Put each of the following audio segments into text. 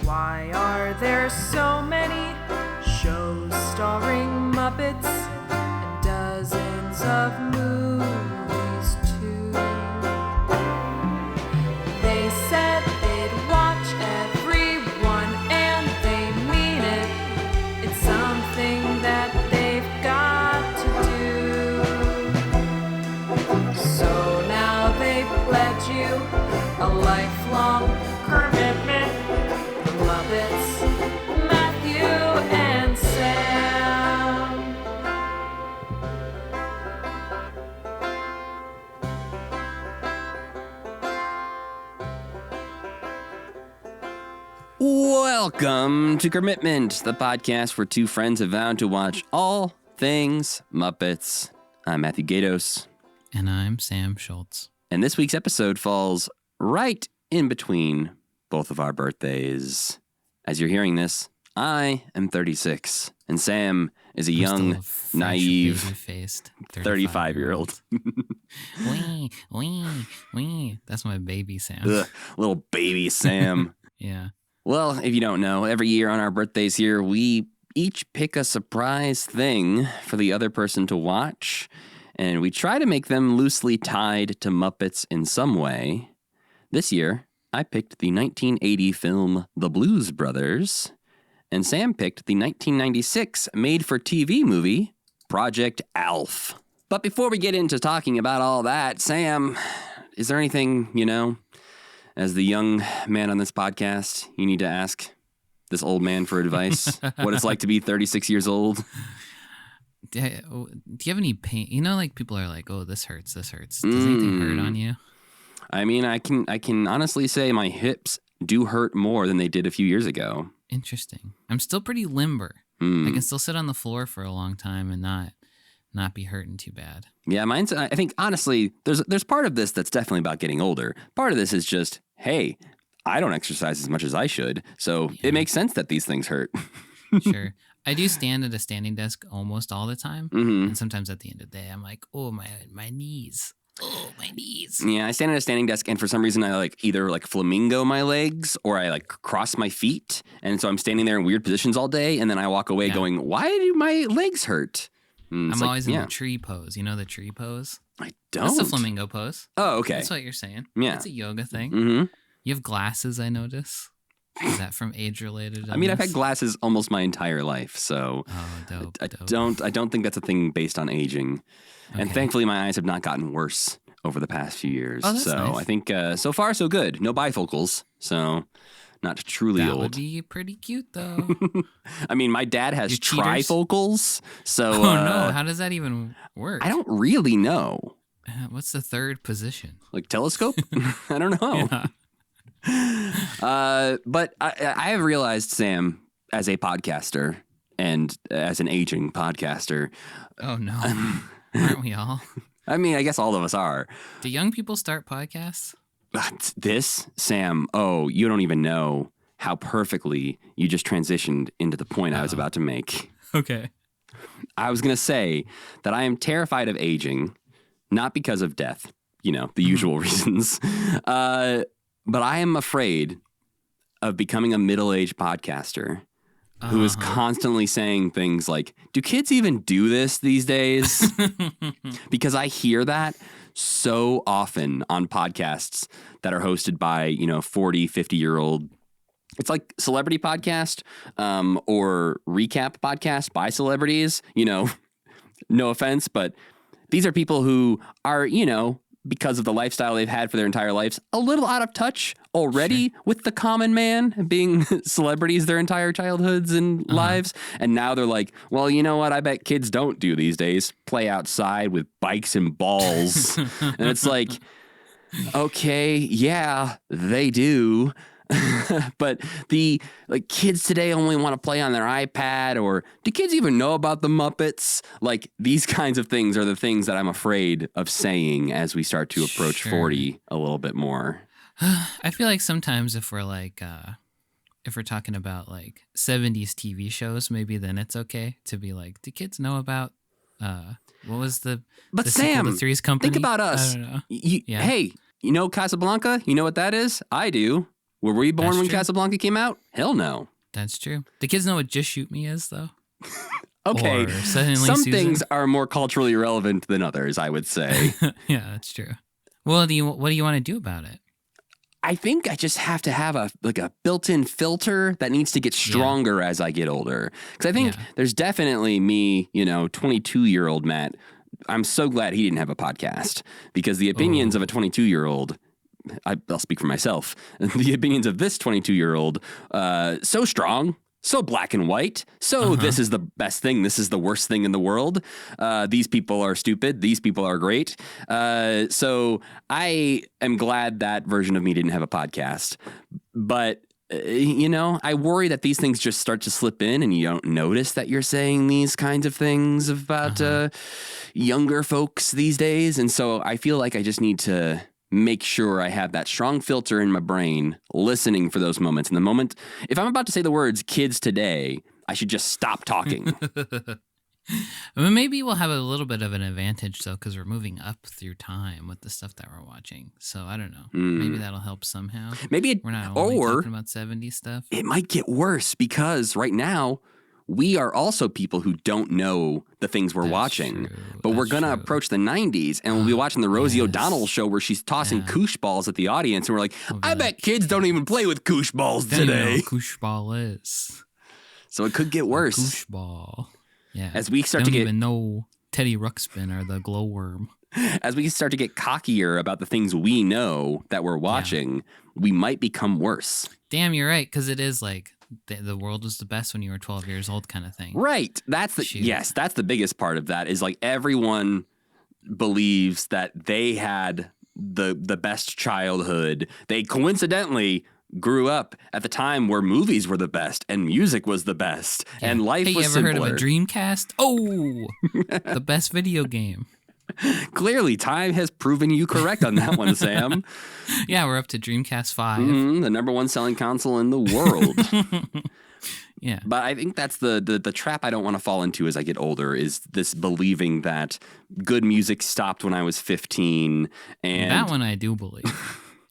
Why are there so many shows starring Muppets and dozens of movies too? They said they'd watch everyone and they mean it. It's something that they've got to do. So now they pledge you a lifelong commitment. The Muppets, Matthew and Sam. Welcome to Commitment, the podcast where two friends have vowed to watch all things Muppets. I'm Matthew Gatos. And I'm Sam Schultz. And this week's episode falls right in between both of our birthdays. As you're hearing this, I am 36, and Sam is a young, naive, baby-faced 35-year-old. Wee. That's my baby Sam. Ugh, little baby Sam. Yeah. Well, if you don't know, every year on our birthdays here, we each pick a surprise thing for the other person to watch, and we try to make them loosely tied to Muppets in some way. This year, I picked the 1980 film The Blues Brothers, and Sam picked the 1996 made-for-TV movie Project ALF. But before we get into talking about all that, Sam, is there anything, as the young man on this podcast, you need to ask this old man for advice? What it's like to be 36 years old? Do you have any pain? People are like, oh, this hurts. Does anything hurt on you? I mean, I can honestly say my hips do hurt more than they did a few years ago. Interesting. I'm still pretty limber. I can still sit on the floor for a long time and not be hurting too bad. Yeah, I think, honestly, there's part of this that's definitely about getting older. Part of this is just, hey, I don't exercise as much as I should, so It makes sense that these things hurt. Sure. I do stand at a standing desk almost all the time, and sometimes at the end of the day, I'm like, oh, my knees. Oh, my knees. Yeah, I stand at a standing desk, and for some reason, I either flamingo my legs or I cross my feet. And so I'm standing there in weird positions all day, and then I walk away going, why do my legs hurt? I'm always in the tree pose. You know the tree pose? I don't. That's the flamingo pose. Oh, okay. That's what you're saying. Yeah. It's a yoga thing. Mm-hmm. You have glasses, I notice. Is that from age-related? I mean, I've had glasses almost my entire life, so dope. I don't think that's a thing based on aging. Okay. And thankfully, my eyes have not gotten worse over the past few years. Oh, that's so nice. I think so far so good. No bifocals, so not truly that old. That would be pretty cute, though. I mean, my dad has trifocals, so oh no, how does that even work? I don't really know. What's the third position? Like telescope? I don't know. Yeah. But I have realized, Sam, as a podcaster and as an aging podcaster. Oh no, aren't we all? I mean, I guess all of us are. Do young people start podcasts? This, Sam, you don't even know how perfectly you just transitioned into the point I was about to make. Okay. I was going to say that I am terrified of aging, not because of death, the usual reasons, but I am afraid of becoming a middle-aged podcaster who is constantly saying things like, do kids even do this these days? Because I hear that so often on podcasts that are hosted by, 40, 50-year-old. It's like celebrity podcast or recap podcast by celebrities, no offense, but these are people who are, because of the lifestyle they've had for their entire lives, a little out of touch already with the common man, being celebrities their entire childhoods and lives. And now they're like, well, you know what? I bet kids don't do these days. Play outside with bikes and balls. And it's like, okay, yeah, they do. But the kids today only want to play on their iPad, or do kids even know about the Muppets? These kinds of things are the things that I'm afraid of saying as we start to approach 40 a little bit more. I feel like sometimes if we're if we're talking about 70s TV shows, maybe then it's okay to be like, do kids know about what was the Sam, the Three's Company? Think about us. I don't know. Hey, Casablanca? You know what that is? I do. Were we born That's when true. Casablanca came out? Hell no. That's true. The kids know what Just Shoot Me is, though. Okay, Or Suddenly some Susan. things are more culturally relevant than others, I would say. Yeah, that's true. Well, what do you want to do about it? I think I just have to have a built-in filter that needs to get stronger as I get older. Because I think there's definitely me, 22-year-old Matt. I'm so glad he didn't have a podcast because the opinions of a 22-year-old, I'll speak for myself, the opinions of this 22-year-old, so strong, so black and white, so this is the best thing, this is the worst thing in the world. These people are stupid, these people are great. So I am glad that version of me didn't have a podcast. But, I worry that these things just start to slip in and you don't notice that you're saying these kinds of things about younger folks these days. And so I feel like I just need to make sure I have that strong filter in my brain listening for those moments. And the moment, if I'm about to say the words kids today, I should just stop talking. I mean, maybe we'll have a little bit of an advantage, though, because we're moving up through time with the stuff that we're watching. So I don't know. Maybe that'll help somehow. Maybe we're not only talking about 70s stuff. It might get worse because right now we are also people who don't know the things we're watching. True. But we're going to approach the 90s and we'll be watching the Rosie O'Donnell show where she's tossing koosh balls at the audience. And we're like, I bet kids don't even play with koosh balls They don't even know today. what koosh ball is. So it could get worse. Koosh ball. Yeah. As we start they to don't get even know Teddy Ruxpin or the glowworm. As we start to get cockier about the things we know that we're watching, we might become worse. Damn, you're right, because it is like the world was the best when you were 12 years old kind of thing. Right. That's the biggest part of that is like everyone believes that they had the best childhood. They coincidentally grew up at the time where movies were the best and music was the best and life was simpler. Hey, you ever heard of a Dreamcast? Oh, the best video game. Clearly, time has proven you correct on that one, Sam. Yeah, we're up to Dreamcast 5. The number one selling console in the world. Yeah. But I think that's the trap I don't want to fall into as I get older is this believing that good music stopped when I was 15. And that one I do believe.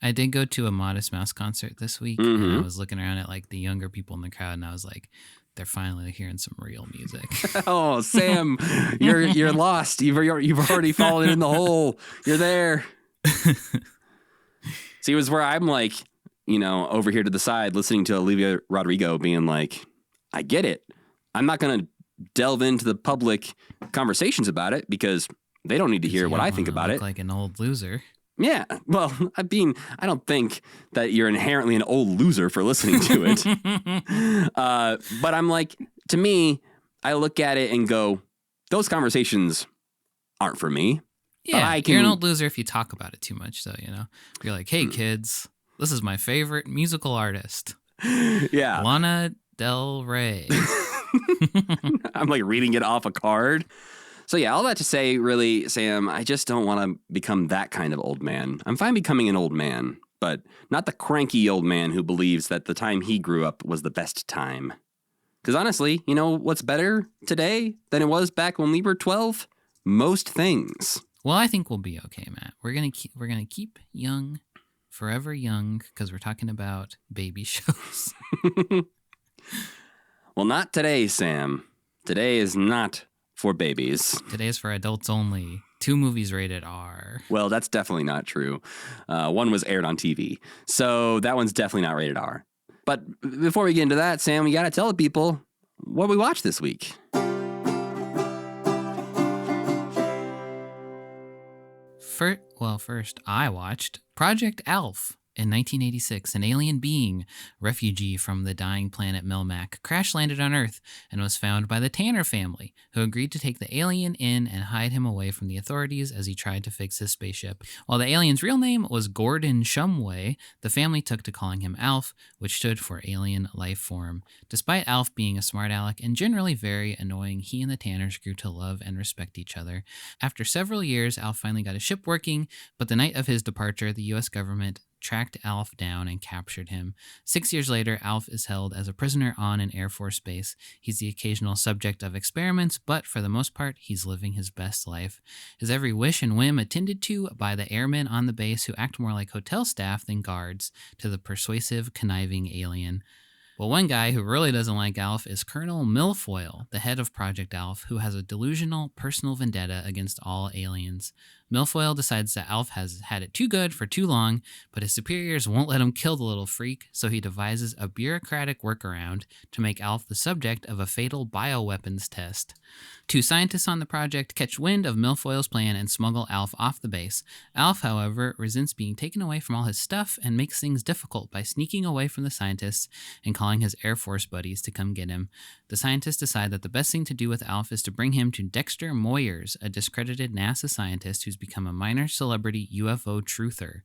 I did go to a Modest Mouse concert this week, and I was looking around at like the younger people in the crowd, and I was like, they're finally hearing some real music. Oh, Sam, you're lost. You've already fallen in the hole. You're there. See, it was where I'm like, over here to the side, listening to Olivia Rodrigo being like, I get it. I'm not going to delve into the public conversations about it because they don't need to hear what I think about it. Like an old loser. Yeah. Well, I don't think that you're inherently an old loser for listening to it. But I'm like, to me, I look at it and go, those conversations aren't for me. Yeah, you're an old loser if you talk about it too much, though, You're like, hey, kids, this is my favorite musical artist. Yeah. Lana Del Rey. I'm like reading it off a card. So yeah, all that to say, really, Sam, I just don't want to become that kind of old man. I'm fine becoming an old man, but not the cranky old man who believes that the time he grew up was the best time. Because honestly, what's better today than it was back when we were 12? Most things. Well, I think we'll be okay, Matt. We're gonna keep young, forever young, because we're talking about baby shows. Well, not today, Sam. Today is not for babies. Today is for adults only. 2 movies rated R. Well, that's definitely not true. One was aired on TV. So that one's definitely not rated R. But before we get into that, Sam, we got to tell the people what we watched this week. First, I watched Project ALF. In 1986, an alien being, refugee from the dying planet Melmac, crash-landed on Earth and was found by the Tanner family, who agreed to take the alien in and hide him away from the authorities as he tried to fix his spaceship. While the alien's real name was Gordon Shumway, the family took to calling him ALF, which stood for Alien Life Form. Despite ALF being a smart aleck and generally very annoying, he and the Tanners grew to love and respect each other. After several years, ALF finally got his ship working, but the night of his departure, the U.S. government tracked Alf down and captured him. 6 years later, Alf is held as a prisoner on an Air Force base. He's the occasional subject of experiments, but for the most part, he's living his best life. His every wish and whim attended to by the airmen on the base who act more like hotel staff than guards to the persuasive, conniving alien. Well, one guy who really doesn't like Alf is Colonel Milfoil, the head of Project Alf, who has a delusional personal vendetta against all aliens. Milfoil decides that Alf has had it too good for too long, but his superiors won't let him kill the little freak, so he devises a bureaucratic workaround to make Alf the subject of a fatal bioweapons test. 2 scientists on the project catch wind of Milfoil's plan and smuggle Alf off the base. Alf, however, resents being taken away from all his stuff and makes things difficult by sneaking away from the scientists and calling his Air Force buddies to come get him. The scientists decide that the best thing to do with Alf is to bring him to Dexter Moyers, a discredited NASA scientist who's become a minor celebrity UFO truther.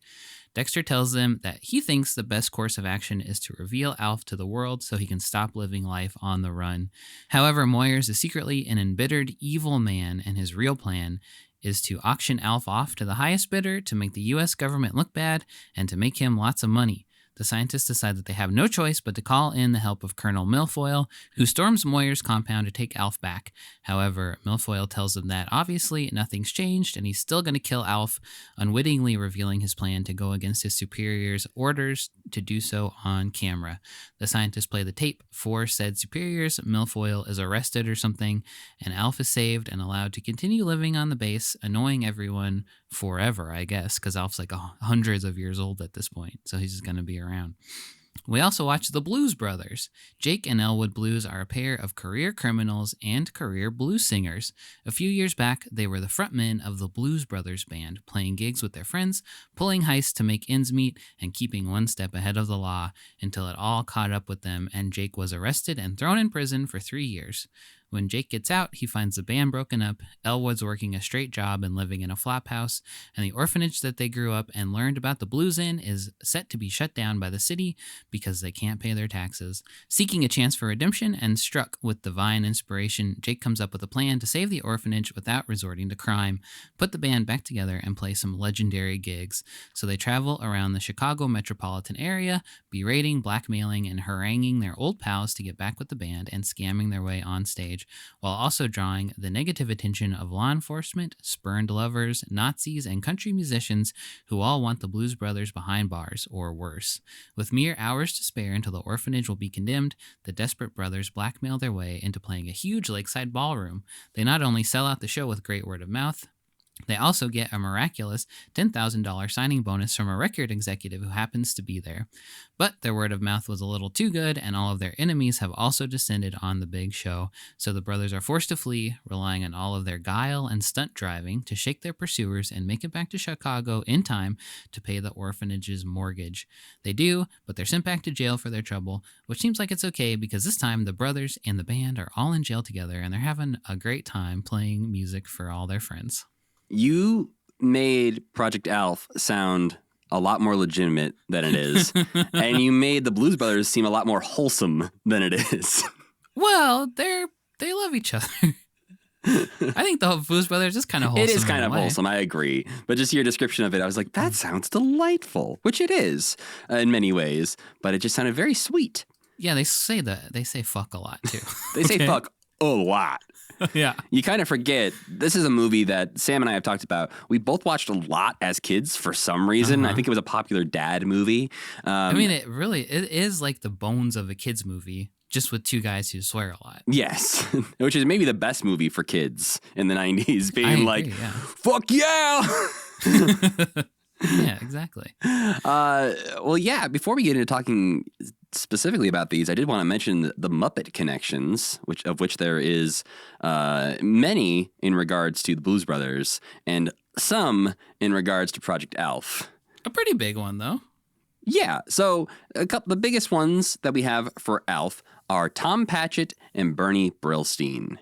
Dexter tells them that he thinks the best course of action is to reveal Alf to the world so he can stop living life on the run. However, Moyers is secretly an embittered, evil man, and his real plan is to auction Alf off to the highest bidder to make the U.S. government look bad and to make him lots of money. The scientists decide that they have no choice but to call in the help of Colonel Milfoil, who storms Moyer's compound to take Alf back. However, Milfoil tells them that obviously nothing's changed and he's still going to kill Alf, unwittingly revealing his plan to go against his superiors' orders to do so on camera. The scientists play the tape for said superiors, Milfoil is arrested or something, and Alf is saved and allowed to continue living on the base, annoying everyone forever, I guess, because Alf's like hundreds of years old at this point, so he's just going to be around. We also watch the Blues Brothers. Jake and Elwood Blues are a pair of career criminals and career blues singers. A few years back, they were the frontmen of the Blues Brothers band, playing gigs with their friends, pulling heists to make ends meet, and keeping one step ahead of the law until it all caught up with them and Jake was arrested and thrown in prison for 3 years. When Jake gets out, he finds the band broken up, Elwood's working a straight job and living in a flop house, and the orphanage that they grew up and learned about the blues in is set to be shut down by the city because they can't pay their taxes. Seeking a chance for redemption and struck with divine inspiration, Jake comes up with a plan to save the orphanage without resorting to crime, put the band back together, and play some legendary gigs. So they travel around the Chicago metropolitan area, berating, blackmailing, and haranguing their old pals to get back with the band and scamming their way on stage, while also drawing the negative attention of law enforcement, spurned lovers, Nazis, and country musicians who all want the Blues Brothers behind bars, or worse. With mere hours to spare until the orphanage will be condemned, the desperate brothers blackmail their way into playing a huge lakeside ballroom. They not only sell out the show with great word of mouth, they also get a miraculous $10,000 signing bonus from a record executive who happens to be there. But their word of mouth was a little too good, and all of their enemies have also descended on the big show, so the brothers are forced to flee, relying on all of their guile and stunt driving to shake their pursuers and make it back to Chicago in time to pay the orphanage's mortgage. They do, but they're sent back to jail for their trouble, which seems like it's okay because this time the brothers and the band are all in jail together and they're having a great time playing music for all their friends. You made Project ALF sound a lot more legitimate than it is, and you made the Blues Brothers seem a lot more wholesome than it is. Well, they love each other. I think the Blues Brothers is kind of wholesome. It is kind of wholesome, I agree. But just your description of it, I was like, that sounds delightful, which it is in many ways, but it just sounded very sweet. Yeah, they say fuck a lot, too. They say fuck a lot. Yeah. You kind of forget, this is a movie that Sam and I have talked about. We both watched a lot as kids for some reason. I think it was a popular dad movie. I mean, it is like the bones of a kid's movie, just with two guys who swear a lot. Yes, which is maybe the best movie for kids in the 90s, being fuck yeah! Yeah, exactly. Well, yeah, before we get into talking specifically about these, I did want to mention the Muppet connections, of which there is many in regards to the Blues Brothers and some in regards to Project ALF. A pretty big one, though. Yeah, so the biggest ones that we have for ALF are Tom Patchett and Bernie Brillstein.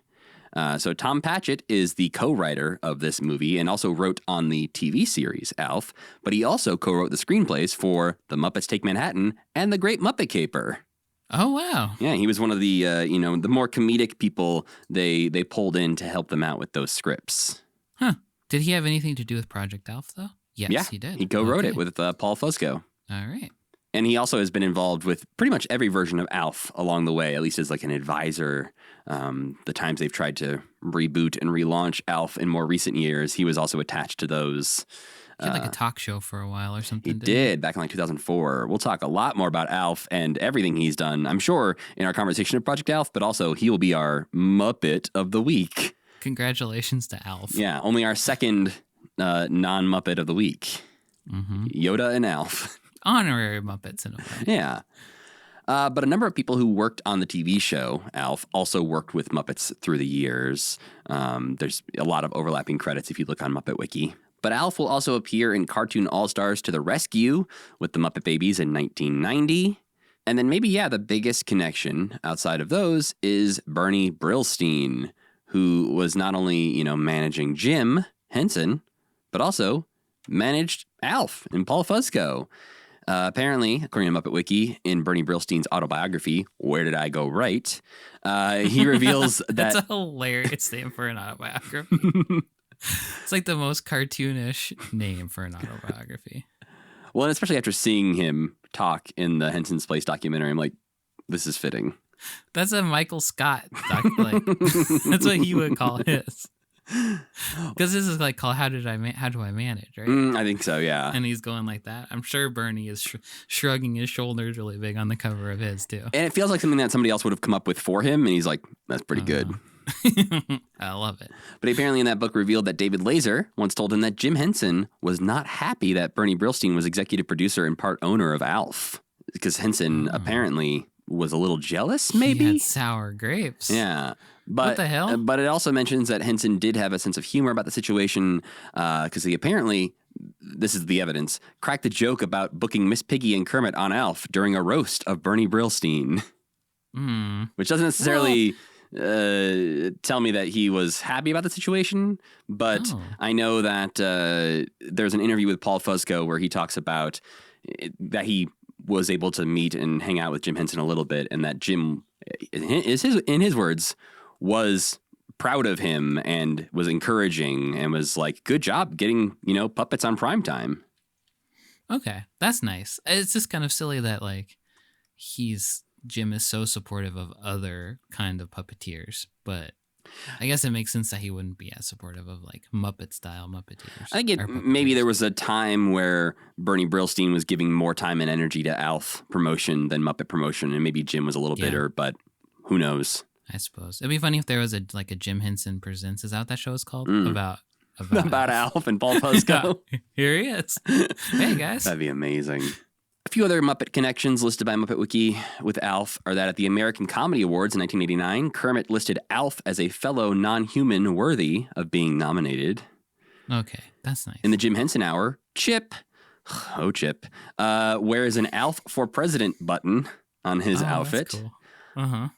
So Tom Patchett is the co-writer of this movie and also wrote on the TV series ALF, but he also co-wrote the screenplays for The Muppets Take Manhattan and The Great Muppet Caper. Oh, wow. Yeah, he was one of the, the more comedic people they pulled in to help them out with those scripts. Huh. Did he have anything to do with Project ALF, though? Yes, yeah, he did. He co-wrote it with Paul Fusco. All right. And he also has been involved with pretty much every version of ALF along the way, at least as like an advisor. The times they've tried to reboot and relaunch ALF in more recent years, he was also attached to those. He had like a talk show for a while or something. He did back in like 2004. We'll talk a lot more about ALF and everything he's done, I'm sure, in our conversation of Project ALF, but also he will be our Muppet of the Week. Congratulations to ALF. Yeah, only our second non-Muppet of the week. Mm-hmm. Yoda and ALF. Honorary Muppets in a way. Yeah. But a number of people who worked on the TV show, ALF, also worked with Muppets through the years. There's a lot of overlapping credits if you look on Muppet Wiki. But ALF will also appear in Cartoon All-Stars to the Rescue with the Muppet Babies in 1990. And then maybe, the biggest connection outside of those is Bernie Brillstein, who was not only, managing Jim Henson, but also managed ALF and Paul Fusco. Apparently, according to Muppet Wiki, in Bernie Brillstein's autobiography, Where Did I Go Right? He reveals that... That's a hilarious name for an autobiography. It's like the most cartoonish name for an autobiography. Well, and especially after seeing him talk in the Henson's Place documentary, I'm like, this is fitting. That's a Michael Scott that's what he would call his. Because this is like called How Do I Manage, right? I think so, yeah. And he's going like that. I'm sure Bernie is shrugging his shoulders really big on the cover of his too. And it feels like something that somebody else would have come up with for him, and he's like, that's pretty good. I love it. But he apparently in that book revealed that David Laser once told him that Jim Henson was not happy that Bernie Brillstein was executive producer and part owner of ALF. Because Henson apparently was a little jealous, maybe? He had sour grapes. Yeah. But, what the hell? But it also mentions that Henson did have a sense of humor about the situation because he apparently, this is the evidence, cracked a joke about booking Miss Piggy and Kermit on ALF during a roast of Bernie Brillstein. Which doesn't necessarily tell me that he was happy about the situation, but I know that there's an interview with Paul Fusco where he talks about that he was able to meet and hang out with Jim Henson a little bit, and that Jim, in his words, was proud of him and was encouraging and was like, good job getting, puppets on primetime. Okay, that's nice. It's just kind of silly that like Jim is so supportive of other kind of puppeteers, but I guess it makes sense that he wouldn't be as supportive of like Muppet style Muppeteers. I think maybe there was a time where Bernie Brillstein was giving more time and energy to ALF promotion than Muppet promotion, and maybe Jim was a little bitter, but who knows? I suppose it'd be funny if there was a Jim Henson Presents. Is that what that show is called? About ALF and Paul Fusco. Here he is. Hey guys, that'd be amazing. A few other Muppet connections listed by Muppet Wiki with ALF are that at the American Comedy Awards in 1989, Kermit listed ALF as a fellow non-human worthy of being nominated. Okay, that's nice. In the Jim Henson Hour, Chip wears an ALF for President button on his outfit. That's cool.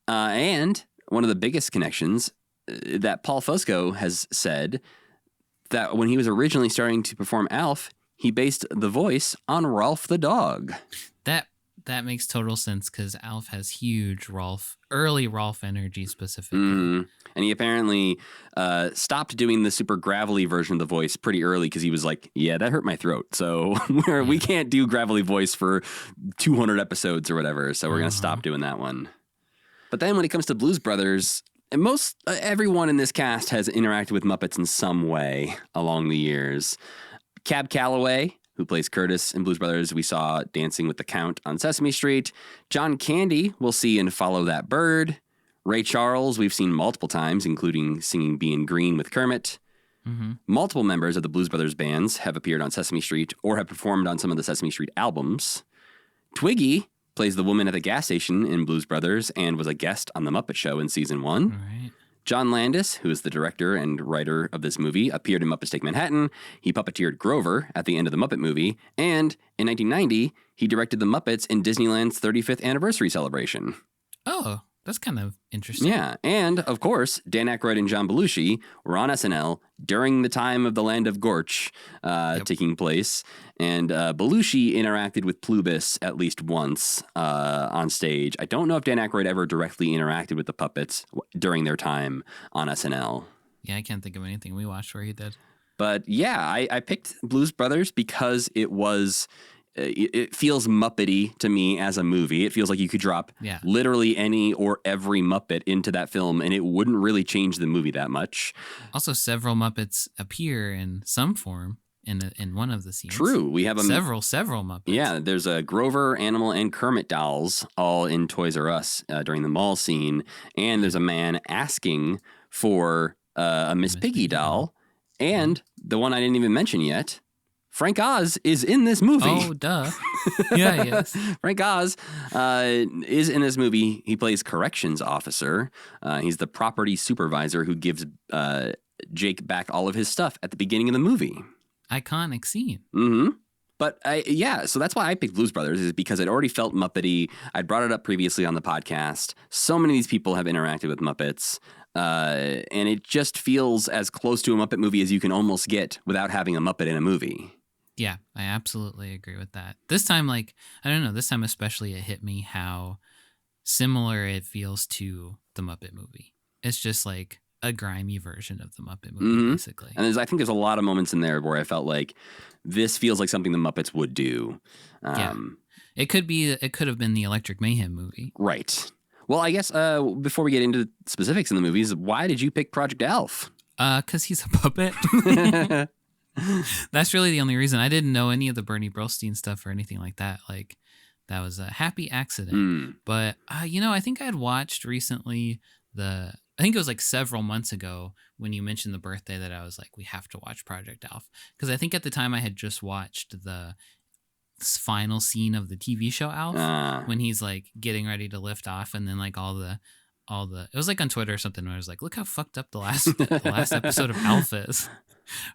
And one of the biggest connections that Paul Fusco has said that when he was originally starting to perform ALF, he based the voice on Rolf the dog. That makes total sense because ALF has huge early Rolf energy specifically. And he apparently stopped doing the super gravelly version of the voice pretty early because he was like, yeah, that hurt my throat. So we can't do gravelly voice for 200 episodes or whatever. So we're going to stop doing that one. But then when it comes to Blues Brothers, everyone in this cast has interacted with Muppets in some way along the years. Cab Calloway, who plays Curtis in Blues Brothers, we saw dancing with the Count on Sesame Street. John Candy, we'll see in Follow That Bird. Ray Charles, we've seen multiple times, including singing Being Green with Kermit. Multiple members of the Blues Brothers bands have appeared on Sesame Street or have performed on some of the Sesame Street albums. Twiggy plays the woman at the gas station in Blues Brothers and was a guest on The Muppet Show in season 1. Right. John Landis, who is the director and writer of this movie, appeared in Muppets Take Manhattan. He puppeteered Grover at the end of the Muppet movie. And in 1990, he directed the Muppets in Disneyland's 35th anniversary celebration. Oh, that's kind of interesting. Yeah. And, of course, Dan Aykroyd and John Belushi were on SNL during the time of the Land of Gorch taking place. And Belushi interacted with Plubis at least once on stage. I don't know if Dan Aykroyd ever directly interacted with the puppets during their time on SNL. Yeah, I can't think of anything we watched where he did. But yeah, I picked Blues Brothers because it was it feels Muppety to me as a movie. It feels like you could drop literally any or every Muppet into that film and it wouldn't really change the movie that much. Also, several Muppets appear in some form in one of the scenes. True. We have several Muppets. Yeah, there's a Grover, Animal, and Kermit dolls all in Toys R Us during the mall scene. And there's a man asking for a Miss Piggy doll. And the one I didn't even mention yet, Frank Oz is in this movie. Oh, duh. Yeah, yes. Frank Oz is in this movie. He plays corrections officer. He's the property supervisor who gives Jake back all of his stuff at the beginning of the movie. Iconic scene. Mm-hmm. But so that's why I picked Blues Brothers, is because it already felt Muppety. I brought it up previously on the podcast. So many of these people have interacted with Muppets. And it just feels as close to a Muppet movie as you can almost get without having a Muppet in a movie. Yeah, I absolutely agree with that. This time, I don't know, this time especially it hit me how similar it feels to the Muppet movie. It's just like a grimy version of the Muppet movie, basically. And I think there's a lot of moments in there where I felt like this feels like something the Muppets would do. It could have been the Electric Mayhem movie. Right. Well, I guess before we get into the specifics in the movies, why did you pick Project ALF? 'Cause he's a puppet. That's really the only reason. I didn't know any of the Bernie Brillstein stuff or anything like that. Like, that was a happy accident. But, I think I had watched recently I think it was like several months ago when you mentioned the birthday that I was like, we have to watch Project ALF. Because I think at the time I had just watched the final scene of the TV show ALF when he's like getting ready to lift off, and then like all the it was like on Twitter or something where I was like, look how fucked up the last episode of ALF is,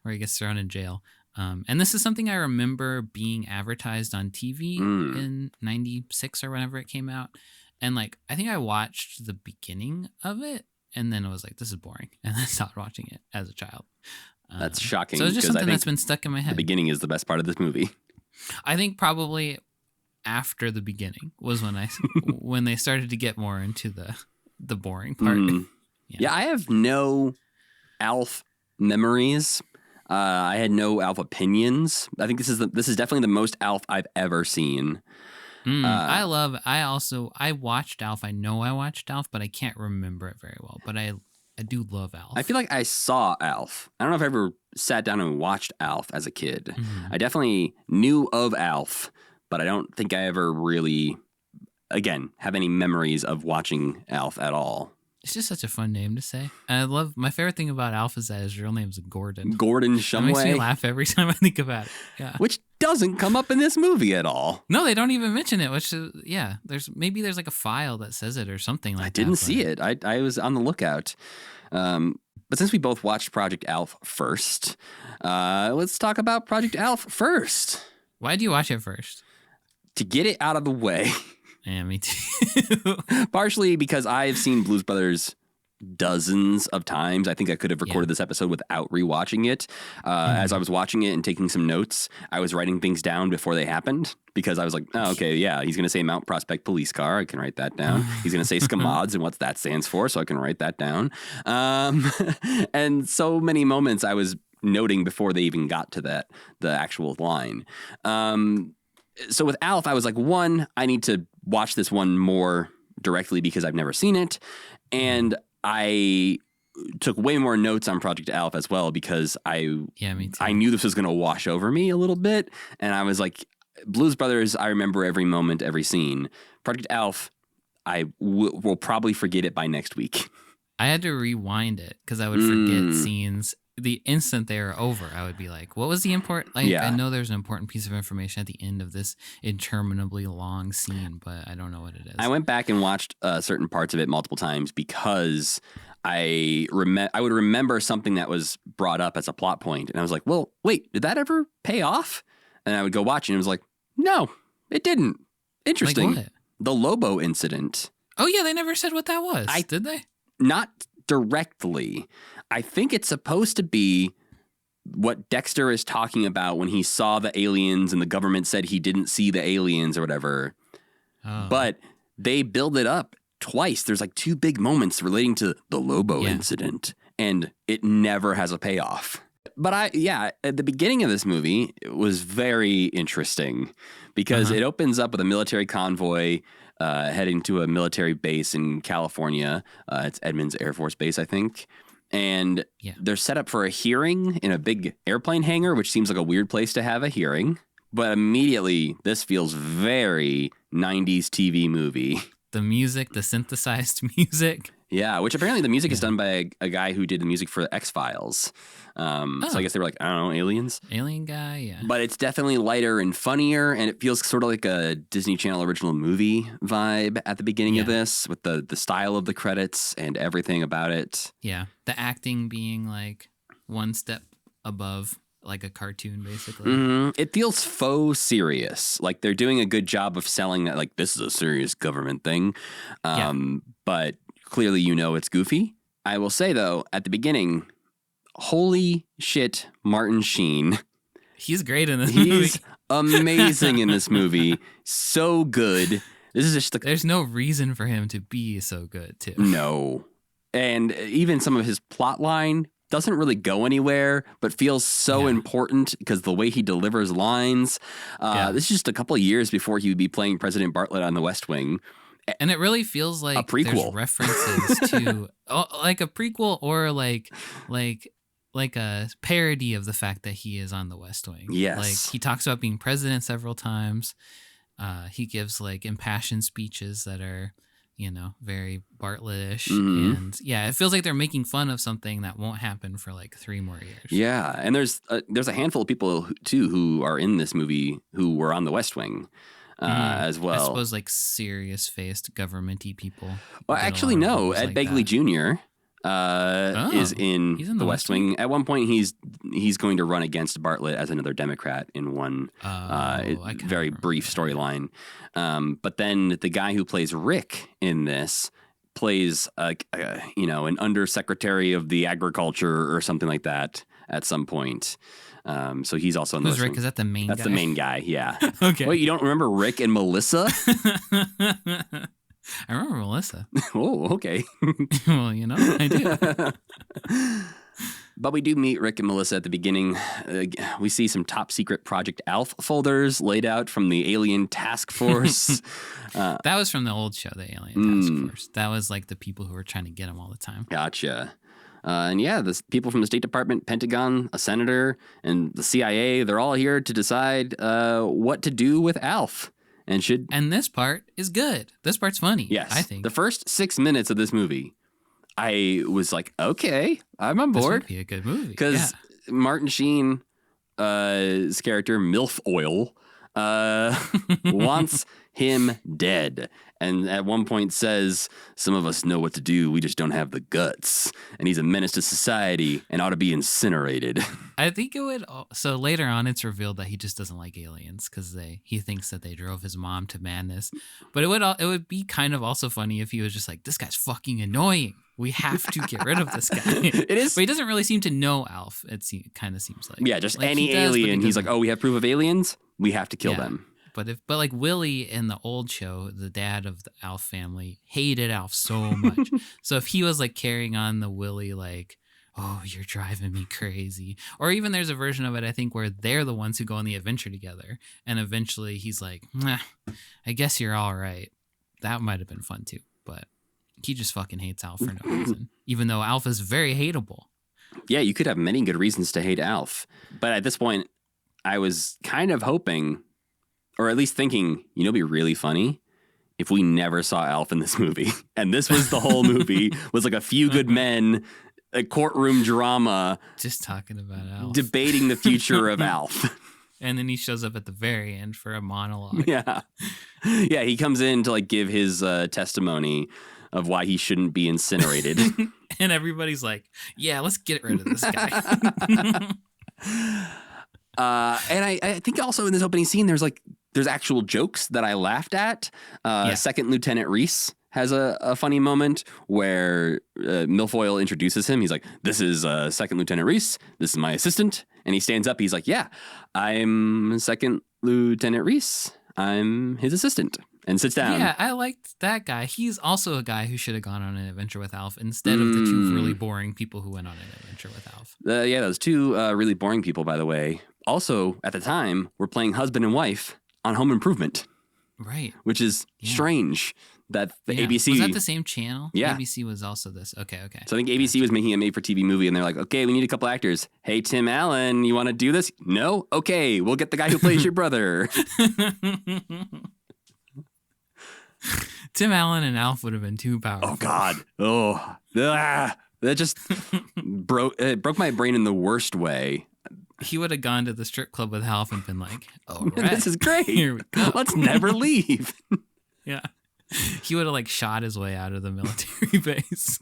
where he gets thrown in jail. And this is something I remember being advertised on TV in 96 or whenever it came out. And like, I think I watched the beginning of it and then I was like, this is boring. And then stopped watching it as a child. That's shocking. So it's just something that's been stuck in my head. The beginning is the best part of this movie. I think probably after the beginning was when when they started to get more into the boring part. Yeah, I have no ALF memories. I had no ALF opinions. I think this is definitely the most ALF I've ever seen. I watched ALF. I know I watched ALF, but I can't remember it very well. But I do love ALF. I feel like I saw ALF. I don't know if I ever sat down and watched ALF as a kid. I definitely knew of ALF, but I don't think I ever really, again, have any memories of watching ALF at all. It's just such a fun name to say. And my favorite thing about ALF is that his real name is Gordon. Gordon Shumway. It makes me laugh every time I think about it. Yeah. Which doesn't come up in this movie at all. No, they don't even mention it, which is, there's like a file that says it or something like that. I didn't see it. I was on the lookout. But since we both watched Project ALF first, let's talk about Project ALF first. Why do you watch it first? To get it out of the way. Yeah, me too. Partially because I've seen Blues Brothers dozens of times. I think I could have recorded this episode without rewatching it. As I was watching it and taking some notes, I was writing things down before they happened because I was like, oh, okay, yeah, he's going to say Mount Prospect Police Car. I can write that down. He's going to say SCMODS and what that stands for, so I can write that down. And so many moments I was noting before they even got to the actual line. So with ALF, I was like, one, I need to watch this one more directly because I've never seen it. And I took way more notes on Project ALF as well because me too. I knew this was going to wash over me a little bit. And I was like, Blues Brothers, I remember every moment, every scene. Project ALF, I will probably forget it by next week. I had to rewind it because I would forget scenes. The instant they were over, I would be like, what was the important? Like, I know there's an important piece of information at the end of this interminably long scene, but I don't know what it is. I went back and watched certain parts of it multiple times because I would remember something that was brought up as a plot point. And I was like, well, wait, did that ever pay off? And I would go watch it and it was like, no, it didn't. Interesting. Like what? The Lobo incident. Oh, yeah, they never said what that was. Did they? Not directly. I think it's supposed to be what Dexter is talking about when he saw the aliens and the government said he didn't see the aliens or whatever. Oh. But they build it up twice. There's like two big moments relating to the Lobo incident, and it never has a payoff. at the beginning of this movie, it was very interesting because it opens up with a military convoy heading to a military base in California. It's Edmonds Air Force Base, I think. And they're set up for a hearing in a big airplane hangar, which seems like a weird place to have a hearing. But immediately, this feels very 90s TV movie. The music, the synthesized music. Yeah, which apparently the music is done by a guy who did the music for X-Files. So I guess they were like, I don't know, aliens? Alien guy, yeah. But it's definitely lighter and funnier, and it feels sort of like a Disney Channel original movie vibe at the beginning of this, with the style of the credits and everything about it. Yeah, the acting being like one step above like a cartoon, basically. It feels faux serious. Like they're doing a good job of selling that, like, this is a serious government thing. But clearly, it's goofy. I will say, though, at the beginning, holy shit, Martin Sheen. He's great in this movie. He's amazing in this movie. So good. This is just There's no reason for him to be so good, too. No. And even some of his plot line doesn't really go anywhere, but feels so important because the way he delivers lines. This is just a couple of years before he would be playing President Bartlett on The West Wing. And it really feels like a prequel. There's references to like a prequel or like a parody of the fact that he is on The West Wing. Yes. Like he talks about being president several times. He gives like impassioned speeches that are, very Bartlett-ish. And it feels like they're making fun of something that won't happen for like 3 more years. Yeah. And there's a handful of people too who are in this movie who were on The West Wing. As well. I suppose like serious-faced government-y people. Well, actually, no. Ed like Begley Jr. Is in The West Wing. At one point, he's going to run against Bartlett as another Democrat in one very brief storyline. But then the guy who plays Rick in this plays an undersecretary of the agriculture or something like that at some point. So he's also in Who's this Rick? one. Is that the main guy? That's the main guy, yeah. Okay. Wait, you don't remember Rick and Melissa? I remember Melissa. Oh, okay. Well, I do. But we do meet Rick and Melissa at the beginning. We see some top secret Project ALF folders laid out from the Alien Task Force. That was from the old show, the Alien Task Force. That was like the people who were trying to get him all the time. Gotcha. The people from the State Department, Pentagon, a senator, and the CIA, they're all here to decide what to do with ALF. And this part is good. This part's funny, yes, I think. The first 6 minutes of this movie, I was like, okay, I'm on board. This would be a good movie. Because Martin Sheen, his character, MILF Oil, wants him dead. And at one point says, some of us know what to do, we just don't have the guts. And he's a menace to society and ought to be incinerated. I think it would. So later on, it's revealed that he just doesn't like aliens because he thinks that they drove his mom to madness. But it would be kind of also funny if he was just like, this guy's fucking annoying. We have to get rid of this guy. It is. But he doesn't really seem to know ALF. It kind of seems like. Yeah, just like any alien. He's like, oh, we have proof of aliens? We have to kill them. But like Willie in the old show, the dad of the ALF family, hated ALF so much. So if he was like carrying on the Willie, like, oh, you're driving me crazy. Or even there's a version of it, I think, where they're the ones who go on the adventure together. And eventually he's like, I guess you're all right. That might have been fun too. But he just fucking hates ALF for no reason. Even though ALF is very hateable. Yeah, you could have many good reasons to hate ALF. But at this point, I was kind of hoping, or at least thinking, it'd be really funny if we never saw ALF in this movie. And this was the whole movie, was like a few good men, a courtroom drama. Just talking about ALF. Debating the future of ALF. And then he shows up at the very end for a monologue. Yeah. Yeah, he comes in to like give his testimony of why he shouldn't be incinerated. And everybody's like, yeah, let's get rid of this guy. And I think also in this opening scene, there's actual jokes that I laughed at. Second Lieutenant Reese has a funny moment where Milfoil introduces him. He's like, this is Second Lieutenant Reese. This is my assistant. And he stands up. He's like, yeah, I'm Second Lieutenant Reese. I'm his assistant. and sits down. Yeah, I liked that guy. He's also a guy who should have gone on an adventure with Alf instead of the two really boring people who went on an adventure with Alf. Yeah, those two really boring people, by the way, also at the time were playing husband and wife on Home Improvement. Right. Which is strange that the ABC... Was that the same channel? Yeah. ABC was also this. Okay. So I think ABC was making a made-for-TV movie, and they're like, okay, we need a couple actors. Hey, Tim Allen, you want to do this? No? Okay, we'll get the guy who plays your brother. Tim Allen and Alf would have been too powerful. Oh, God. Oh. That just broke my brain in the worst way. He would have gone to the strip club with Alf and been like, all right. This is great. Here we go. Let's never leave. Yeah. He would have like shot his way out of the military base.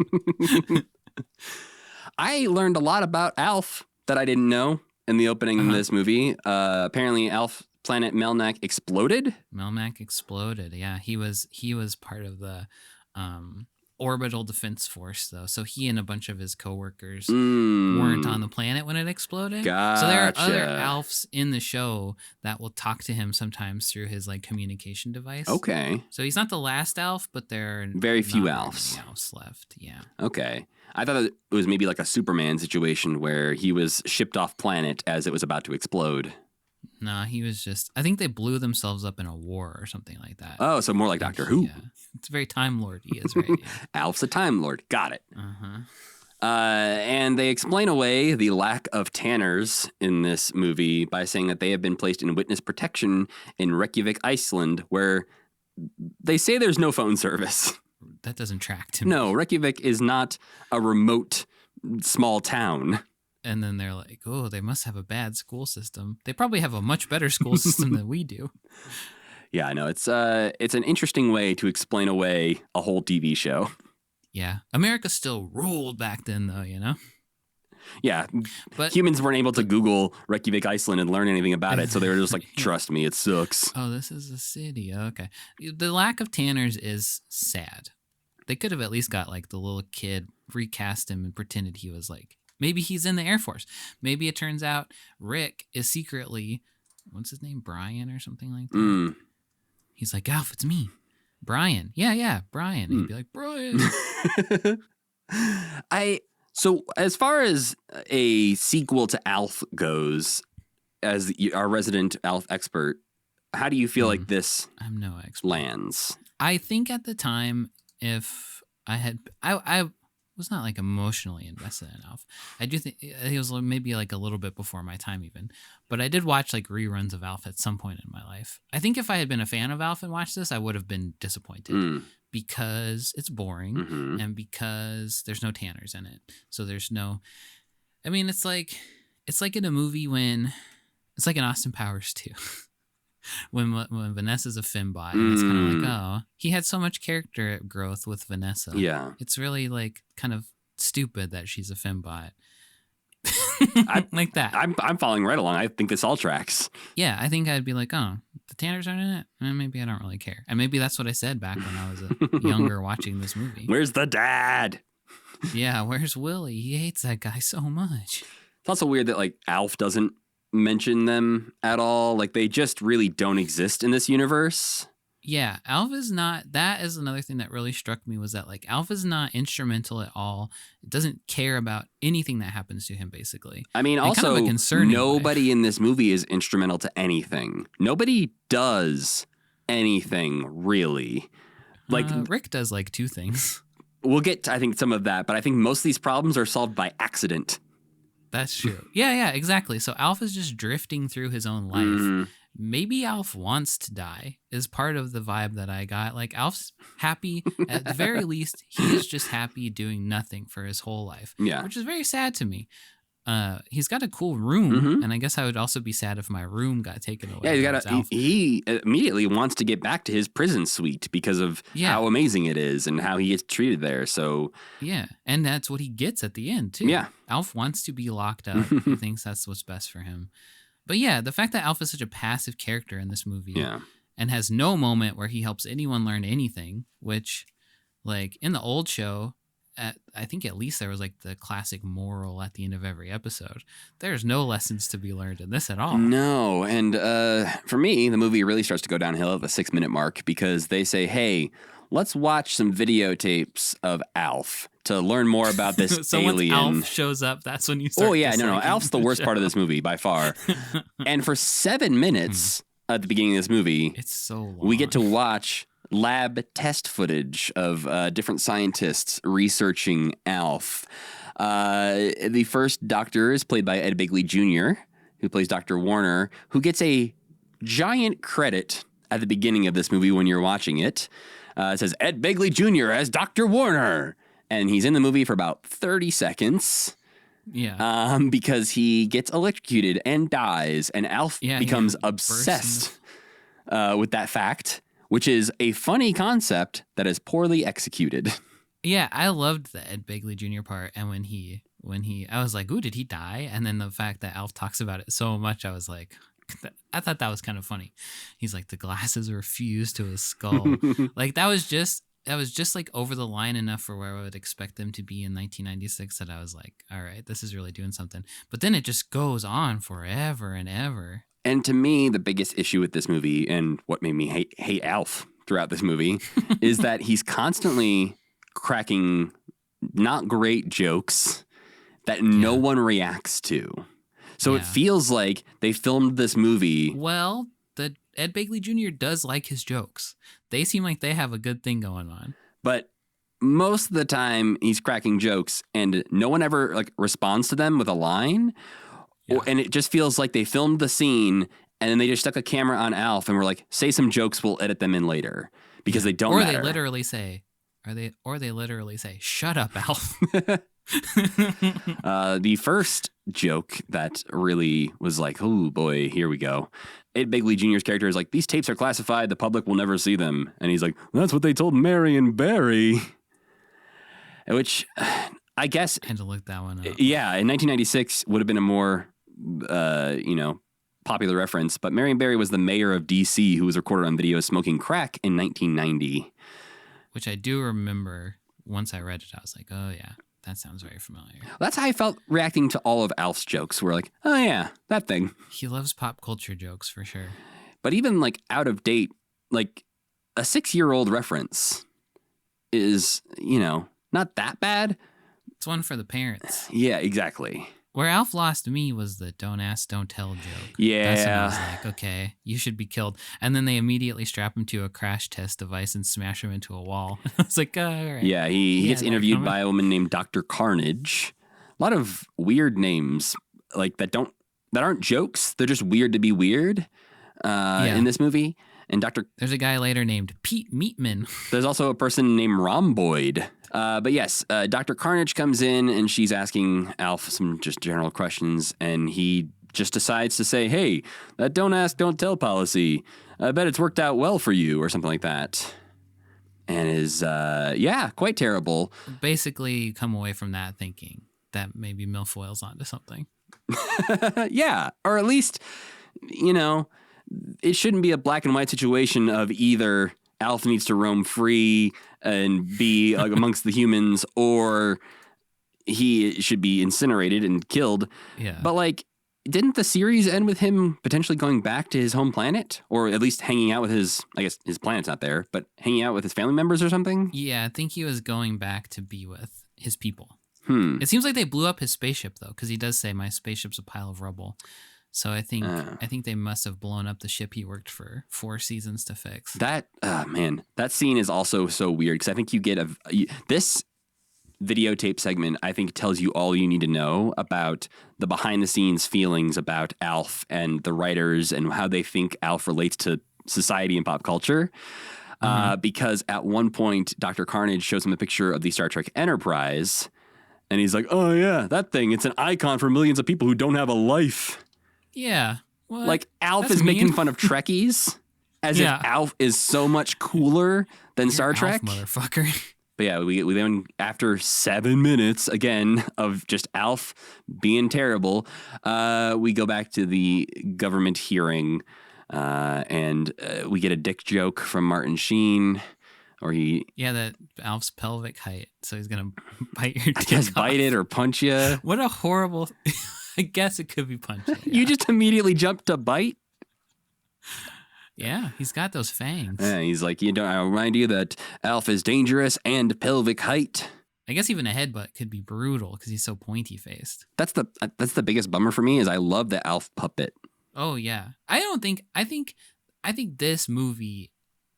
I learned a lot about Alf that I didn't know in the opening of this movie. Apparently, Alf planet Melmac exploded. Melmac exploded. Yeah, he was part of the orbital defense force, though. So he and a bunch of his coworkers weren't on the planet when it exploded. Gotcha. So there are other Alfs in the show that will talk to him sometimes through his like communication device. Okay. So he's not the last Alf, but there are very few not Alfs. many Alfs left. Yeah. Okay. I thought it was maybe like a Superman situation where he was shipped off planet as it was about to explode. No, he was just... I think they blew themselves up in a war or something like that. Oh, so more like Doctor Who. Yeah. It's very Time Lord. He is, right? Yeah. Alf's a Time Lord. Got it. Uh-huh. And they explain away the lack of tanners in this movie by saying that they have been placed in witness protection in Reykjavik, Iceland, where they say there's no phone service. That doesn't track to me. No, Reykjavik is not a remote small town. And then they're like, oh, they must have a bad school system. They probably have a much better school system than we do. Yeah, I know. It's an interesting way to explain away a whole TV show. Yeah. America still ruled back then, though, you know? Yeah. But humans weren't able to Google Reykjavik, Iceland and learn anything about it. So they were just like, trust me, it sucks. Oh, this is a city. Okay. The lack of tanners is sad. They could have at least got like the little kid, recast him and pretended he was like, maybe he's in the Air Force. Maybe it turns out Rick is secretly, what's his name? Brian or something like that. He's like, Alf, it's me. Brian. Yeah, Brian. And he'd be like, Brian. So as far as a sequel to Alf goes, as our resident Alf expert, how do you feel like this I'm no expert. lands? I think at the time, if I had, I was not like emotionally invested in Alf. I do think it was maybe like a little bit before my time even, but I did watch like reruns of Alf at some point in my life. I think if I had been a fan of Alf and watched this, I would have been disappointed because it's boring and because there's no tanners in it. So there's no, I mean, it's like in a movie when it's like in Austin Powers 2. When Vanessa's a fembot, and it's kind of like, oh, he had so much character growth with Vanessa. Yeah. It's really like kind of stupid that she's a fembot. Like that. I'm following right along. I think this all tracks. Yeah, I think I'd be like, oh, the tanners aren't in it? Maybe I don't really care. And maybe that's what I said back when I was younger watching this movie. Where's the dad? Yeah, where's Willie? He hates that guy so much. It's also weird that like Alf doesn't mention them at all. Like they just really don't exist in this universe. Yeah, Alf is not. That is another thing that really struck me was that like Alf is not instrumental at all. It doesn't care about anything that happens to him, basically. I mean, and also kind of nobody in this movie is instrumental to anything. Nobody does anything really. Like Rick does like two things. We'll get to, I think, some of that, but I think most of these problems are solved by accident. That's true. Yeah, exactly. So Alf is just drifting through his own life. Maybe Alf wants to die is part of the vibe that I got. Like Alf's happy. At the very least, he is just happy doing nothing for his whole life. Yeah. Which is very sad to me. He's got a cool room, and I guess I would also be sad if my room got taken away. Yeah, he immediately wants to get back to his prison suite because of how amazing it is and how he gets treated there. So yeah, and that's what he gets at the end too. Yeah, Alf wants to be locked up. He thinks that's what's best for him. But yeah, the fact that Alf is such a passive character in this movie, and has no moment where he helps anyone learn anything, which, like in the old show, I think at least there was like the classic moral at the end of every episode. There's no lessons to be learned in this at all. No. And for me, the movie really starts to go downhill at the 6-minute mark because they say, hey, let's watch some videotapes of ALF to learn more about this So alien. once ALF shows up, that's when you start. Oh, yeah. No. ALF's the worst part of this movie by far. And for 7 minutes at the beginning of this movie, It's so long. we get to watch lab test footage of different scientists researching ALF. The first doctor is played by Ed Begley Jr., who plays Dr. Warner, who gets a giant credit at the beginning of this movie when you're watching it. It says Ed Begley Jr. as Dr. Warner. And he's in the movie for about 30 seconds. Yeah. Because he gets electrocuted and dies. And ALF becomes obsessed with that fact, which is a funny concept that is poorly executed. Yeah, I loved the Ed Begley Jr. part, and when he, I was like, "Ooh, did he die?" And then the fact that ALF talks about it so much, I was like, I thought that was kind of funny. He's like, the glasses were fused to his skull. Like that was just like over the line enough for where I would expect them to be in 1996. That I was like, all right, this is really doing something. But then it just goes on forever and ever. And to me, the biggest issue with this movie and what made me hate ALF throughout this movie is that he's constantly cracking not great jokes that no one reacts to. So it feels like they filmed this movie. Well, the Ed Begley Jr. does like his jokes. They seem like they have a good thing going on. But most of the time he's cracking jokes and no one ever like responds to them with a line. And it just feels like they filmed the scene and then they just stuck a camera on ALF and were like, say some jokes, we'll edit them in later because they don't matter. They literally say, shut up, ALF. The first joke that really was like, oh boy, here we go. Ed Begley Jr.'s character is like, these tapes are classified. The public will never see them. And he's like, that's what they told Mary and Barry. Which I guess. I had to look that one up. Yeah. In 1996 would have been a more, popular reference. But Mary and Barry was the mayor of D.C. who was recorded on video smoking crack in 1990. Which I do remember. Once I read it, I was like, oh yeah. That sounds very familiar. That's how I felt reacting to all of ALF's jokes. We're like, oh yeah, that thing. He loves pop culture jokes for sure. But even like out of date, like a 6-year-old reference is, not that bad. It's one for the parents. Yeah, exactly. Where ALF lost me was the don't ask, don't tell joke. Yeah. That's when I was like, okay, you should be killed. And then they immediately strap him to a crash test device and smash him into a wall. I was like, all right. Yeah, he gets interviewed by a woman named Dr. Carnage. A lot of weird names like that aren't jokes. They're just weird to be weird in this movie. And There's a guy later named Pete Meatman. There's also a person named Rhomboid. But yes, Dr. Carnage comes in and she's asking ALF some just general questions. And he just decides to say, hey, that don't ask, don't tell policy. I bet it's worked out well for you or something like that. And is, quite terrible. Basically, you come away from that thinking that maybe milfoil's onto something. Yeah, or at least, it shouldn't be a black and white situation of either ALF needs to roam free and be like amongst the humans, or he should be incinerated and killed. Yeah. But like, didn't the series end with him potentially going back to his home planet, or at least hanging out with his planet's not there, but hanging out with his family members or something? Yeah, I think he was going back to be with his people. It seems like they blew up his spaceship though, because he does say my spaceship's a pile of rubble. So I think they must have blown up the ship he worked for 4 seasons to fix. That scene is also so weird because I think you get this videotape segment, I think, tells you all you need to know about the behind the scenes feelings about ALF and the writers and how they think ALF relates to society and pop culture. Because at one point, Dr. Carnage shows him a picture of the Star Trek Enterprise and he's like, oh yeah, that thing, it's an icon for millions of people who don't have a life. Yeah. What? Like ALF That's is mean. making fun of Trekkies as if ALF is so much cooler than Star Trek. ALF, motherfucker. But yeah, we then, after 7 minutes again of just ALF being terrible, we go back to the government hearing and we get a dick joke from Martin Sheen or he, Yeah, that Alf's pelvic height. So he's gonna bite your dick I guess, off. bite it or punch you. What a horrible. I guess it could be punching. Yeah. You just immediately jump to bite. Yeah, he's got those fangs. Yeah, he's like, I remind you that Alf is dangerous and pelvic height. I guess even a headbutt could be brutal because he's so pointy faced. That's the biggest bummer for me is I love the Alf puppet. Oh yeah, I think this movie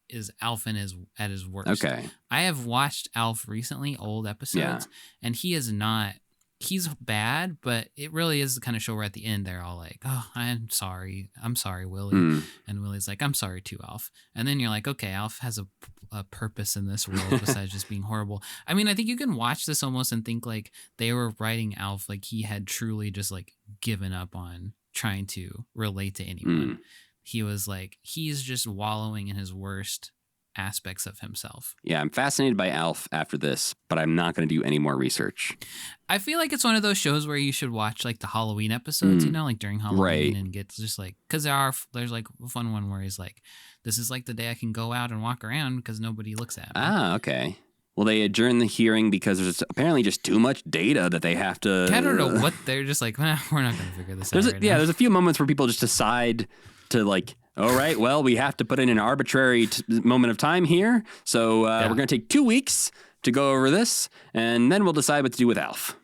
is Alf at his worst. Okay. I have watched Alf recently, old episodes, and he is not. He's bad, but it really is the kind of show where at the end they're all like, "Oh, I'm sorry, Willie," and Willie's like, "I'm sorry too, Alf." And then you're like, "Okay, Alf has a purpose in this world besides just being horrible." I mean, I think you can watch this almost and think like they were writing Alf like he had truly just like given up on trying to relate to anyone. He was like, he's just wallowing in his worst aspects of himself. Yeah, I'm fascinated by Alf after this, but I'm not going to do any more research. I feel like it's one of those shows where you should watch like the Halloween episodes, like during Halloween, Right. and get just like, because there's like a fun one where he's like, this is like the day I can go out and walk around because nobody looks at me. Ah, okay. Well, they adjourned the hearing because there's apparently just too much data that they have to. I don't know what they're just like, we're not going to figure this out. There's a few moments where people just decide to like, all right, well, we have to put in an arbitrary moment of time here. So we're going to take 2 weeks to go over this, and then we'll decide what to do with Alf.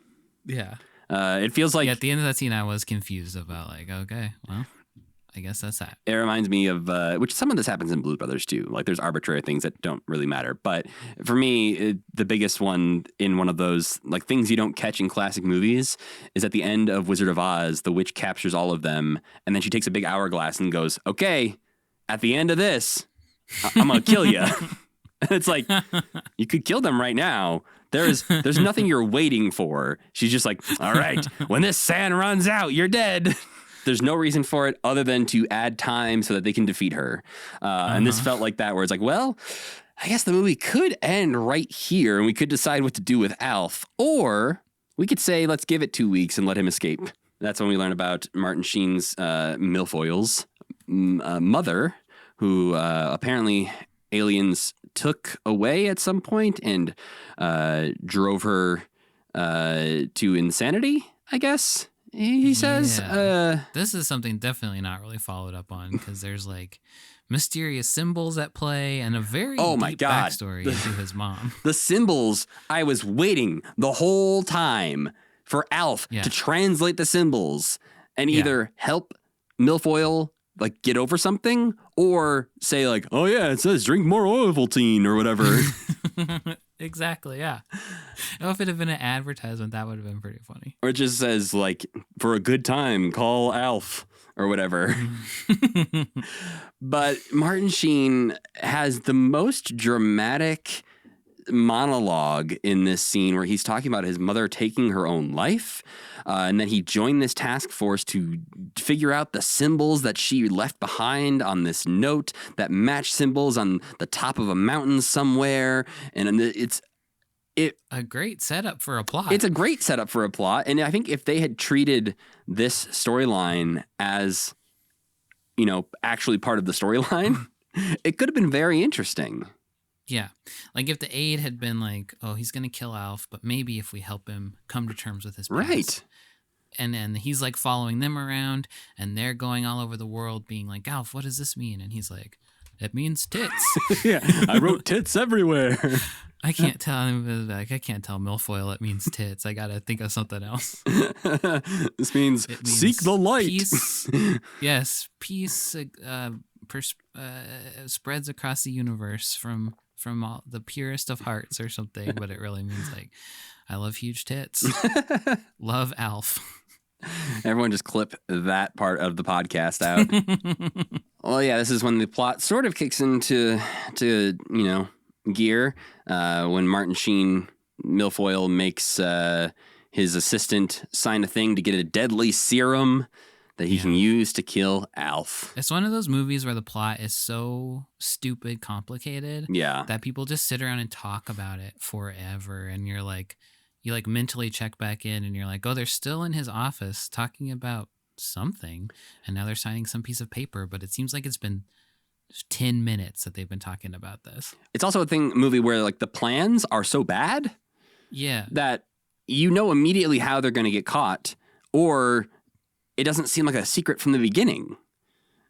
Yeah. It feels like... at the end of that scene, I was confused about like, okay, well, I guess that's that. It reminds me of, which some of this happens in Blues Brothers too. Like there's arbitrary things that don't really matter. But for me, the biggest one in one of those like things you don't catch in classic movies is at the end of Wizard of Oz, the witch captures all of them. And then she takes a big hourglass and goes, okay, at the end of this, I'm going to kill you. It's like, you could kill them right now. There's nothing you're waiting for. She's just like, all right, when this sand runs out, you're dead. There's no reason for it other than to add time so that they can defeat her. And this felt like that, where it's like, well, I guess the movie could end right here and we could decide what to do with Alf. Or we could say, let's give it 2 weeks and let him escape. That's when we learn about Martin Sheen's Milfoil's mother, who apparently aliens took away at some point and drove her to insanity, I guess. He says, this is something definitely not really followed up on because there's like mysterious symbols at play and a very deep backstory into his mom. The symbols, I was waiting the whole time for Alf to translate the symbols and either help Milfoil like get over something or say like, oh yeah, it says drink more Ovaltine or whatever. Exactly, yeah. Oh, if it had been an advertisement, that would have been pretty funny. Or it just says, like, for a good time, call Alf or whatever. But Martin Sheen has the most dramatic monologue in this scene where he's talking about his mother taking her own life and that he joined this task force to figure out the symbols that she left behind on this note that match symbols on the top of a mountain somewhere. And it's a great setup for a plot. It's a great setup for a plot. And I think if they had treated this storyline as, actually part of the storyline, it could have been very interesting. Yeah. Like if the aide had been like, oh, he's going to kill Alf, but maybe if we help him come to terms with his past. Right. And then he's like following them around and they're going all over the world being like, Alf, what does this mean? And he's like, it means tits. Yeah, I wrote tits everywhere. I can't tell him, like, I can't tell Milfoil it means tits. I got to think of something else. This means seek the light. Peace. Yes. Peace spreads across the universe from all the purest of hearts or something, but it really means like, I love huge tits. Love Alf. Everyone just clip that part of the podcast out. Well, yeah, this is when the plot sort of kicks into gear when Martin Sheen, Milfoil, makes his assistant sign a thing to get a deadly serum that he can use to kill Alf. It's one of those movies where the plot is so stupid complicated that people just sit around and talk about it forever. And you're like, you like mentally check back in and you're like, oh, they're still in his office talking about something. And now they're signing some piece of paper, but it seems like it's been 10 minutes that they've been talking about this. It's also a movie where like the plans are so bad Yeah. that you know immediately how they're going to get caught, or it doesn't seem like a secret from the beginning.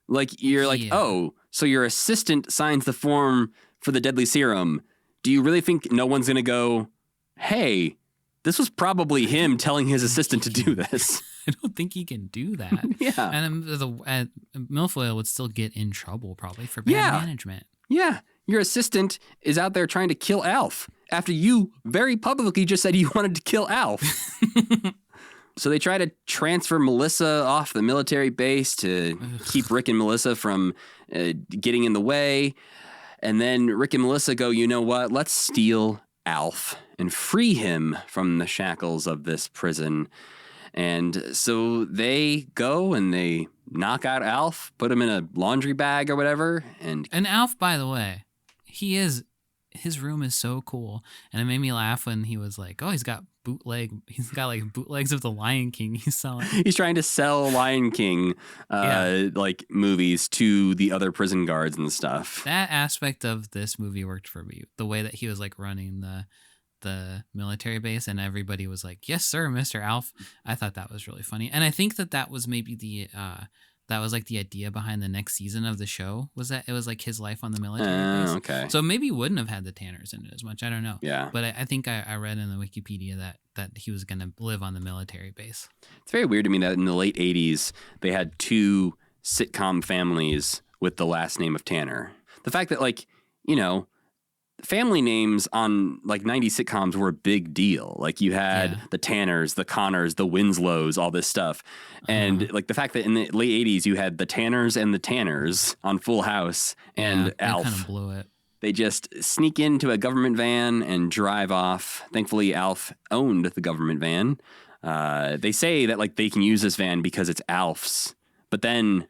Like you're like, oh, so your assistant signs the form for the deadly serum. Do you really think no one's going to go, hey, this was probably him telling his assistant to do this? I don't think he can do that. Yeah. And Milfoil would still get in trouble probably for bad management. Yeah. Your assistant is out there trying to kill Alf after you very publicly just said you wanted to kill Alf. So they try to transfer Melissa off the military base to keep Rick and Melissa from getting in the way. And then Rick and Melissa go, you know what? Let's steal Alf and free him from the shackles of this prison. And so they go and they knock out Alf, put him in a laundry bag or whatever. And Alf, by the way, his room is so cool. And it made me laugh when he was like, oh, he's got like bootlegs of the Lion King he's selling. He's trying to sell Lion King like movies to the other prison guards and stuff. That aspect of this movie worked for me. The way that he was like running the military base and everybody was like, yes, sir, Mr. Alf. I thought that was really funny. And I think that was maybe the idea behind the next season of the show, was that it was like his life on the military base. Okay. So maybe he wouldn't have had the Tanners in it as much. I don't know. Yeah. But I think I read in the Wikipedia that he was going to live on the military base. It's very weird to me that in the late 80s, they had 2 sitcom families with the last name of Tanner. The fact that, like, you know, family names on like 90s sitcoms were a big deal. Like you had the Tanners, the Connors, the Winslows, all this stuff. And like the fact that in the late 80s you had the Tanners and the Tanners on Full House and Alf. Kind of blew it. They just sneak into a government van and drive off. Thankfully, Alf owned the government van. They say that like they can use this van because it's Alf's, but then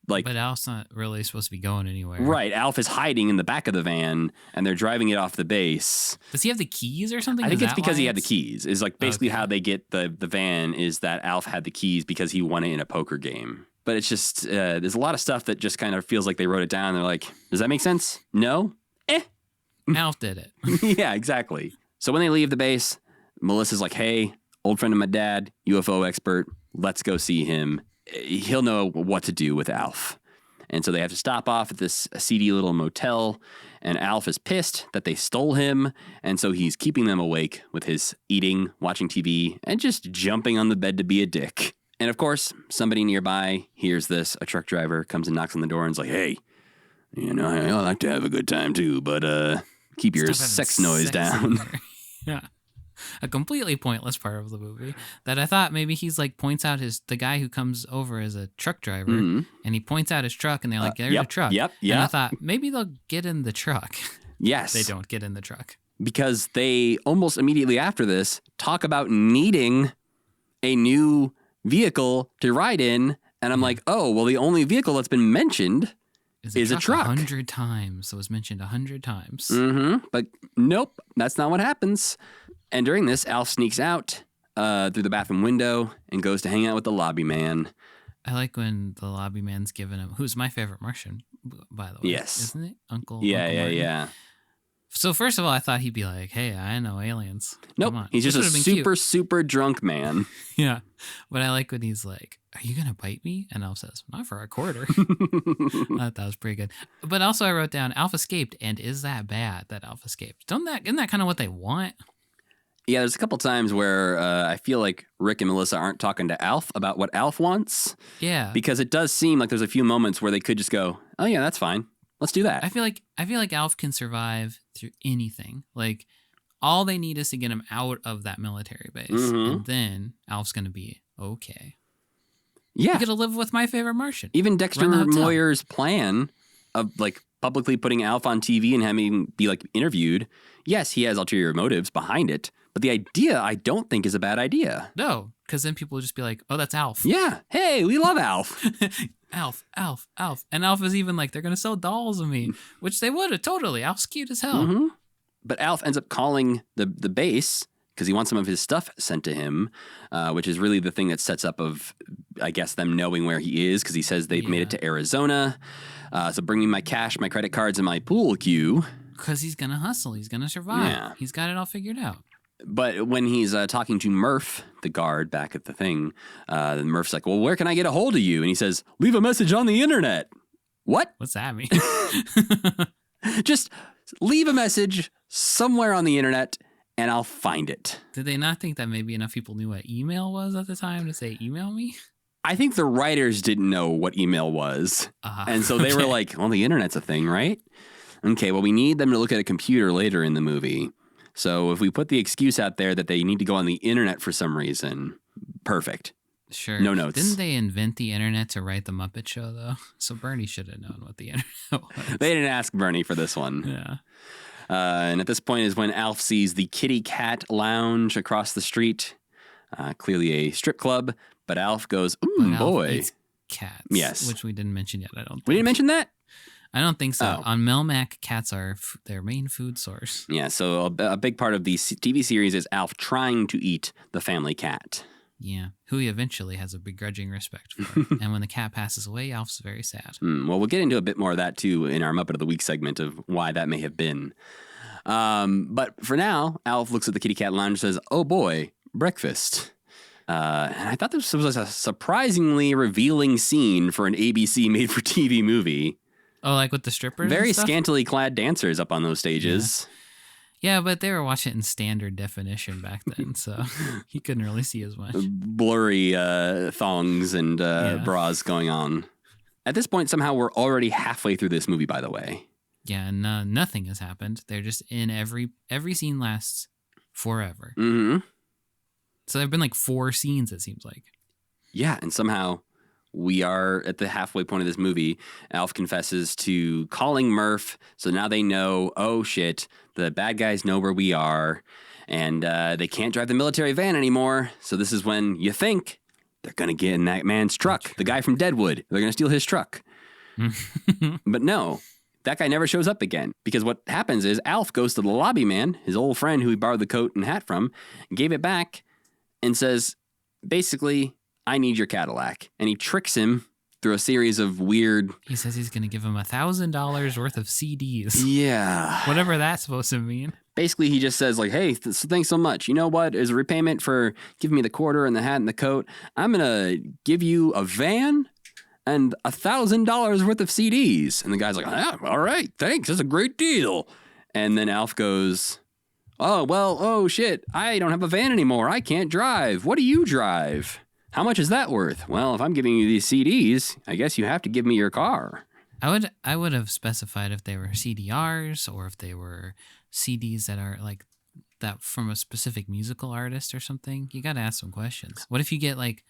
but Alf's not really supposed to be going anywhere. Right. Alf is hiding in the back of the van and they're driving it off the base. Does he have the keys or something? I think it's because he had the keys. Is like basically how they get the van is that Alf had the keys because he won it in a poker game. But it's just, there's a lot of stuff that just kind of feels like they wrote it down. They're like, does that make sense? No? Alf did it. Yeah, exactly. So when they leave the base, Melissa's like, hey, old friend of my dad, UFO expert, let's go see him. He'll know what to do with Alf. And so they have to stop off at this seedy little motel, and Alf is pissed that they stole him, and so he's keeping them awake with his eating, watching TV, and just jumping on the bed to be a dick. And of course, somebody nearby hears this. A truck driver comes and knocks on the door and is like, hey, you know, I like to have a good time too, but keep your sex noise down. Yeah. A completely pointless part of the movie that I thought maybe he's like points out the guy who comes over as a truck driver and he points out his truck and they're like, there's a truck. Yep. And I thought maybe they'll get in the truck. Yes. They don't get in the truck. Because they almost immediately after this talk about needing a new vehicle to ride in. And I'm like, oh, well, the only vehicle that's been mentioned is a truck. 100 times. It was mentioned 100 times. But nope, that's not what happens. And during this, Alf sneaks out through the bathroom window and goes to hang out with the lobby man. I like when the lobby man's giving him, who's my favorite Martian, by the way. Yes. Isn't it? Uncle Yeah. So first of all, I thought he'd be like, hey, I know aliens. Nope, he's just a super drunk man. Yeah. But I like when he's like, are you going to bite me? And Alf says, not for a quarter. I thought that was pretty good. But also I wrote down, Alf escaped, and is that bad that Alf escaped? Isn't that kind of what they want? Yeah, there's a couple times where I feel like Rick and Melissa aren't talking to Alf about what Alf wants. Yeah. Because it does seem like there's a few moments where they could just go, oh yeah, that's fine. Let's do that. I feel like Alf can survive through anything. Like all they need is to get him out of that military base. And then Alf's going to be okay. Yeah. You get to live with my favorite Martian. Even Dexter Moyer's plan of like publicly putting Alf on TV and having him be like interviewed. Yes, he has ulterior motives behind it. But the idea, I don't think, is a bad idea. No, because then people will just be like, oh, that's Alf. Yeah. Hey, we love Alf. Alf. And Alf is even like, they're going to sell dolls of me, which they would have totally. Alf's cute as hell. But Alf ends up calling the base because he wants some of his stuff sent to him, which is really the thing that sets up of, I guess, them knowing where he is, because he says they've made it to Arizona. So bring me my cash, my credit cards, and my pool cue. Because he's going to hustle. He's going to survive. Yeah. He's got it all figured out. But when he's talking to Murph, the guard back at the thing, Murph's like, well, where can I get a hold of you? And he says, leave a message on the internet. What? What's that mean? Just leave a message somewhere on the internet and I'll find it. Did they not think that maybe enough people knew what email was at the time to say, email me? I think the writers didn't know what email was. And so they were like, well, the internet's a thing, right? Okay, well, we need them to look at a computer later in the movie. So if we put the excuse out there that they need to go on the internet for some reason, perfect. Sure. No notes. Didn't they invent the internet to write the Muppet Show, though? So Bernie should have known what the internet was. They didn't ask Bernie for this one. Yeah. And at this point is when Alf sees the Kitty Cat Lounge across the street. Clearly a strip club. But Alf goes, But Alf boy. eats cats. Yes. Which we didn't mention yet, I don't think. We didn't mention that? I don't think so. Oh. On Melmac, cats are their main food source. Yeah, so a big part of the TV series is Alf trying to eat the family cat. Yeah, who he eventually has a begrudging respect for. And when the cat passes away, Alf's very sad. Well, we'll get into a bit more of that, too, in our Muppet of the Week segment of why that may have been. But for now, Alf looks at the Kitty Cat Lounge and says, oh boy, breakfast. And I thought this was a surprisingly revealing scene for an ABC made-for-TV movie. Oh, like with the strippers? Very and stuff? scantily clad dancers up on those stages. Yeah, but they were watching it in standard definition back then, so you couldn't really see as much. Blurry thongs and bras going on. At this point, somehow we're already halfway through this movie, by the way. Yeah, and nothing has happened. They're just in every scene lasts forever. Mm-hmm. So there have been like 4 scenes, it seems like. Yeah, and somehow we are at the halfway point of this movie. Alf confesses to calling Murph, so now they know, oh shit, the bad guys know where we are, and they can't drive the military van anymore. So this is when you think they're going to get in that man's truck, the guy from Deadwood. They're going to steal his truck. But no, that guy never shows up again, because what happens is Alf goes to the lobby man, his old friend who he borrowed the coat and hat from, gave it back, and says, basically, I need your Cadillac. And he tricks him through a series of weird... He says he's going to give him $1,000 worth of CDs. Yeah. Whatever that's supposed to mean. Basically, he just says, like, hey, thanks so much. You know what? As a repayment for giving me the quarter and the hat and the coat, I'm going to give you a van and $1,000 worth of CDs. And the guy's like, ah, all right, thanks. That's a great deal. And then Alf goes... Oh, shit, I don't have a van anymore. I can't drive. What do you drive? How much is that worth? Well, if I'm giving you these CDs, I guess you have to give me your car. I would have specified if they were CDRs or if they were CDs that are like that from a specific musical artist or something. You got to ask some questions. What if you get like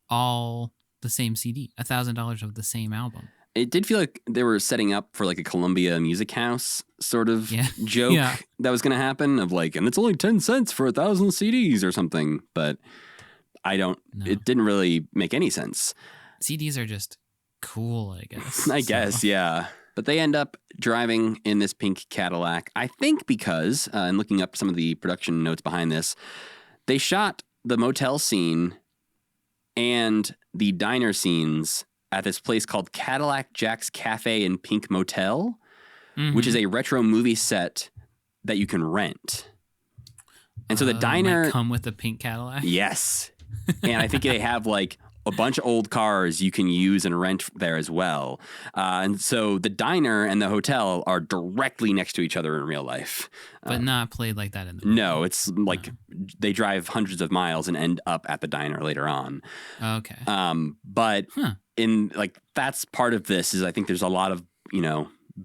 all the same CD, $1,000 of the same album? It did feel like they were setting up for like a Columbia Music House sort of joke that was going to happen of like, and it's only 10 cents for 1,000 CDs or something. But it didn't really make any sense. CDs are just cool, I guess. I guess, yeah. But they end up driving in this pink Cadillac, I think because, and looking up some of the production notes behind this, they shot the motel scene and the diner scenes at this place called Cadillac Jack's Cafe and Pink Motel, which is a retro movie set that you can rent. And so the diner... might come with a pink Cadillac? Yes. And I think they have like a bunch of old cars you can use and rent there as well. And so the diner and the hotel are directly next to each other in real life. But not played like that in the movie. No, it's like they drive hundreds of miles and end up at the diner later on. Okay. But in like that's part of this is I think there's a lot of,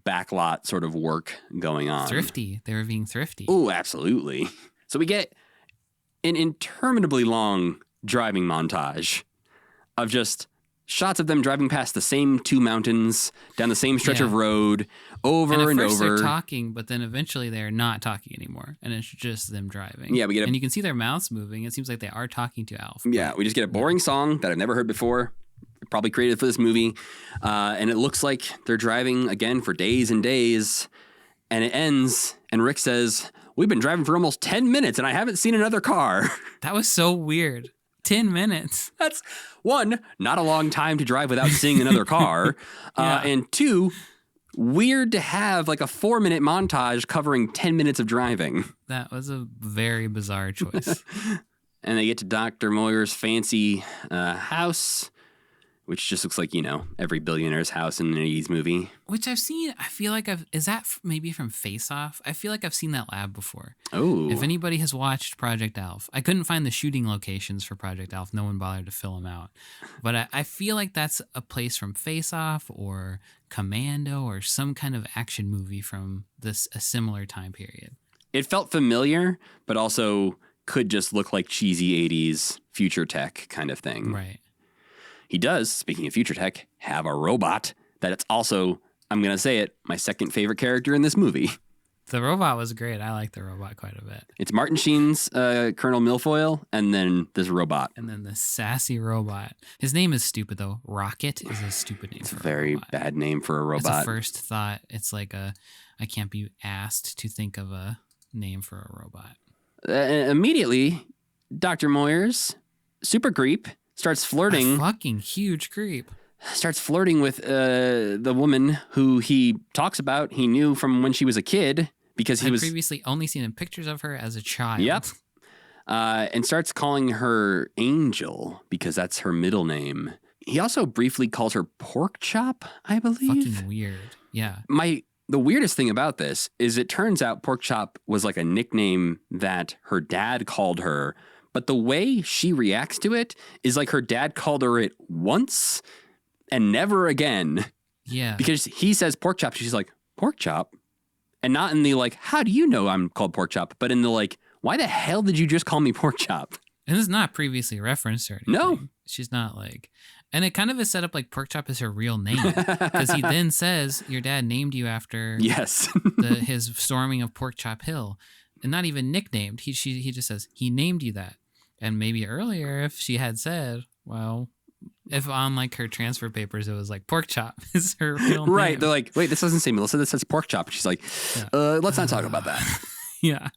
backlot sort of work going on. Thrifty. They were being thrifty. Oh, absolutely. So we get an interminably long driving montage of just shots of them driving past the same 2 mountains, down the same stretch of road, over and at first over. They're talking, but then eventually they're not talking anymore, and it's just them driving. Yeah, and you can see their mouths moving. It seems like they are talking to Alf. Yeah, we just get a boring song that I've never heard before, probably created for this movie, and it looks like they're driving again for days and days, and it ends, and Rick says, we've been driving for almost 10 minutes and I haven't seen another car. That was so weird. 10 minutes. That's one, not a long time to drive without seeing another car. Yeah. And two, weird to have like a 4-minute montage covering 10 minutes of driving. That was a very bizarre choice. And they get to Dr. Moyer's fancy house, which just looks like, every billionaire's house in an 80s movie. Which I've seen. I feel like is that maybe from Face Off? I feel like I've seen that lab before. Oh. If anybody has watched Project ALF, I couldn't find the shooting locations for Project ALF. No one bothered to fill them out. But I feel like that's a place from Face Off or Commando or some kind of action movie from a similar time period. It felt familiar, but also could just look like cheesy 80s future tech kind of thing. Right. He does, speaking of future tech, have a robot that it's also, I'm going to say it, my second favorite character in this movie. The robot was great. I like the robot quite a bit. It's Martin Sheen's Colonel Milfoil, and then this robot. And then the sassy robot. His name is stupid, though. Rocket is a stupid name It's for a very robot. bad name for a robot. That's a first thought. It's like I can't be asked to think of a name for a robot. Immediately, Dr. Moyers, super creep, starts flirting. A fucking huge creep. Starts flirting with the woman who he talks about he knew from when she was a kid because he I'd was previously only seen in pictures of her as a child. Yep. And starts calling her Angel because that's her middle name. He also briefly calls her Pork Chop, I believe. Fucking weird. Yeah. The weirdest thing about this is it turns out Pork Chop was like a nickname that her dad called her, but the way she reacts to it is like her dad called her it once and never again. Yeah. Because he says Pork Chop, she's like, Pork Chop? And not in the like, how do you know I'm called Pork Chop? But in the like, why the hell did you just call me Pork Chop? And it's not previously referenced or anything. No. She's not like... And it kind of is set up like Pork Chop is her real name. Because he then says, your dad named you after Yes. his storming of Pork Chop Hill. And not even nicknamed. He just says, he named you that. And maybe earlier, if she had said, well... If on like her transfer papers, it was like Pork Chop is her real name. Right. They're like, wait, this doesn't say Melissa. This says Pork Chop. She's like, let's not talk about that. Yeah.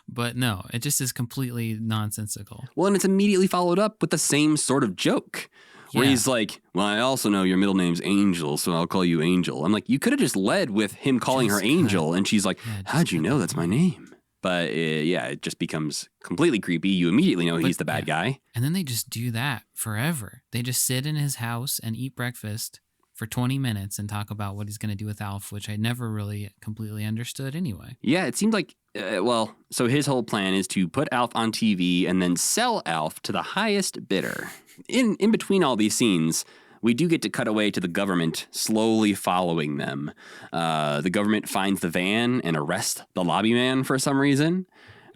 But no, it just is completely nonsensical. Well, and it's immediately followed up with the same sort of joke where Yeah. he's like, well, I also know your middle name's Angel, so I'll call you Angel. I'm like, you could have just led with him calling her Just Angel. And she's like, Yeah, just how'd you cut know that that's my out. name? But it just becomes completely creepy. You immediately know he's the bad guy. And then they just do that forever. They just sit in his house and eat breakfast for 20 minutes and talk about what he's going to do with Alf, which I never really completely understood anyway. Yeah, it seemed like, so his whole plan is to put Alf on TV and then sell Alf to the highest bidder. In between all these scenes, we do get to cut away to the government slowly following them. The government finds the van and arrests the lobby man for some reason.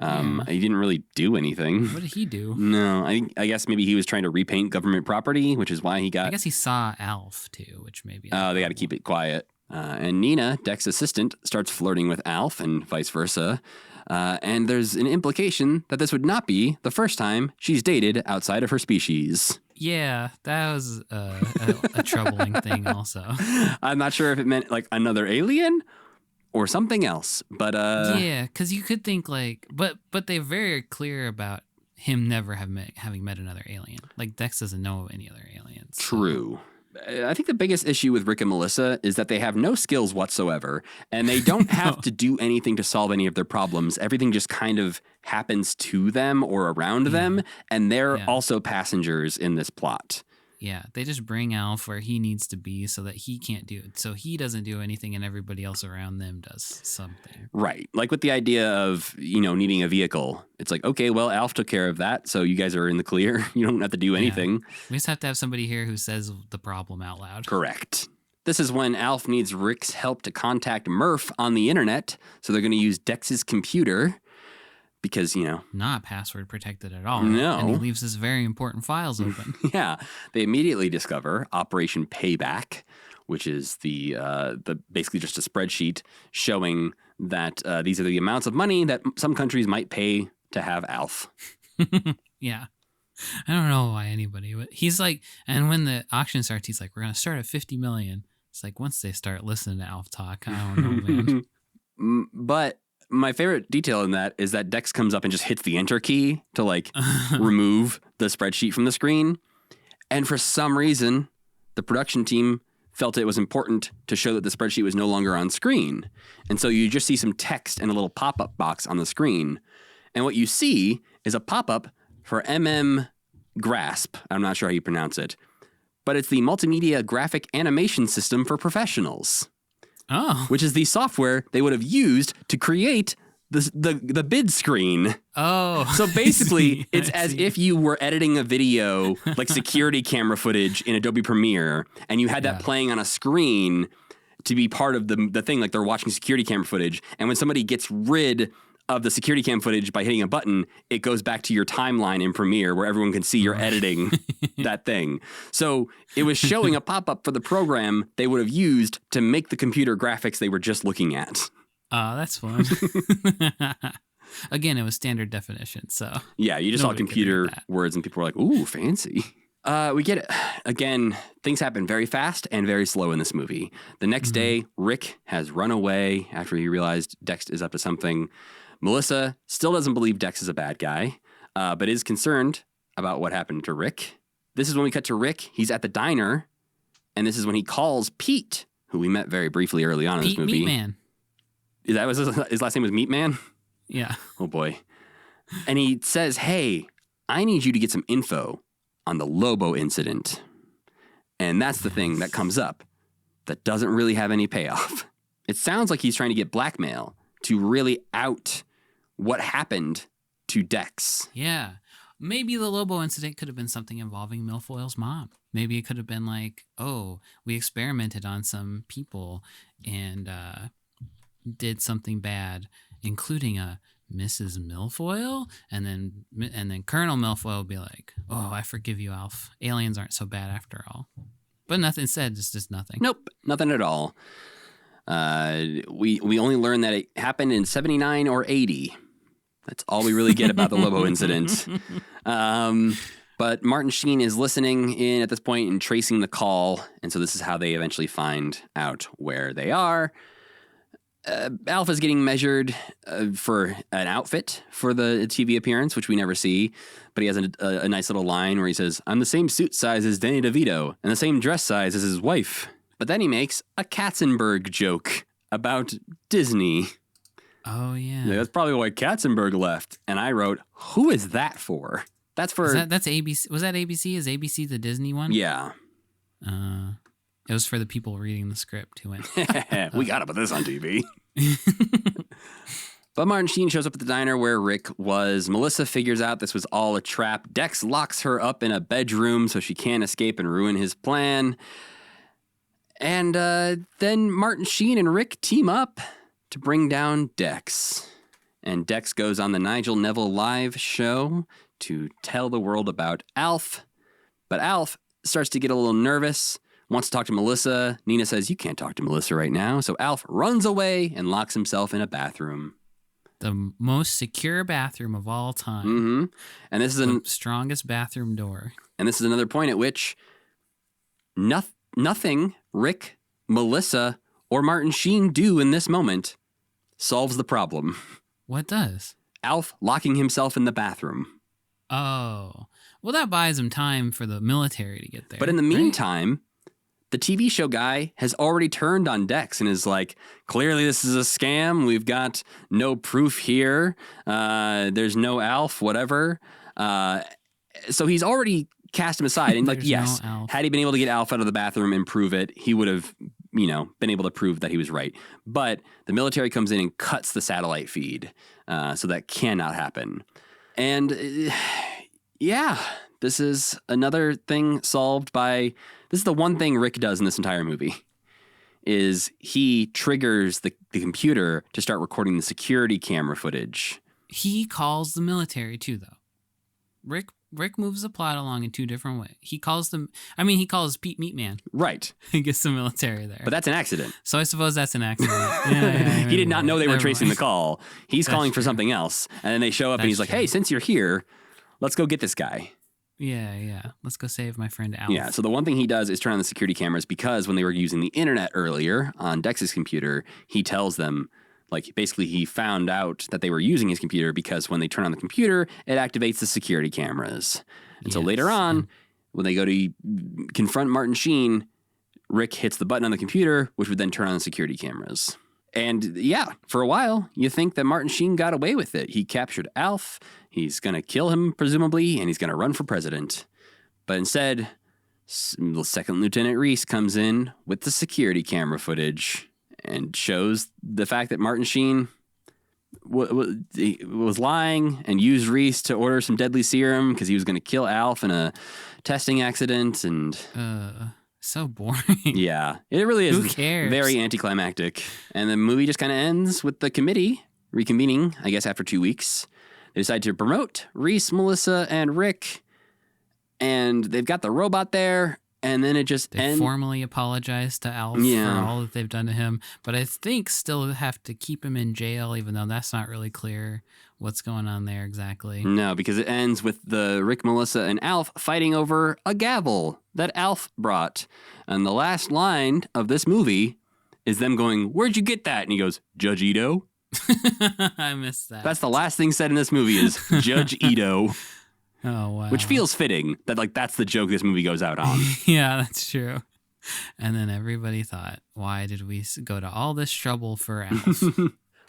He didn't really do anything. What did he do? No, I guess maybe he was trying to repaint government property, which is why he got... I guess he saw Alf too, which maybe... Oh, they got to keep it quiet. And Nina, Dec's assistant, starts flirting with Alf and vice versa. And there's an implication that this would not be the first time she's dated outside of her species. Yeah, that was a troubling thing also. I'm not sure if it meant like another alien or something else, but Yeah, because you could think like... But they're very clear about him never having met another alien. Like, Dex doesn't know any other aliens. so- True. I think the biggest issue with Rick and Melissa is that they have no skills whatsoever, and they don't have to do anything to solve any of their problems. Everything just kind of happens to them or around them, and they're also passengers in this plot. Yeah, they just bring Alf where he needs to be so that he can't do it. So he doesn't do anything and everybody else around them does something. Right. Like with the idea of, needing a vehicle. It's like, okay, well, Alf took care of that, so you guys are in the clear. You don't have to do anything. We just have to have somebody here who says the problem out loud. Correct. This is when Alf needs Rick's help to contact Murph on the internet, so they're going to use Dex's computer because, Not password protected at all. No. And he leaves his very important files open. Yeah, they immediately discover Operation Payback, which is the basically just a spreadsheet showing that these are the amounts of money that some countries might pay to have Alf. Yeah. I don't know why anybody would. He's like, and when the auction starts, he's like, we're going to start at 50 million. It's like, once they start listening to Alf talk, I don't know, man. But my favorite detail in that is that Dex comes up and just hits the enter key to like remove the spreadsheet from the screen. And for some reason, the production team felt it was important to show that the spreadsheet was no longer on screen. And so you just see some text and a little pop-up box on the screen. And what you see is a pop-up for Grasp. I'm not sure how you pronounce it, but it's the Multimedia Graphic Animation System for Professionals. Oh. Which is the software they would have used to create the bid screen. Oh. So basically, it's as if you were editing a video, like security camera footage in Adobe Premiere, and you had that playing on a screen to be part of the thing, like they're watching security camera footage. And when somebody gets rid of the security cam footage by hitting a button, it goes back to your timeline in Premiere where everyone can see you're editing that thing. So it was showing a pop-up for the program they would have used to make the computer graphics they were just looking at. Oh, that's fun. Again, it was standard definition, so. Yeah, you just saw computer words and people were like, ooh, fancy. We get it. Again, things happen very fast and very slow in this movie. The next day, Rick has run away after he realized Dex is up to something. Melissa still doesn't believe Dex is a bad guy, but is concerned about what happened to Rick. This is when we cut to Rick. He's at the diner, and this is when he calls Pete, who we met very briefly early on in this movie. Meatman. Is that his last name was Meatman? Yeah. Oh, boy. And he says, hey, I need you to get some info on the Lobo incident. And that's the thing that comes up that doesn't really have any payoff. It sounds like he's trying to get blackmail to really out what happened to Dex. Yeah. Maybe the Lobo incident could have been something involving Milfoil's mom. Maybe it could have been like, oh, we experimented on some people and did something bad, including a Mrs. Milfoil, and then Colonel Milfoil will be like, oh, I forgive you, Alf. Aliens aren't so bad after all. But nothing said, just nothing. Nope, nothing at all. We only learned that it happened in 79 or 80. That's all we really get about the Lobo incident. But Martin Sheen is listening in at this point and tracing the call. And so this is how they eventually find out where they are. Alf is getting measured for an outfit for the TV appearance, which we never see. But he has a nice little line where he says, I'm the same suit size as Danny DeVito and the same dress size as his wife. But then he makes a Katzenberg joke about Disney. Oh, yeah. That's probably why Katzenberg left. And I wrote, who is that for? That's for... That's ABC. Was that ABC? Is ABC the Disney one? Yeah. It was for the people reading the script who went, we got to put this on TV. But Martin Sheen shows up at the diner where Rick was. Melissa figures out this was all a trap. Dex locks her up in a bedroom so she can't escape and ruin his plan. And then Martin Sheen and Rick team up to bring down Dex. And Dex goes on the Nigel Neville live show to tell the world about Alf. But Alf starts to get a little nervous, wants to talk to Melissa. Nina says, you can't talk to Melissa right now. So Alf runs away and locks himself in a bathroom. The most secure bathroom of all time. Mm-hmm. And this is the strongest bathroom door. And this is another point at which nothing Rick, Melissa, or Martin Sheen do in this moment solves the problem. What does? Alf locking himself in the bathroom. Oh. Well, that buys him time for the military to get there. But in the meantime, the TV show guy has already turned on Dex and is like, clearly this is a scam. We've got no proof here. There's no Alf, whatever. So he's already cast him aside. And like, yes, had he been able to get Alf out of the bathroom and prove it, he would have, been able to prove that he was right. But the military comes in and cuts the satellite feed. So that cannot happen. And yeah, this is another thing solved by... This is the one thing Rick does in this entire movie, is he triggers the computer to start recording the security camera footage. He calls the military too, though. Rick moves the plot along in two different ways. He calls Pete Meatman. Right. He gets the military there. But that's an accident. So I suppose that's an accident. Yeah, he did not know they were tracing the call. He's calling for something else. And then they show up and he's like, hey, since you're here, let's go get this guy. Yeah. Let's go save my friend Alf. Yeah, so the one thing he does is turn on the security cameras because when they were using the internet earlier on Dex's computer, he tells them Like, basically, he found out that they were using his computer because when they turn on the computer, it activates the security cameras. And so later on, when they go to confront Martin Sheen, Rick hits the button on the computer, which would then turn on the security cameras. And yeah, for a while, you think that Martin Sheen got away with it. He captured Alf. He's going to kill him, presumably, and he's going to run for president. But instead, Second Lieutenant Reese comes in with the security camera footage and shows the fact that Martin Sheen was lying and used Reese to order some deadly serum because he was going to kill Alf in a testing accident. And so boring. Yeah, it really is. Who cares? Very anticlimactic. And the movie just kind of ends with the committee reconvening, I guess, after 2 weeks. They decide to promote Reese, Melissa, and Rick. And they've got the robot there. And then it just ends. They formally apologize to Alf for all that they've done to him. But I think still have to keep him in jail, even though that's not really clear what's going on there exactly. No, because it ends with the Rick, Melissa, and Alf fighting over a gavel that Alf brought. And the last line of this movie is them going, "Where'd you get that?" And he goes, "Judge Ito." I missed that. That's the last thing said in this movie is Judge Ito. Oh, wow. Which feels fitting that, like, that's the joke this movie goes out on. Yeah, that's true. And then everybody thought, why did we go to all this trouble for Alf?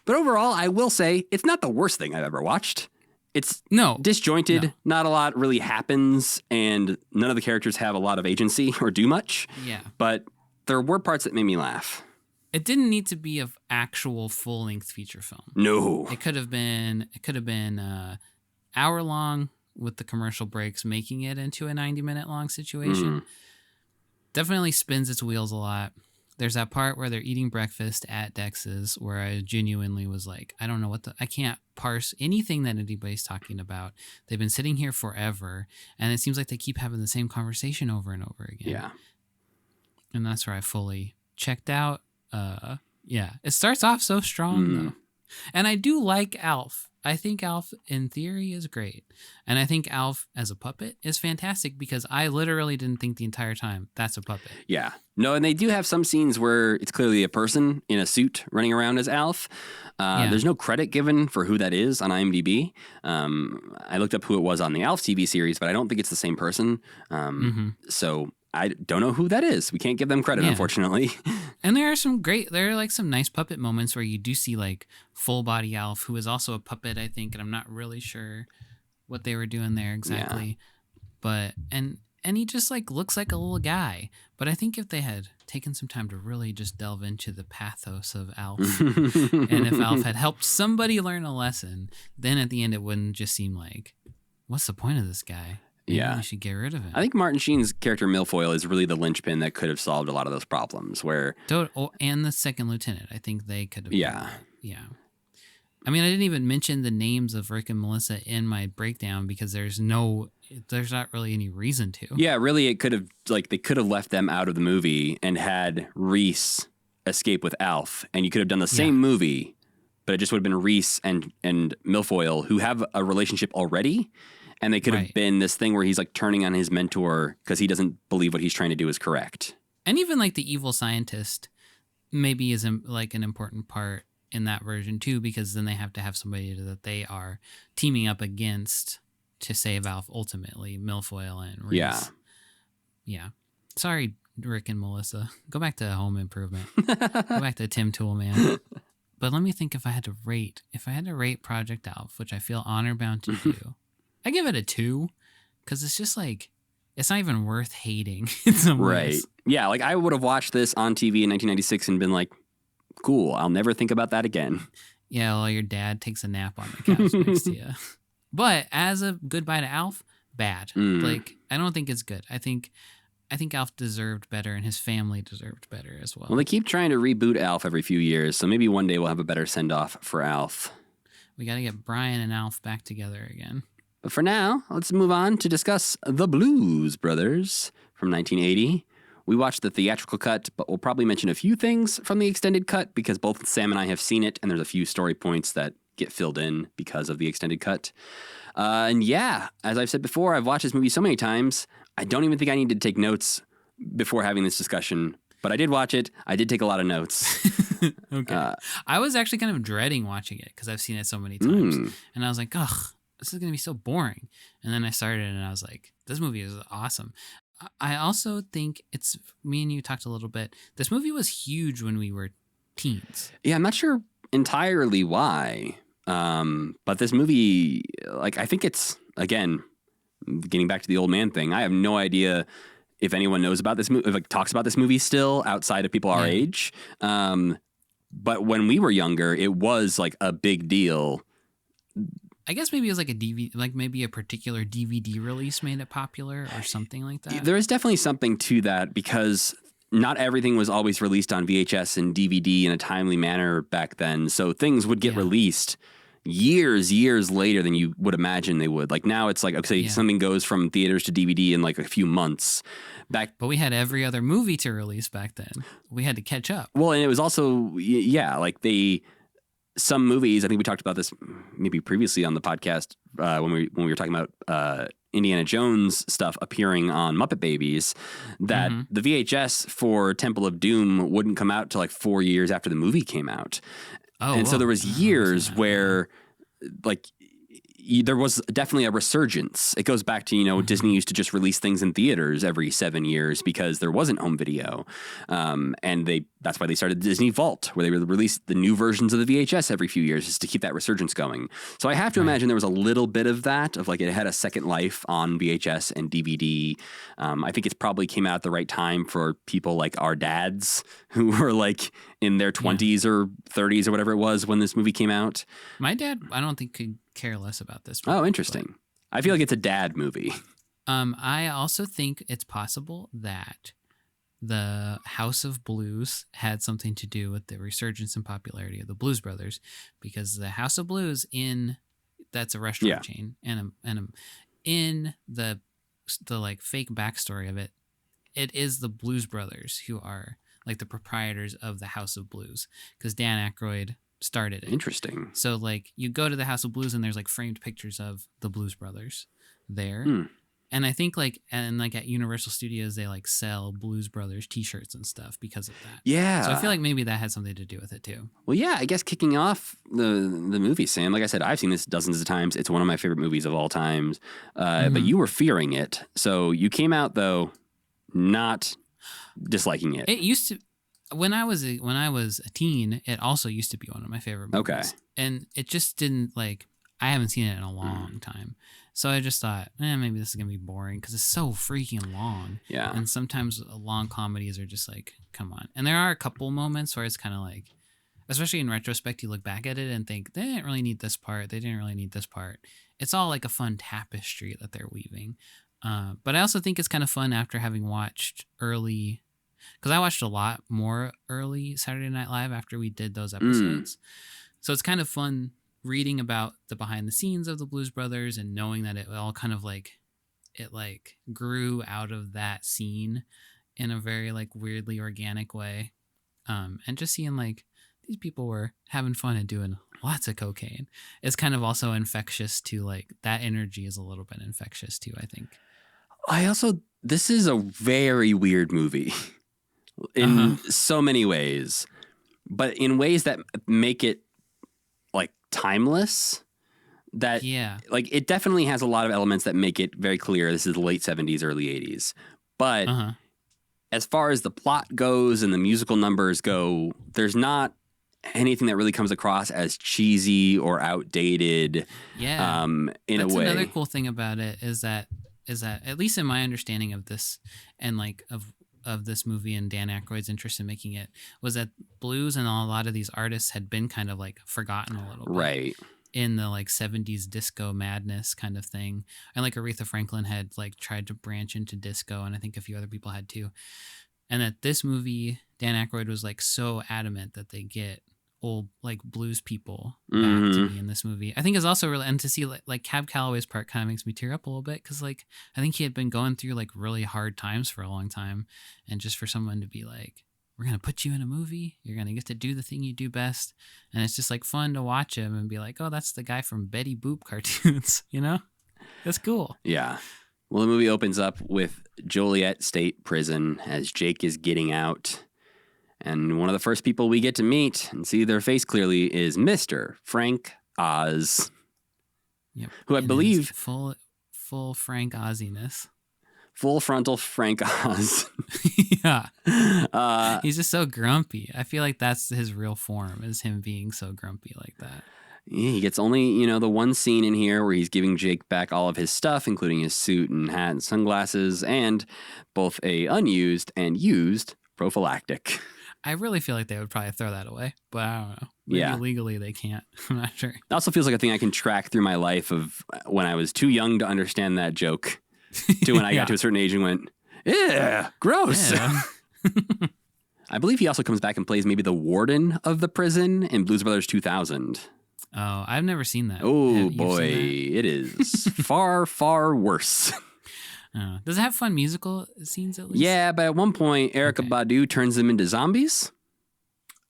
But overall, I will say it's not the worst thing I've ever watched. It's disjointed. No. Not a lot really happens, and none of the characters have a lot of agency or do much. Yeah. But there were parts that made me laugh. It didn't need to be an actual full-length feature film. No. It could have been hour long with the commercial breaks, making it into a 90-minute long situation. Definitely spins its wheels a lot. There's that part where they're eating breakfast at Dex's where I genuinely was like, I don't know I can't parse anything that anybody's talking about. They've been sitting here forever, and it seems like they keep having the same conversation over and over again. Yeah. And that's where I fully checked out. Yeah, it starts off so strong though. And I do like Alf. I think Alf in theory is great. And I think Alf as a puppet is fantastic because I literally didn't think the entire time that's a puppet. Yeah. No, and they do have some scenes where it's clearly a person in a suit running around as Alf. There's no credit given for who that is on IMDb. I looked up who it was on the Alf TV series, but I don't think it's the same person. So I don't know who that is. We can't give them credit, unfortunately. And there are like some nice puppet moments where you do see like full body Alf, who is also a puppet, I think, and I'm not really sure what they were doing there exactly. Yeah. But and he just like looks like a little guy. But I think if they had taken some time to really just delve into the pathos of Alf, and if Alf had helped somebody learn a lesson, then at the end it wouldn't just seem like, what's the point of this guy? Maybe we should get rid of him. I think Martin Sheen's character Milfoil is really the linchpin that could have solved a lot of those problems. And the second lieutenant, I think they could have. Yeah. Yeah. I mean, I didn't even mention the names of Rick and Melissa in my breakdown because there's not really any reason to. Yeah, really, they could have left them out of the movie and had Reese escape with Alf, and you could have done the same movie, but it just would have been Reese and Milfoil, who have a relationship already. And they could have been this thing where he's like turning on his mentor because he doesn't believe what he's trying to do is correct. And even like the evil scientist maybe is like an important part in that version too, because then they have to have somebody that they are teaming up against to save Alf ultimately, Milfoil and Reese. Yeah. Yeah. Sorry, Rick and Melissa. Go back to Home Improvement. Go back to Tim Toolman. But let me think if I had to rate Project Alf, which I feel honor bound to do. I give it a 2 because it's just like, it's not even worth hating in some ways. Yeah, like I would have watched this on TV in 1996 and been like, cool, I'll never think about that again. Yeah, well, your dad takes a nap on the couch next to you. But as a goodbye to Alf, bad. Like, I don't think it's good. I think Alf deserved better and his family deserved better as well. Well, they keep trying to reboot Alf every few years, so maybe one day we'll have a better send-off for Alf. We got to get Brian and Alf back together again. But for now, let's move on to discuss The Blues Brothers from 1980. We watched the theatrical cut, but we'll probably mention a few things from the extended cut because both Sam and I have seen it, and there's a few story points that get filled in because of the extended cut. And yeah, as I've said before, I've watched this movie so many times, I don't even think I need to take notes before having this discussion But I did watch it. I did take a lot of notes. Okay. I was actually kind of dreading watching it because I've seen it so many times. And I was like, ugh, this is going to be so boring. And then I started and I was like, this movie is awesome. I also think it's, me and you talked a little bit, this movie was huge when we were teens. Yeah, I'm not sure entirely why. But this movie, like, I think it's, again, getting back to the old man thing, I have no idea if anyone knows about this movie, like talks about this movie still outside of people our age. But when we were younger, it was like a big deal. I guess maybe it was like a DVD, like maybe a particular DVD release made it popular or something like that. There is definitely something to that because not everything was always released on VHS and DVD in a timely manner back then. So things would get released years later than you would imagine they would. Like now it's like, okay, something goes from theaters to DVD in like a few months. But we had every other movie to release back then. We had to catch up. Well, and it was also, like some movies, I think we talked about this maybe previously on the podcast when we were talking about Indiana Jones stuff appearing on Muppet Babies, that the VHS for Temple of Doom wouldn't come out till like 4 years after the movie came out. So there was years where like there was definitely a resurgence. It goes back to, Disney used to just release things in theaters every 7 years because there wasn't home video. And that's why they started Disney Vault, where they would release the new versions of the VHS every few years just to keep that resurgence going. So I have to imagine there was a little bit of that, of like it had a second life on VHS and DVD. I think it probably came out at the right time for people like our dads who were like in their 20s or 30s or whatever it was when this movie came out. My dad, I don't think could care less about this movie. Oh, interesting. I feel like it's a dad movie. I also think it's possible that the House of Blues had something to do with the resurgence and popularity of the Blues Brothers, because the House of Blues that's a restaurant chain, and in the like fake backstory of it is the Blues Brothers who are like the proprietors of the House of Blues, because Dan Aykroyd started it. Interesting. So like you go to the House of Blues and there's like framed pictures of the Blues Brothers there. And I think like at Universal Studios they like sell Blues Brothers t-shirts and stuff because of that. Yeah. So I feel like maybe that had something to do with it too. Well, yeah, I guess kicking off the movie, Sam, like I said, I've seen this dozens of times. It's one of my favorite movies of all times. But you were fearing it. So you came out though not disliking it. It used to, when I was a teen, it also used to be one of my favorite movies. Okay. And it just didn't like, I haven't seen it in a long time. So I just thought, maybe this is going to be boring because it's so freaking long. Yeah. And sometimes long comedies are just like, come on. And there are a couple moments where it's kind of like, especially in retrospect, you look back at it and think, they didn't really need this part. They didn't really need this part. It's all like a fun tapestry that they're weaving. But I also think it's kind of fun after having watched early, because I watched a lot more early Saturday Night Live after we did those episodes. So it's kind of fun reading about the behind the scenes of the Blues Brothers and knowing that it all kind of like, it like grew out of that scene in a very like weirdly organic way. And just seeing like these people were having fun and doing lots of cocaine. It's kind of also infectious to like, that energy is a little bit infectious too, I think. This is a very weird movie in so many ways, but in ways that make it like timeless, that like it definitely has a lot of elements that make it very clear this is the late 70s, early 80s. But as far as the plot goes and the musical numbers go, there's not anything that really comes across as cheesy or outdated. In a way. Another cool thing about it is that at least in my understanding of this and like of this movie and Dan Aykroyd's interest in making it, was that blues and a lot of these artists had been kind of like forgotten a little bit. Right. In the like 70s disco madness kind of thing. And like Aretha Franklin had like tried to branch into disco, and I think a few other people had too. And that this movie, Dan Aykroyd was like so adamant that they get old like blues people back to be in this movie. I think is also really, and to see like Cab Calloway's part kind of makes me tear up a little bit, because like I think he had been going through like really hard times for a long time, and just for someone to be like, we're gonna put you in a movie, you're gonna get to do the thing you do best, and it's just like fun to watch him and be like, oh, that's the guy from Betty Boop cartoons. That's cool. Yeah. Well, the movie opens up with Joliet State Prison as Jake is getting out. And one of the first people we get to meet and see their face clearly is Mr. Frank Oz, Yep. who I In his believe full Frank Ozziness. full frontal Frank Oz. Yeah. He's just so grumpy. I feel like that's his real form, is him being so grumpy like that. Yeah, he gets only, the one scene in here where he's giving Jake back all of his stuff, including his suit and hat and sunglasses, and both a unused and used prophylactic. I really feel like they would probably throw that away, but I don't know. Maybe Yeah. legally they can't. I'm not sure. It also feels like a thing I can track through my life of when I was too young to understand that joke to when I got to a certain age and went, yeah, gross. Yeah. I believe he also comes back and plays maybe the warden of the prison in Blues Brothers 2000. Oh, I've never seen that. Oh, You've seen boy. It is far, far worse. that? Does it have fun musical scenes at least? Yeah, but at one point, Erykah Okay. Badu turns them into zombies.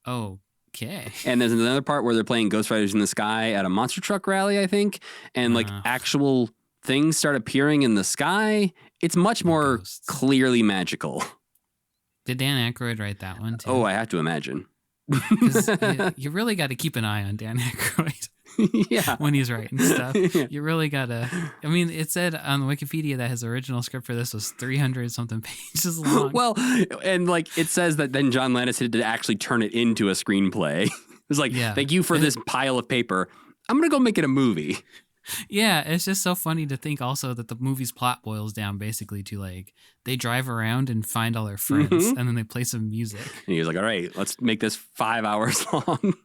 Okay. And there's another part where they're playing Ghost Riders in the Sky at a monster truck rally, I think. And actual things start appearing in the sky. It's much more Ghosts. clearly magical. Did Dan Aykroyd write that one too? Oh, I have to imagine. 'Cause you really got to keep an eye on Dan Aykroyd Yeah. when he's writing stuff. You really got to. I mean, it said on Wikipedia that his original script for this was 300 something pages long. Well, and it says that then John Landis had to actually turn it into a screenplay. It was like, Yeah. thank you for this pile of paper. I'm going to go make it a movie. Yeah, it's just so funny to think also that the movie's plot boils down basically to they drive around and find all their friends and then they play some music. And he was like, all right, let's make this 5 hours long.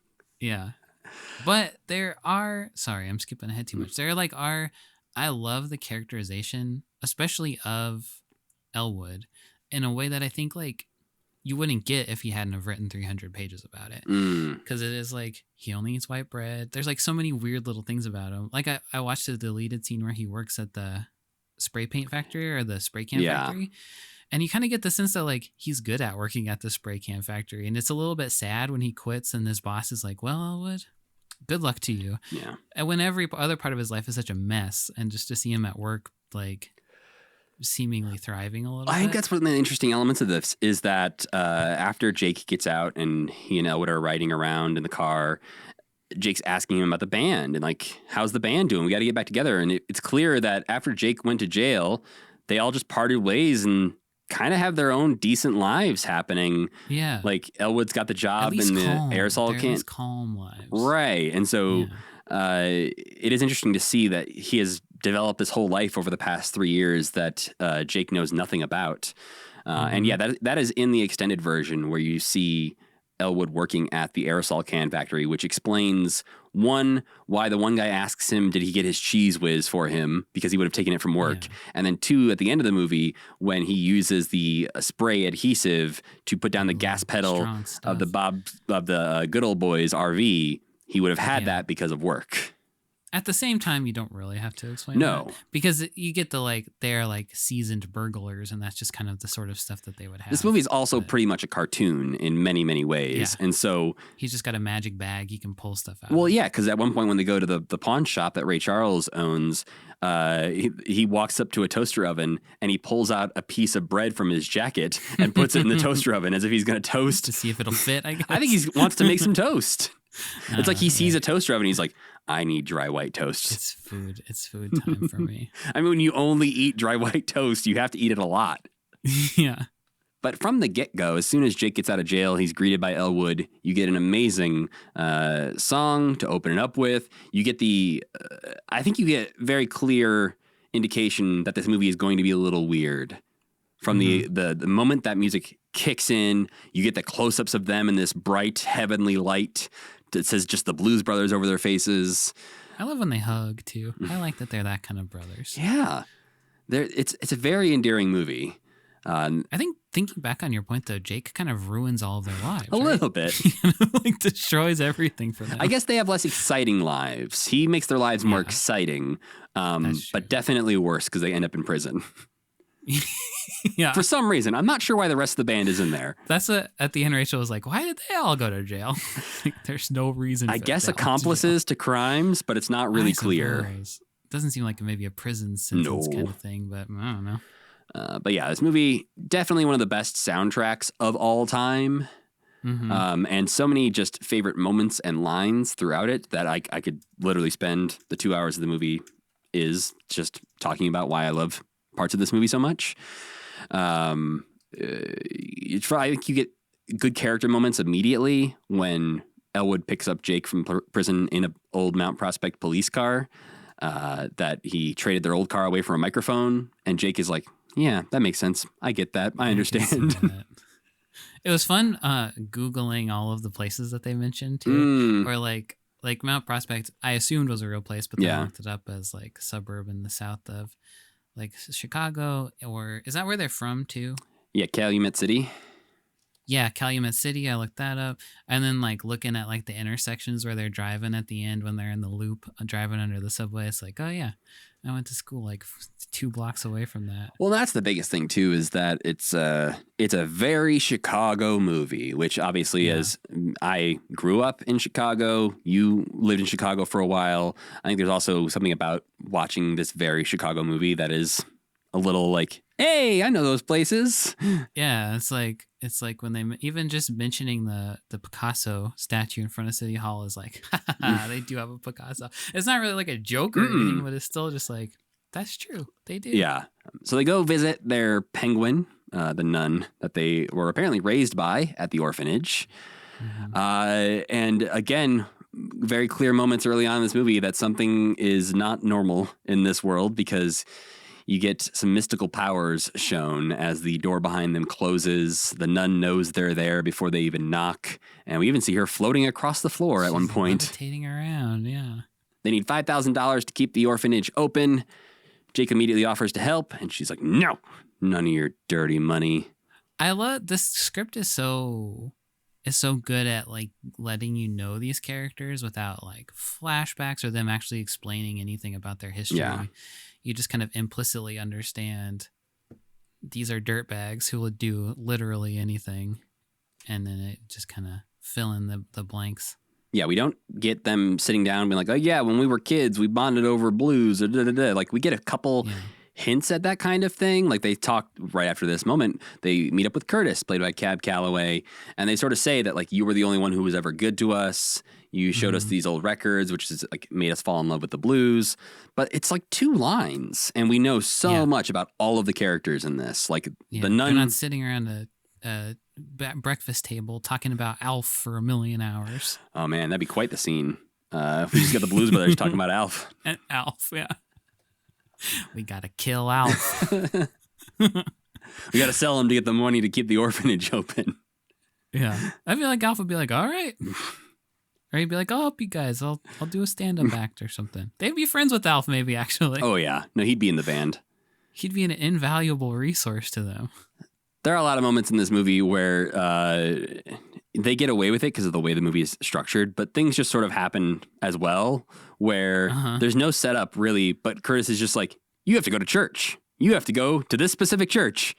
Yeah. But there are, sorry, I'm skipping ahead too much. I love the characterization, especially of Elwood, in a way that I think you wouldn't get if he hadn't have written 300 pages about it. Because it is he only eats white bread. There's so many weird little things about him. I watched the deleted scene where he works at the spray paint factory or the spray can factory. And you kind of get the sense that he's good at working at the spray can factory. And it's a little bit sad when he quits and his boss is like, well, Elwood, good luck to you. Yeah. And when every other part of his life is such a mess, and just to see him at work, seemingly thriving a little bit. I think that's one of the interesting elements of this is that after Jake gets out and he and Elwood are riding around in the car, Jake's asking him about the band and how's the band doing? We got to get back together. And it's clear that after Jake went to jail, they all just parted ways and kind of have their own decent lives happening. Yeah. Elwood's got the job in the aerosol can. Calm lives. Right. And so it is interesting to see that he has developed his whole life over the past 3 years that Jake knows nothing about. And that is in the extended version where you see Elwood working at the aerosol can factory, which explains, one, why the one guy asks him, did he get his cheese whiz for him? Because he would have taken it from work. Yeah. And then two, at the end of the movie, when he uses the spray adhesive to put down the gas pedal of the Good Old Boys RV, he would have had that because of work. At the same time, you don't really have to explain that. Because you get the, they're seasoned burglars, and that's just kind of the sort of stuff that they would have. This movie is also pretty much a cartoon in many, many ways. Yeah. And so he's just got a magic bag. He can pull stuff out. Well, yeah, because at one point when they go to the pawn shop that Ray Charles owns, he walks up to a toaster oven and he pulls out a piece of bread from his jacket and puts it in the toaster oven as if he's going to toast. To see if it'll fit, I guess. I think he wants to make some toast. It's he sees a toaster oven. He's like, I need dry white toast. It's food time for me. I mean, when you only eat dry white toast, you have to eat it a lot. Yeah. But from the get-go, as soon as Jake gets out of jail, he's greeted by Elwood. You get an amazing song to open it up with. You get I think you get very clear indication that this movie is going to be a little weird. From the moment that music kicks in, you get the close-ups of them in this bright, heavenly light. It says just the Blues Brothers over their faces. I love when they hug, too. I like that they're that kind of brothers. Yeah. It's a very endearing movie. I think thinking back on your point, though, Jake kind of ruins all of their lives. A little bit. He destroys everything for them. I guess they have less exciting lives. He makes their lives more exciting, but definitely worse because they end up in prison. Yeah. For some reason. I'm not sure why the rest of the band is in there. That's at the end, Rachel was like, why did they all go to jail? There's no reason. I guess accomplices to crimes, but it's not really clear. Doesn't seem like maybe a prison sentence kind of thing, but I don't know. But yeah, this movie, definitely one of the best soundtracks of all time. And so many just favorite moments and lines throughout it that I could literally spend the 2 hours of the movie is just talking about why I love parts of this movie so much. I think you get good character moments immediately when Elwood picks up Jake from prison in an old Mount Prospect police car that he traded their old car away for a microphone. And Jake is like, yeah, that makes sense. I get that. I understand. It was fun Googling all of the places that they mentioned too. Or like Mount Prospect, I assumed was a real place, but then I looked it up as like suburb in the south of like Chicago. Or is that where they're from too? Yeah, Calumet City. Yeah, Calumet City. I looked that up. And then like looking at like the intersections where they're driving at the end when they're in the loop driving under the subway. It's like, oh yeah, I went to school like 2 blocks away from that. Well, that's the biggest thing too, is that it's a very Chicago movie, which obviously is, I grew up in Chicago. You lived in Chicago for a while. I think there's also something about watching this very Chicago movie that is a little like, hey, I know those places. Yeah, it's like when they even just mentioning the Picasso statue in front of City Hall is like, they do have a Picasso. It's not really like a joke or anything, but it's still just like, that's true. They do. Yeah. So they go visit their penguin, the nun that they were apparently raised by at the orphanage. And again, very clear moments early on in this movie that something is not normal in this world, because you get some mystical powers shown as the door behind them closes. The nun knows they're there before they even knock. And we even see her floating across the floor at one point. Levitating around, yeah. They need $5,000 to keep the orphanage open. Jake immediately offers to help, and she's like, no, none of your dirty money. I love this script is so good at like letting you know these characters without like flashbacks or them actually explaining anything about their history. Yeah. You just kind of implicitly understand these are dirtbags who will do literally anything, and then it just kind of fill in the blanks. Yeah, we don't get them sitting down and being like, oh yeah, when we were kids, we bonded over blues. Or da-da-da. Like we get a couple hints at that kind of thing. Like they talk right after this moment, they meet up with Curtis, played by Cab Calloway, and they sort of say that like, you were the only one who was ever good to us. You showed us these old records, which is like made us fall in love with the blues. But it's like 2 lines, and we know so much about all of the characters in this. Like the nun, they're not sitting around a breakfast table talking about ALF for a million hours. Oh man, that'd be quite the scene. If we just got the Blues Brothers talking about ALF. And ALF, yeah. We gotta kill ALF. We gotta sell him to get the money to keep the orphanage open. Yeah, I feel like ALF would be like, all right. Or he'd be like, I'll help you guys. I'll do a stand-up act or something. They'd be friends with ALF maybe, actually. Oh yeah. No, he'd be in the band. He'd be an invaluable resource to them. There are a lot of moments in this movie where they get away with it because of the way the movie is structured, but things just sort of happen as well, where there's no setup really, but Curtis is just like, you have to go to church. You have to go to this specific church.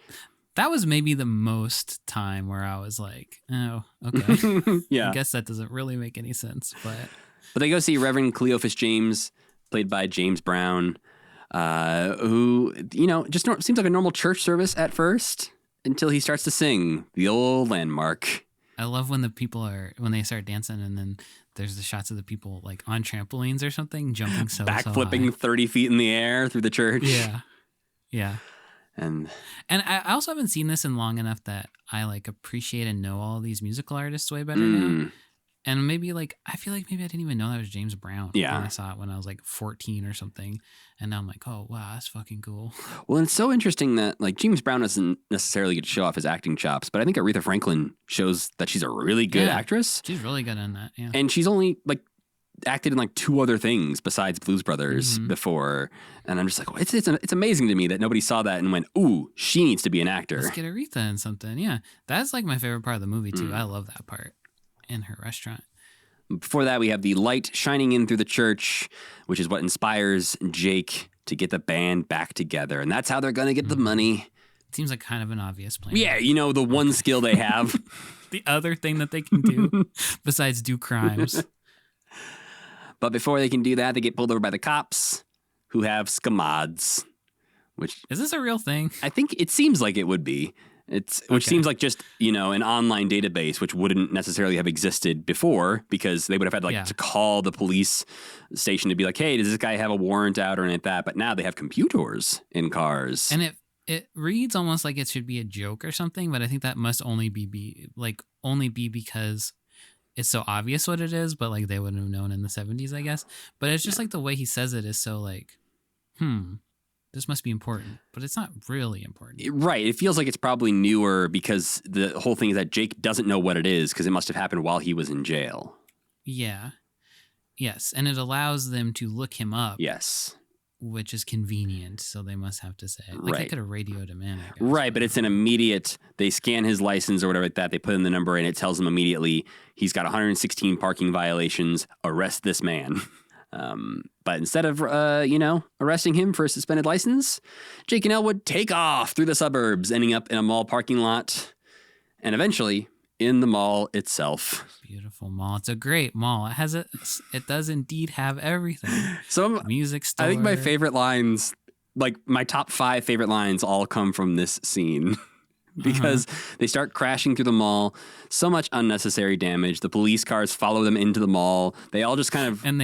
That was maybe the most time where I was like, oh, okay. Yeah. I guess that doesn't really make any sense, but they go see Reverend Cleophas James, played by James Brown, who, just seems like a normal church service at first until he starts to sing the old landmark. I love when when they start dancing and then there's the shots of the people like on trampolines or something, jumping backflipping 30 feet in the air through the church. Yeah. Yeah. And I also haven't seen this in long enough that I like appreciate and know all these musical artists way better now. And maybe like, I feel like maybe I didn't even know that was James Brown. Yeah. When I saw it when I was like 14 or something. And now I'm like, oh, wow, that's fucking cool. Well, it's so interesting that like James Brown doesn't necessarily get to show off his acting chops, but I think Aretha Franklin shows that she's a really good actress. She's really good in that. Yeah. And she's only like acted in like 2 other things besides Blues Brothers before. And I'm just like, well, it's amazing to me that nobody saw that and went, ooh, she needs to be an actor. Let's get Aretha in something. Yeah. That's like my favorite part of the movie too. I love that part in her restaurant. Before that, we have the light shining in through the church, which is what inspires Jake to get the band back together. And that's how they're going to get the money. It seems like kind of an obvious plan. Yeah, the one skill they have. The other thing that they can do besides do crimes. But before they can do that, they get pulled over by the cops who have scamods. Which is this a real thing? I think it seems like it would be. Which seems like just, an online database, which wouldn't necessarily have existed before because they would have had to call the police station to be like, hey, does this guy have a warrant out or anything like that? But now they have computers in cars. And it reads almost like it should be a joke or something, but I think that must only be because it's so obvious what it is, but like they wouldn't have known in the 70s, I guess. But it's just like the way he says it is so like, this must be important, but it's not really important. Right. It feels like it's probably newer because the whole thing is that Jake doesn't know what it is because it must have happened while he was in jail. Yeah. Yes. And it allows them to look him up. Yes. Which is convenient. So they must have to say, like, right. I could have radioed him in. I guess, right. But it's an immediate, they scan his license or whatever like that. They put in the number and it tells them immediately he's got 116 parking violations. Arrest this man. But instead of, arresting him for a suspended license, Jake and Elle take off through the suburbs, ending up in a mall parking lot and eventually in the mall itself. Beautiful mall. It's a great mall. It does indeed have everything. So music store. I think my favorite lines, like my top 5 favorite lines all come from this scene. Because they start crashing through the mall. So much unnecessary damage. The police cars follow them into the mall. They all just kind of... And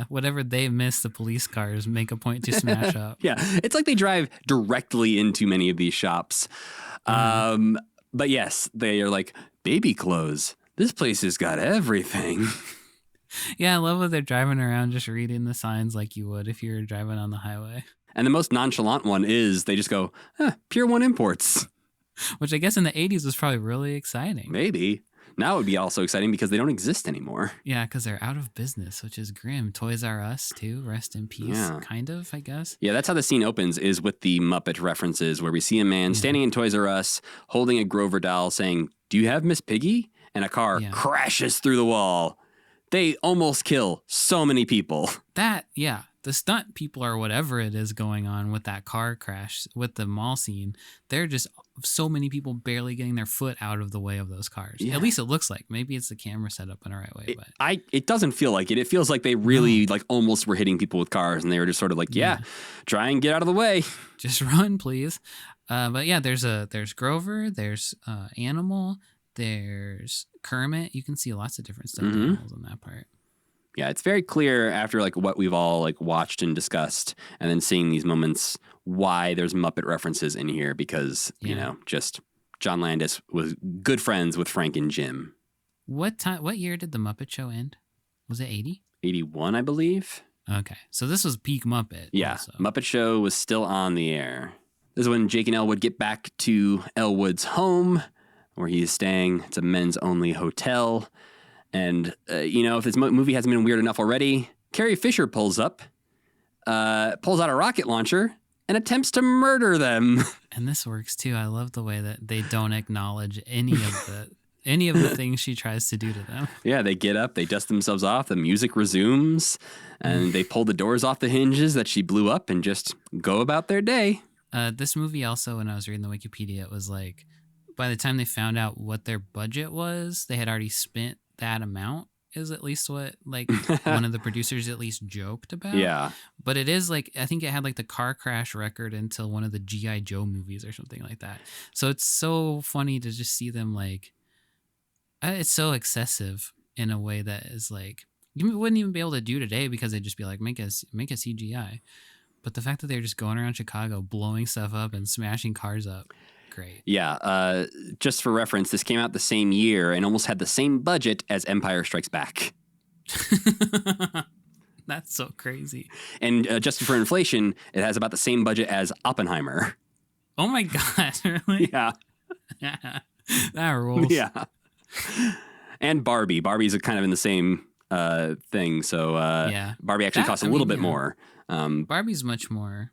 whatever they miss, the police cars make a point to smash up. Yeah, it's like they drive directly into many of these shops. But yes, they are like, baby clothes. This place has got everything. Yeah, I love that they're driving around just reading the signs like you would if you were driving on the highway. And the most nonchalant one is they just go, Pier 1 Imports. Which I guess in the 80s was probably really exciting. Maybe. Now it would be also exciting because they don't exist anymore. Yeah, because they're out of business, which is grim. Toys R Us, too. Rest in peace, kind of, I guess. Yeah, that's how the scene opens, is with the Muppet references, where we see a man standing in Toys R Us, holding a Grover doll, saying, do you have Miss Piggy? And a car crashes through the wall. They almost kill so many people. The stunt people or whatever it is going on with that car crash, with the mall scene, they're just so many people barely getting their foot out of the way of those cars. Yeah. At least it looks like. Maybe it's the camera set up in the right way. But it doesn't feel like it. It feels like they really almost were hitting people with cars, and they were just sort of like, try and get out of the way. Just run, please. But yeah, there's Grover, there's Animal, there's Kermit. You can see lots of different stuff animals in that part. Yeah, it's very clear after what we've all watched and discussed, and then seeing these moments why there's Muppet references in here because just John Landis was good friends with Frank and Jim. What year did the Muppet Show end? Was it 80? 81, I believe. Okay, so this was peak Muppet. Yeah, also. Muppet Show was still on the air. This is when Jake and Elle would get back to Elwood's home, where he is staying. It's a men's only hotel. And, if this movie hasn't been weird enough already, Carrie Fisher pulls out a rocket launcher and attempts to murder them. And this works, too. I love the way that they don't acknowledge any of the things she tries to do to them. Yeah, they get up, they dust themselves off, the music resumes, and they pull the doors off the hinges that she blew up and just go about their day. This movie also, when I was reading the Wikipedia, it was like, by the time they found out what their budget was, they had already spent that amount, is at least what one of the producers at least joked about. Yeah. But it is I think it had the car crash record until one of the G.I. Joe movies or something like that. So it's so funny to just see them it's so excessive in a way that is you wouldn't even be able to do today because they'd just be make a CGI. But the fact that they're just going around Chicago blowing stuff up and smashing cars up. Great. Yeah. Just for reference, this came out the same year and almost had the same budget as Empire Strikes Back. That's so crazy. And adjusted for inflation, it has about the same budget as Oppenheimer. Oh my God. Really? Yeah. That rules. Yeah. And Barbie. Barbie's kind of in the same thing. So Barbie actually costs a little bit more. Barbie is more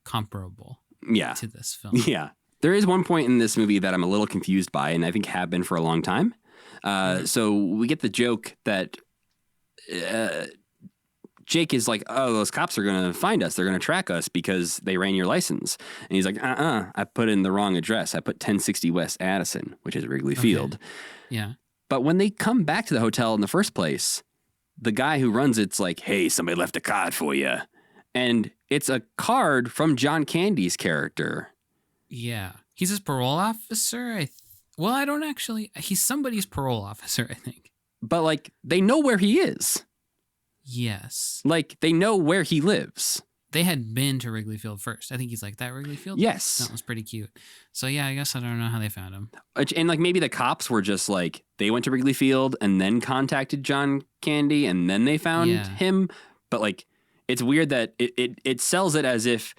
comparable. To this film. Yeah. There is one point in this movie that I'm a little confused by, and I think have been for a long time. So we get the joke that Jake is like, oh, those cops are going to find us. They're going to track us because they ran your license. And he's like, I put in the wrong address. I put 1060 West Addison, which is Wrigley Field. Yeah. But when they come back to the hotel in the first place, the guy who runs it's like, hey, somebody left a card for you. And it's a card from John Candy's character. Yeah. He's his parole officer. Well, I don't actually. He's somebody's parole officer, I think. But like they know where he is. Yes. Like they know where he lives. They had been to Wrigley Field first. I think he's like, that Wrigley Field? Yes. That was pretty cute. So yeah, I guess I don't know how they found him. And like maybe the cops were just like they went to Wrigley Field and then contacted John Candy and then they found him. But like it's weird that it sells it as if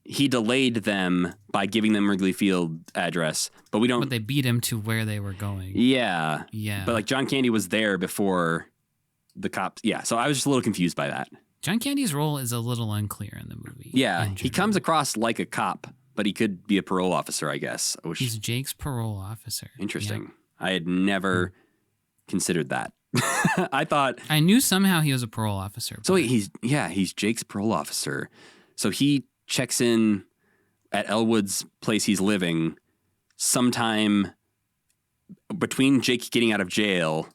he delayed them by giving them Wrigley Field address, but we don't. But they beat him to where they were going. Yeah. Yeah. But like John Candy was there before the cops. Yeah. So I was just a little confused by that. John Candy's role is a little unclear in the movie. Yeah. He comes across like a cop, but he could be a parole officer, I guess. He's Jake's parole officer. Interesting. Yep. I had never considered that. I knew somehow he was a parole officer. So wait, he's Jake's parole officer. So he checks in at Elwood's place he's living sometime between Jake getting out of jail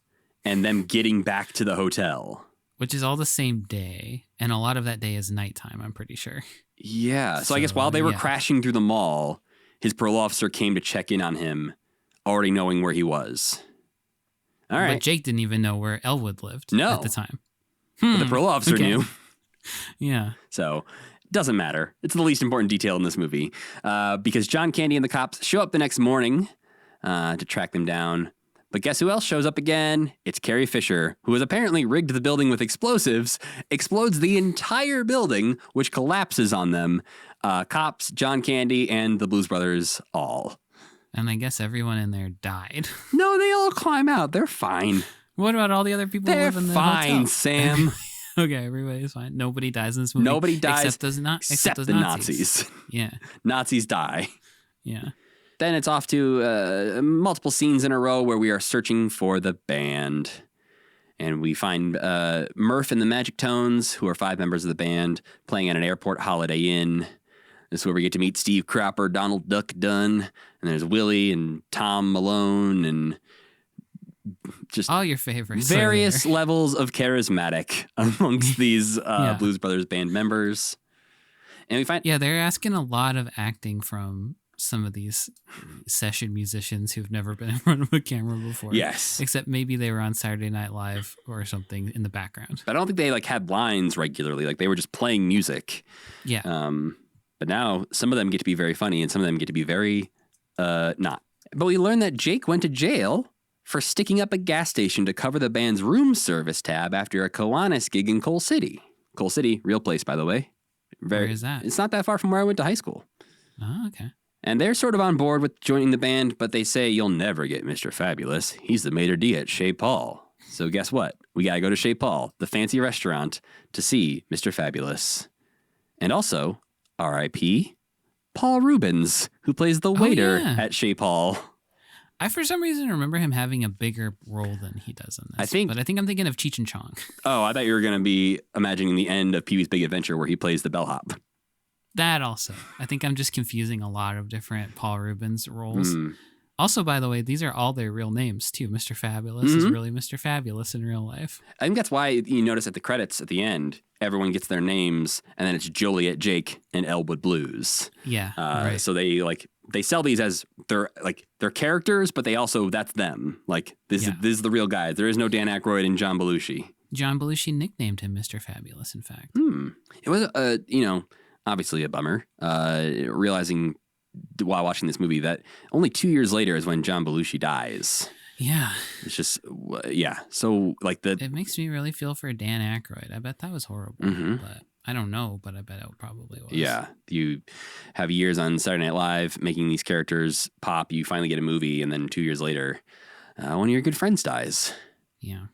and them getting back to the hotel. Which is all the same day. And a lot of that day is nighttime, I'm pretty sure. Yeah. So I guess while they were crashing through the mall, his parole officer came to check in on him, already knowing where he was. All right. But Jake didn't even know where Elwood lived at the time. But the parole officer knew. Yeah. So doesn't matter. It's the least important detail in this movie because John Candy and the cops show up the next morning to track them down. But guess who else shows up again? It's Carrie Fisher, who has apparently rigged the building with explosives, explodes the entire building, which collapses on them. Cops, John Candy, and the Blues Brothers all. And I guess everyone in there died. No, they all climb out. They're fine. What about all the other people who live in the fine, hotel? Sam. Okay, everybody's fine. Nobody dies in this movie. Nobody dies except the Nazis. Yeah. Nazis die. Yeah. Then it's off to multiple scenes in a row where we are searching for the band. And we find Murph and the Magic Tones, who are 5 members of the band, playing at an airport Holiday Inn. This is where we get to meet Steve Cropper, Donald Duck Dunn, and there's Willie and Tom Malone and just all your favorites. Various levels of charismatic amongst these Blues Brothers band members. And we find they're asking a lot of acting from some of these session musicians who've never been in front of a camera before. Yes. Except maybe they were on Saturday Night Live or something in the background. But I don't think they had lines regularly. Like they were just playing music. Yeah. But now some of them get to be very funny and some of them get to be very not. But we learn that Jake went to jail for sticking up a gas station to cover the band's room service tab after a Kiwanis gig in Coal City. Coal City, real place, by the way. Where is that? It's not that far from where I went to high school. Oh, okay. And they're sort of on board with joining the band, but they say you'll never get Mr. Fabulous. He's the maitre d' at Chez Paul. So guess what? We got to go to Chez Paul, the fancy restaurant, to see Mr. Fabulous. And also, R.I.P., Paul Rubens, who plays the waiter at Chez Paul. I, for some reason, remember him having a bigger role than he does in this. But I think I'm thinking of Cheech and Chong. Oh, I thought you were going to be imagining the end of Pee-wee's Big Adventure where he plays the bellhop. That also. I think I'm just confusing a lot of different Paul Rubens roles. Also, by the way, these are all their real names, too. Mr. Fabulous is really Mr. Fabulous in real life. I think that's why you notice at the credits at the end, everyone gets their names, and then it's Joliet Jake and Elwood Blues. Yeah, right. So they sell these as their characters, but they also, that's them. Like, this is the real guys. There is no Dan Aykroyd and John Belushi. John Belushi nicknamed him Mr. Fabulous, in fact. It was, obviously a bummer, realizing while watching this movie that only 2 years later is when John Belushi dies. Yeah. It's just, So, it makes me really feel for Dan Aykroyd. I bet that was horrible. But I don't know, but I bet it probably was. Yeah. You have years on Saturday Night Live making these characters pop. You finally get a movie, and then 2 years later, one of your good friends dies. Yeah.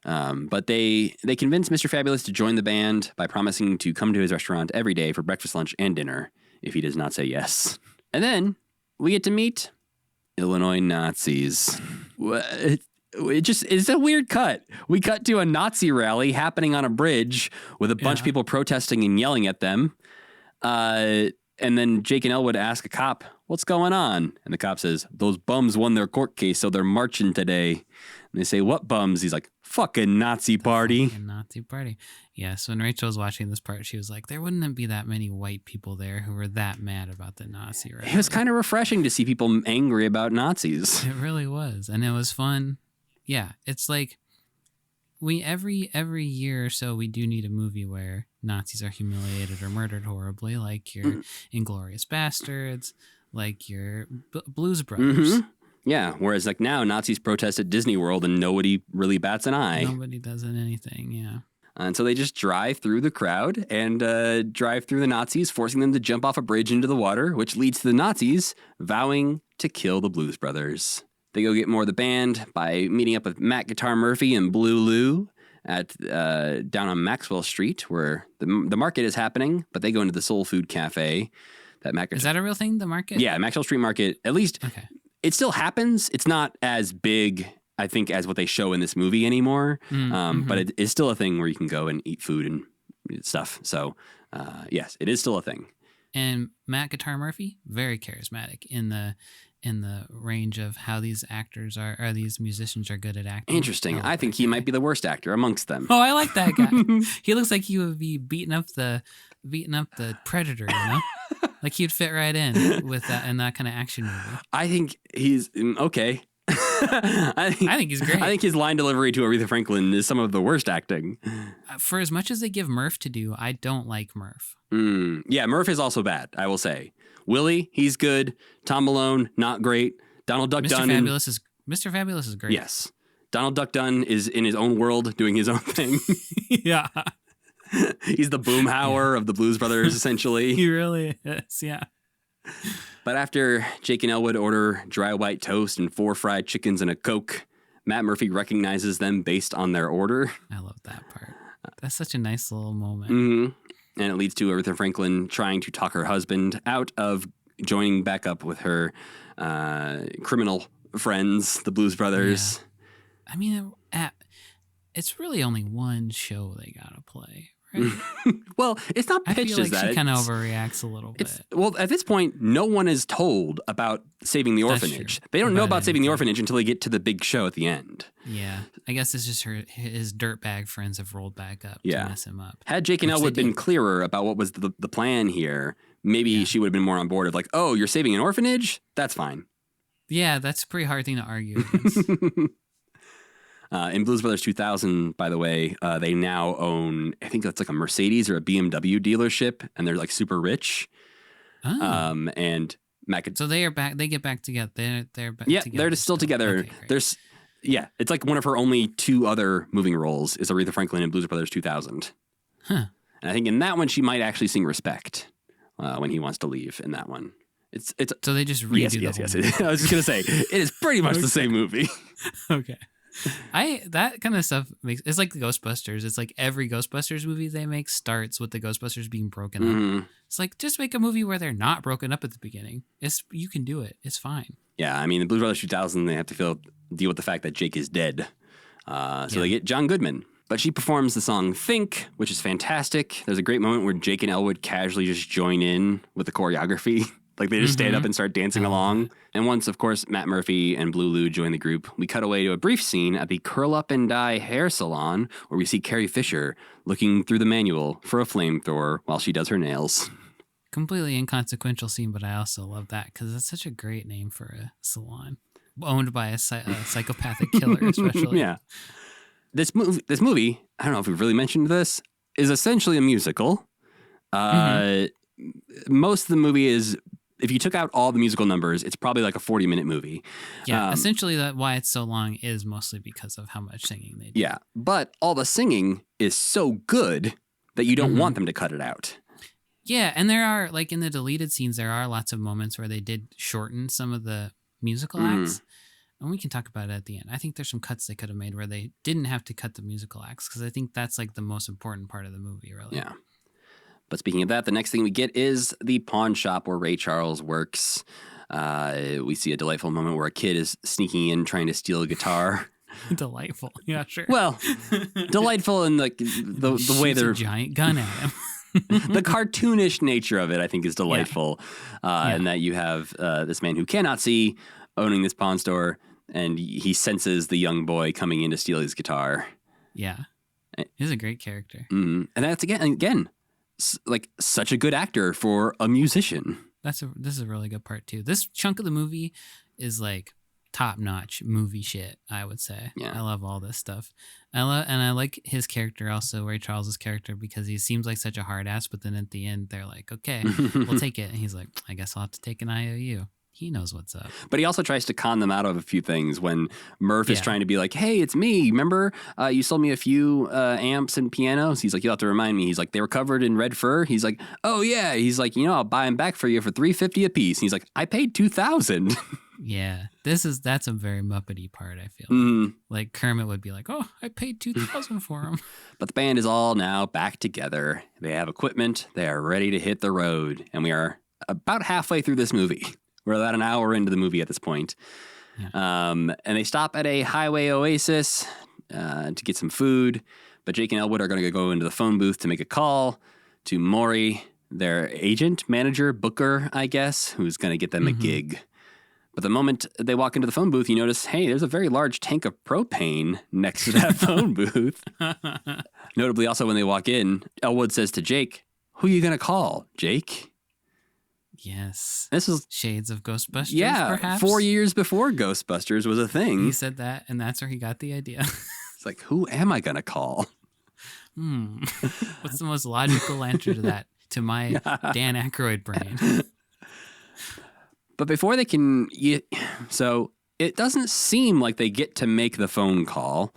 But they convince Mr. Fabulous to join the band by promising to come to his restaurant every day for breakfast, lunch, and dinner if he does not say yes. And then we get to meet Illinois Nazis. It's a weird cut. We cut to a Nazi rally happening on a bridge with a bunch of people protesting and yelling at them. And then Jake and Elwood ask a cop, what's going on? And the cop says, those bums won their court case, so they're marching today. And they say, what bums? He's like, fucking Nazi party. Fucking Nazi party. Yeah, so when Rachel was watching this part, she was like, there wouldn't be that many white people there who were that mad about the Nazi right? It was kind of refreshing to see people angry about Nazis. It really was. And it was fun. Yeah, it's like every year or so we do need a movie where Nazis are humiliated or murdered horribly, like your Inglourious Bastards, like your Blues Brothers. Mm-hmm. Yeah, whereas like now Nazis protest at Disney World and nobody really bats an eye. Nobody does anything, yeah. And so they just drive through the crowd and drive through the Nazis, forcing them to jump off a bridge into the water, which leads to the Nazis vowing to kill the Blues Brothers. They go get more of the band by meeting up with Matt Guitar Murphy and Blue Lou at down on Maxwell Street, where the market is happening. But they go into the Soul Food Cafe. Is that a real thing, the market? Yeah, Maxwell Street Market. At least it still happens. It's not as big, I think, as what they show in this movie anymore. But it is still a thing where you can go and eat food and stuff. So, yes, it is still a thing. And Matt Guitar Murphy, very charismatic in the range of how these actors are, or these musicians are good at acting. Interesting. I think he might be the worst actor amongst them. Oh, I like that guy. He looks like he would be beating up the Predator, you know? Like he'd fit right in with that in that kind of action movie. I think he's okay. I think he's great. I think his line delivery to Aretha Franklin is some of the worst acting. For as much as they give Murph to do, I don't like Murph. Yeah, Murph is also bad, I will say. Willie, he's good. Tom Malone, not great. Donald Duck Dunn. Mr. Fabulous is great. Yes. Donald Duck Dunn is in his own world doing his own thing. Yeah. He's the Boomhauer of the Blues Brothers, essentially. He really is, yeah. But after Jake and Elwood order dry white toast and 4 fried chickens and a Coke, Matt Murphy recognizes them based on their order. I love that part. That's such a nice little moment. Mm-hmm. And it leads to Aretha Franklin trying to talk her husband out of joining back up with her criminal friends, the Blues Brothers. Yeah. I mean, it's really only one show they gotta play, right? Well, it's not pitched I feel like as that. She kind of overreacts a little bit. Well, at this point, no one is told about saving the orphanage. They don't know about saving the orphanage until they get to the big show at the end. Yeah, I guess it's just his dirtbag friends have rolled back up to mess him up. Had Jake and Elwood been clearer about what was the plan here, maybe she would have been more on board of like, oh, you're saving an orphanage? That's fine. Yeah, that's a pretty hard thing to argue against. In Blues Brothers 2000, by the way, they now own, I think that's like a Mercedes or a BMW dealership, and they're like super rich. Oh. And Mac. So they are back. They get back together. They're back. Yeah, together they're still together. Okay, There's, it's like one of her only 2 other moving roles is Aretha Franklin in Blues Brothers 2000. Huh. And I think in that one she might actually sing "Respect" when he wants to leave. In that one, it's so they just redo the whole movie. I was just gonna say it is pretty much the same movie. Okay. That kind of stuff it's like the Ghostbusters. It's like every Ghostbusters movie they make starts with the Ghostbusters being broken up. It's like, just make a movie where they're not broken up at the beginning. You can do it. It's fine. Yeah, I mean, in Blues Brothers 2000, they have to deal with the fact that Jake is dead. So they get John Goodman. But she performs the song Think, which is fantastic. There's a great moment where Jake and Elwood casually just join in with the choreography. Like they just stand up and start dancing along. And once, of course, Matt Murphy and Blue Lou join the group, we cut away to a brief scene at the Curl Up and Dye hair salon where we see Carrie Fisher looking through the manual for a flamethrower while she does her nails. Completely inconsequential scene, but I also love that because it's such a great name for a salon. Owned by a psychopathic killer, especially. Yeah. This movie, I don't know if we've really mentioned this, is essentially a musical. Most of the movie is, if you took out all the musical numbers, it's probably like a 40-minute movie. Yeah, essentially why it's so long is mostly because of how much singing they do. Yeah, but all the singing is so good that you don't want them to cut it out. Yeah, and there are, like in the deleted scenes, there are lots of moments where they did shorten some of the musical acts. And we can talk about it at the end. I think there's some cuts they could have made where they didn't have to cut the musical acts because I think that's like the most important part of the movie, really. Yeah. But speaking of that, the next thing we get is the pawn shop where Ray Charles works. We see a delightful moment where a kid is sneaking in trying to steal a guitar. Delightful. Yeah, sure. Well, delightful in the way Shoots they're a giant gun at him. the cartoonish nature of it, I think, is delightful. And that you have this man who cannot see owning this pawn store, and he senses the young boy coming in to steal his guitar. Yeah. He's a great character. And that's again, like such a good actor for a musician. This is a really good part too. This chunk of the movie is like top-notch movie shit, I would say. Yeah. I love all this stuff. I like his character also, Ray Charles's character, because he seems like such a hard ass, but then at the end they're like, okay, we'll take it. And he's like, I guess I'll have to take an IOU. He knows what's up. But he also tries to con them out of a few things when Murph is trying to be like, hey, it's me. Remember, you sold me a few amps and pianos? He's like, you'll have to remind me. He's like, they were covered in red fur. He's like, oh, yeah. He's like, I'll buy them back for you for $350 a piece. And he's like, I paid $2,000. Yeah, that's a very Muppety part, I feel. Like Kermit would be like, oh, I paid $2,000 for him. But the band is all now back together. They have equipment. They are ready to hit the road. And we are about halfway through this movie. We're about an hour into the movie at this point. Yeah. And they stop at a highway oasis to get some food. But Jake and Elwood are going to go into the phone booth to make a call to Maury, their agent, manager, booker, I guess, who's going to get them a gig. But the moment they walk into the phone booth, you notice, hey, there's a very large tank of propane next to that phone booth. Notably, also, when they walk in, Elwood says to Jake, who are you going to call, Jake? Yes. This is shades of Ghostbusters, yeah, perhaps? 4 years before Ghostbusters was a thing. He said that, and that's where he got the idea. It's like, who am I going to call? What's the most logical answer to that, to my Dan Aykroyd brain? But before they can... So it doesn't seem like they get to make the phone call,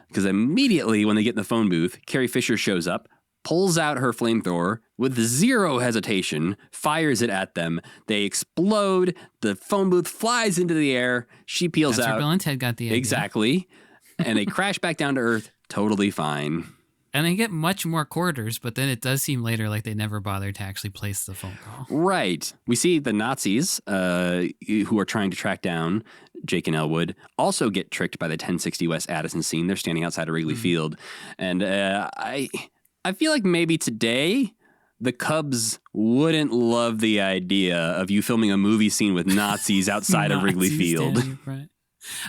because immediately when they get in the phone booth, Carrie Fisher shows up, pulls out her flamethrower with zero hesitation, fires it at them. They explode. The phone booth flies into the air. She peels That's out. Where Bill and Ted got the idea. Exactly. And they crash back down to Earth, totally fine. And they get much more quarters, but then it does seem later like they never bothered to actually place the phone call. Right. We see the Nazis who are trying to track down Jake and Elwood also get tricked by the 1060 West Addison scene. They're standing outside of Wrigley Field. And I feel like maybe today the Cubs wouldn't love the idea of you filming a movie scene with Nazis outside of Wrigley Field.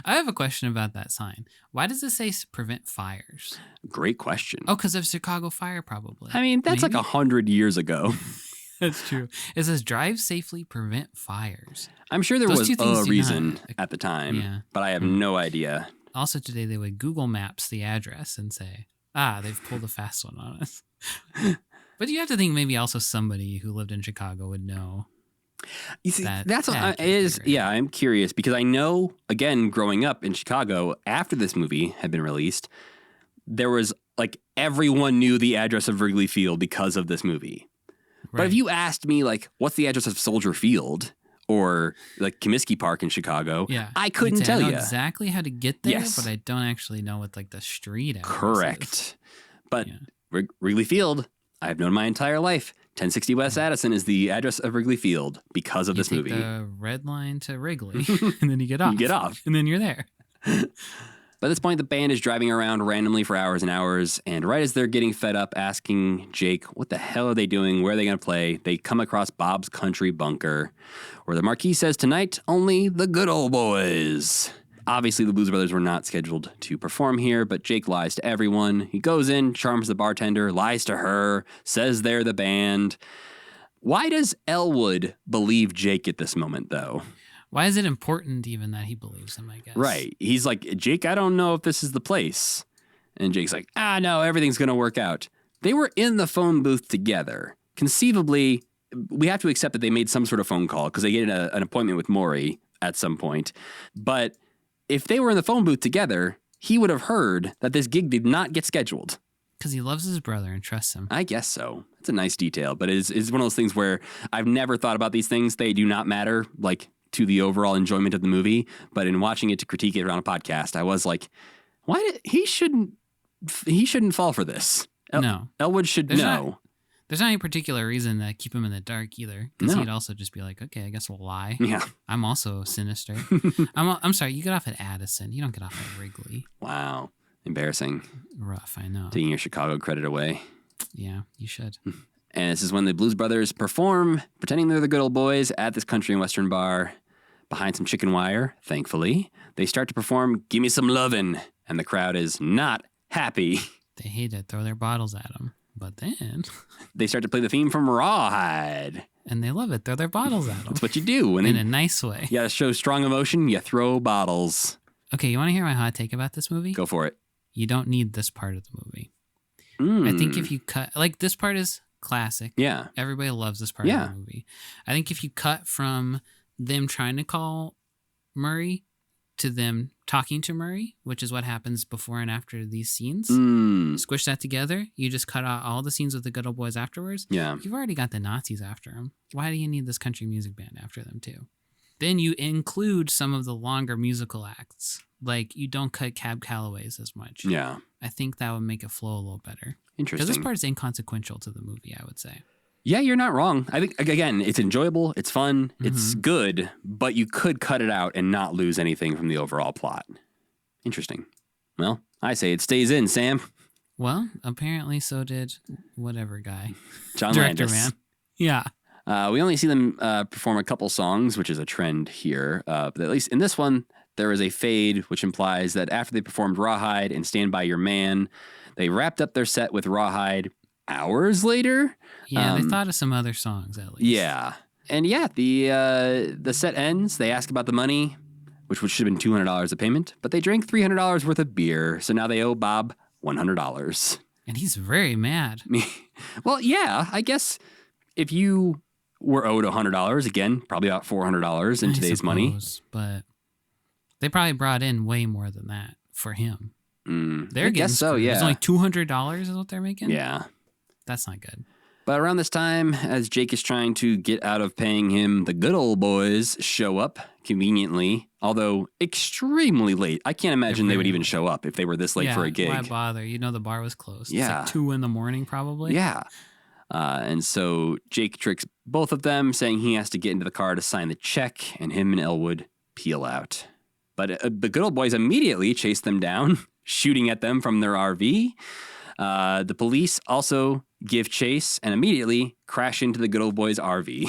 I have a question about that sign. Why does it say prevent fires? Great question. Oh, because of Chicago fire, probably. I mean, that's like 100 years ago. That's true. It says drive safely, prevent fires. I'm sure there was a reason at the time, but I have no idea. Also today they would Google Maps the address and say, they've pulled a fast one on us. But you have to think maybe also somebody who lived in Chicago would know. You see, that's what I'm curious because I know, again, growing up in Chicago, after this movie had been released, there was like everyone knew the address of Wrigley Field because of this movie. Right. But if you asked me, like, what's the address of Soldier Field or like Comiskey Park in Chicago, I couldn't tell you exactly how to get there, but I don't actually know what like the street address Correct. But Wrigley Field, I've known my entire life. 1060 West Addison is the address of Wrigley Field because of this movie. You take the red line to Wrigley, and then you get off. You get off. And then you're there. By this point, the band is driving around randomly for hours and hours, and right as they're getting fed up asking Jake, what the hell are they doing? Where are they going to play? They come across Bob's Country Bunker, where the marquee says, tonight, only the good old boys. Obviously, the Blues Brothers were not scheduled to perform here, but Jake lies to everyone. He goes in, charms the bartender, lies to her, says they're the band. Why does Elwood believe Jake at this moment, though? Why is it important even that he believes him, I guess? Right. He's like, Jake, I don't know if this is the place. And Jake's like, no, everything's going to work out. They were in the phone booth together. Conceivably, we have to accept that they made some sort of phone call because they get an appointment with Maury at some point. But if they were in the phone booth together, he would have heard that this gig did not get scheduled. Because he loves his brother and trusts him. I guess so. It's a nice detail, but it's one of those things where I've never thought about these things. They do not matter, like, to the overall enjoyment of the movie. But in watching it to critique it on a podcast, I was like, he shouldn't fall for this. No. Elwood should know. There's not any particular reason to keep him in the dark either, because No. he'd also just be like, okay, I guess we'll lie. Yeah. I'm also sinister. I'm sorry, you get off at Addison. You don't get off at Wrigley. Wow. Embarrassing. Rough, I know. Taking your Chicago credit away. Yeah, you should. And this is when the Blues Brothers perform, pretending they're the good old boys at this country and western bar. Behind some chicken wire, thankfully, they start to perform Gimme Some Lovin', and the crowd is not happy. They hate it, throw their bottles at him. But then, They start to play the theme from Rawhide. and they love it, throw their bottles at him. That's what you do. When In a nice way. you gotta show strong emotion, you throw bottles. Okay, you want to hear my hot take about this movie? Go for it. You don't need this part of the movie. Mm. I think if you cut, like, this part is classic. Yeah. Everybody loves this part Yeah. of the movie. I think if you cut from them trying to call Murray to them talking to Murray, which is what happens before and after these scenes, squish that together, you just cut out all the scenes with the good old boys afterwards. Yeah. You've already got the Nazis after them. Why do you need this country music band after them too? Then you include some of the longer musical acts. Like, you don't cut Cab Calloway's as much. Yeah. I think that would make it flow a little better. Because Interesting. this part is inconsequential to the movie, I would say. Yeah, you're not wrong. I think, again, it's enjoyable, it's fun, it's good, but you could cut it out and not lose anything from the overall plot. Interesting. Well, I say it stays in, Sam. Well, apparently so did whatever guy. John Director Landis. man. Yeah. We only see them perform a couple songs, which is a trend here. But at least in this one, there is a fade, which implies that after they performed Rawhide and Stand By Your Man, they wrapped up their set with Rawhide hours later. Yeah, they thought of some other songs at least. Yeah. And yeah, the set ends. They ask about the money, which should have been $200 a payment, but they drank $300 worth of beer. So now they owe Bob $100. And he's very mad. Well, yeah, I guess if you were owed $100, again, probably about $400 in today's money. But they probably brought in way more than that for him. They're I getting guess so, screwed. yeah. It's only $200 is what they're making? Yeah. That's not good. But around this time, as Jake is trying to get out of paying him, the good old boys show up conveniently, although extremely late. I can't imagine they would even show up if they were this late for a gig. Why bother? You know the bar was closed. Yeah. It's like 2 a.m. probably. Yeah. And so Jake tricks both of them, saying he has to get into the car to sign the check, and him and Elwood peel out. But the good old boys immediately chase them down, shooting at them from their RV. The police also give chase and immediately crash into the good old boys' RV.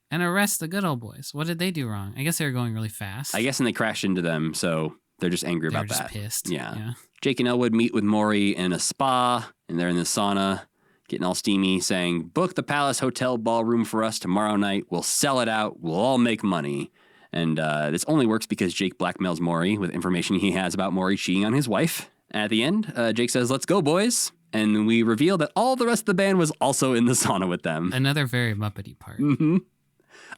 And arrest the good old boys. What did they do wrong? I guess they were going really fast. I guess, and they crash into them, so they're just angry They're about just that. pissed. Yeah. Jake and Elwood meet with Maury in a spa, and they're in the sauna, getting all steamy, saying, "Book the Palace Hotel ballroom for us tomorrow night. We'll sell it out. We'll all make money." And this only works because Jake blackmails Maury with information he has about Maury cheating on his wife. And at the end, Jake says, "Let's go, boys." And we reveal that all the rest of the band was also in the sauna with them. Another very Muppety part.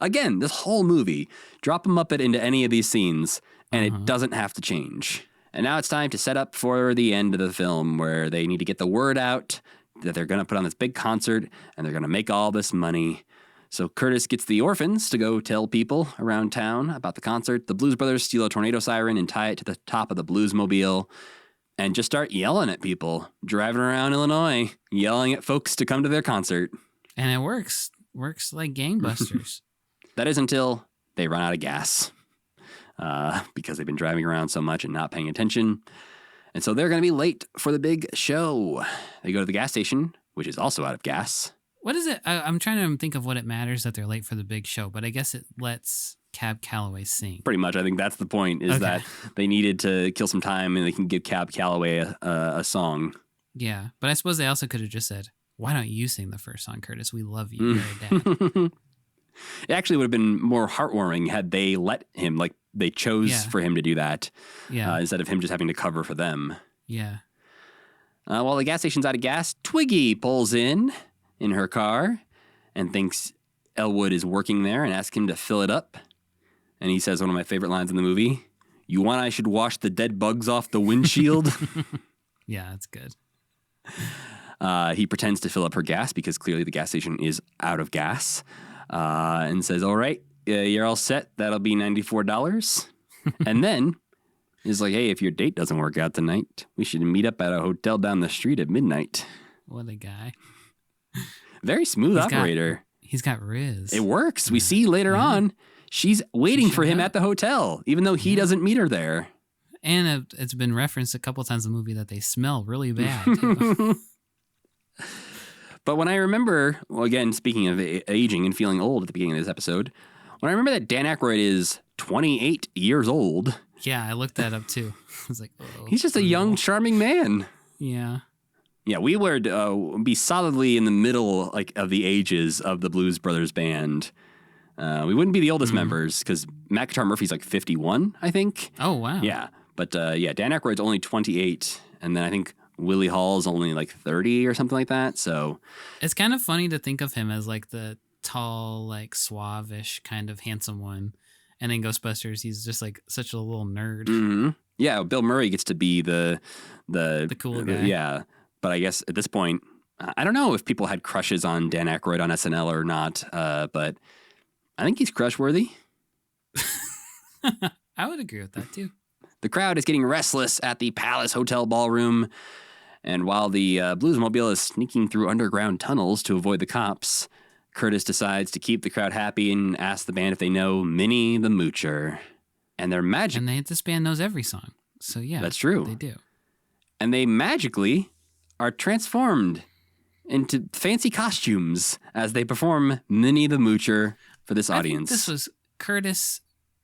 Again, this whole movie, drop a Muppet into any of these scenes, and it doesn't have to change. And now it's time to set up for the end of the film, where they need to get the word out that they're going to put on this big concert, and they're going to make all this money. So Curtis gets the orphans to go tell people around town about the concert. The Blues Brothers steal a tornado siren and tie it to the top of the Bluesmobile, and just start yelling at people, driving around Illinois, yelling at folks to come to their concert. And it works. Works like gangbusters. That is until they run out of gas because they've been driving around so much and not paying attention. And so they're going to be late for the big show. They go to the gas station, which is also out of gas. What is it? I'm trying to think of what it matters that they're late for the big show, but I guess it lets Cab Calloway sing. Pretty much, I think that's the point, is that they needed to kill some time and they can give Cab Calloway a song. Yeah, but I suppose they also could have just said, "Why don't you sing the first song, Curtis? We love you. You're a dad." It actually would have been more heartwarming had they let him, like they chose for him to do that instead of him just having to cover for them. Yeah. While the gas station's out of gas, Twiggy pulls in her car and thinks Elwood is working there and asks him to fill it up. And he says one of my favorite lines in the movie, "You want I should wash the dead bugs off the windshield?" Yeah, that's good. He pretends to fill up her gas because clearly the gas station is out of gas, and says, "All right, you're all set. That'll be $94. And then he's like, "Hey, if your date doesn't work out tonight, we should meet up at a hotel down the street at midnight." What a guy. Very smooth operator. He's got riz. It works. We see later on, she's waiting for him at the hotel, even though he doesn't meet her there. And it's been referenced a couple times in the movie that they smell really bad, too. But when I remember, well, again, speaking of aging and feeling old at the beginning of this episode, when I remember that Dan Aykroyd is 28 years old. Yeah, I looked that up too. I was like, oh. He's just a young, charming man. Yeah. Yeah, we would be solidly in the middle of the ages of the Blues Brothers band. We wouldn't be the oldest members because Matt Guitar Murphy's like 51, I think. Oh, wow. Yeah. But Dan Aykroyd's only 28. And then I think Willie Hall's only like 30 or something like that. So it's kind of funny to think of him as like the tall, like suave-ish kind of handsome one. And in Ghostbusters, he's just like such a little nerd. Mm-hmm. Yeah, Bill Murray gets to be the cool guy. Yeah. But I guess at this point, I don't know if people had crushes on Dan Aykroyd on SNL or not. But I think he's crush worthy. I would agree with that too. The crowd is getting restless at the Palace Hotel ballroom. And while the Bluesmobile is sneaking through underground tunnels to avoid the cops, Curtis decides to keep the crowd happy and asks the band if they know Minnie the Moocher. And they're magic. And this band knows every song. So yeah. That's true. They do. And they magically are transformed into fancy costumes as they perform Minnie the Moocher for this audience. I think this was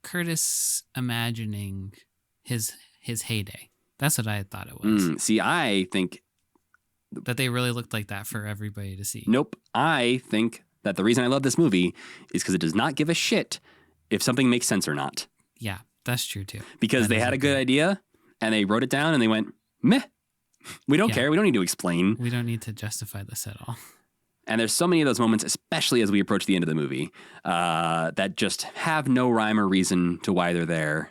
Curtis imagining his heyday. That's what I thought it was. See, I think that they really looked like that for everybody to see. Nope. I think that the reason I love this movie is because it does not give a shit if something makes sense or not. Yeah, that's true too. Because they had a good idea and they wrote it down and they went, meh. We don't care. We don't need to explain. We don't need to justify this at all. And there's so many of those moments, especially as we approach the end of the movie, that just have no rhyme or reason to why they're there.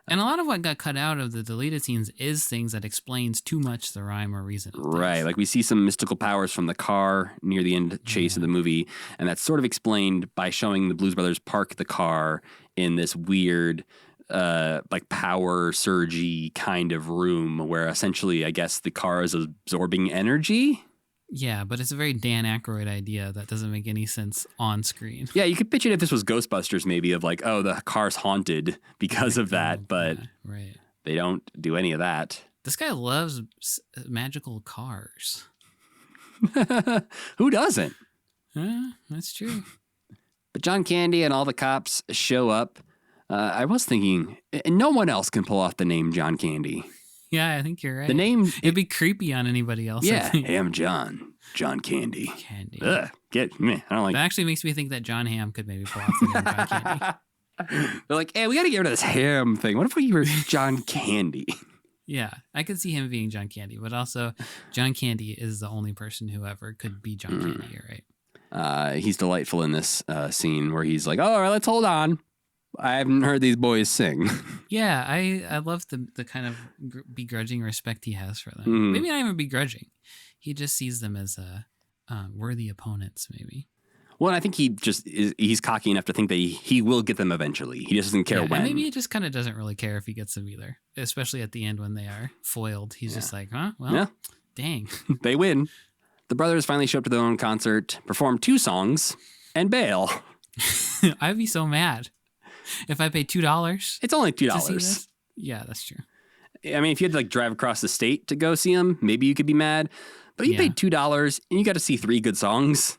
And a lot of what got cut out of the deleted scenes is things that explains too much the rhyme or reason. Right. Like we see some mystical powers from the car near the end chase of the movie. And that's sort of explained by showing the Blues Brothers park the car in this weird, like power surgy kind of room where essentially, I guess, the car is absorbing energy. Yeah, but it's a very Dan Aykroyd idea that doesn't make any sense on screen. Yeah, you could pitch it if this was Ghostbusters, maybe, of like, oh, the car's haunted because of that, but right. They don't do any of that. This guy loves magical cars. Who doesn't? That's true. But John Candy and all the cops show up. I was thinking, no one else can pull off the name John Candy. Yeah, I think you're right. The name... It'd be creepy on anybody else. Yeah, hey, I'm John Candy. Ugh, I don't like... That actually makes me think that John Hamm could maybe pull off the name John Candy. They're like, hey, we got to get rid of this Ham thing. What if we were John Candy? Yeah, I could see him being John Candy, but also John Candy is the only person who ever could be John Candy, you're right. He's delightful in this scene where he's like, oh, all right, let's hold on. I haven't heard these boys sing. Yeah, I love the kind of begrudging respect he has for them. Maybe not even begrudging. He just sees them as worthy opponents, maybe. Well, I think he's cocky enough to think that he will get them eventually. He just doesn't care when. And maybe he just kind of doesn't really care if he gets them either, especially at the end when they are foiled. He's just like, huh? Well, dang. They win. The brothers finally show up to their own concert, perform 2 songs, and bail. I'd be so mad. If I paid $2, it's only $2. Yeah, that's true. I mean, if you had to like drive across the state to go see them, maybe you could be mad. But you paid $2 and you got to see 3 good songs.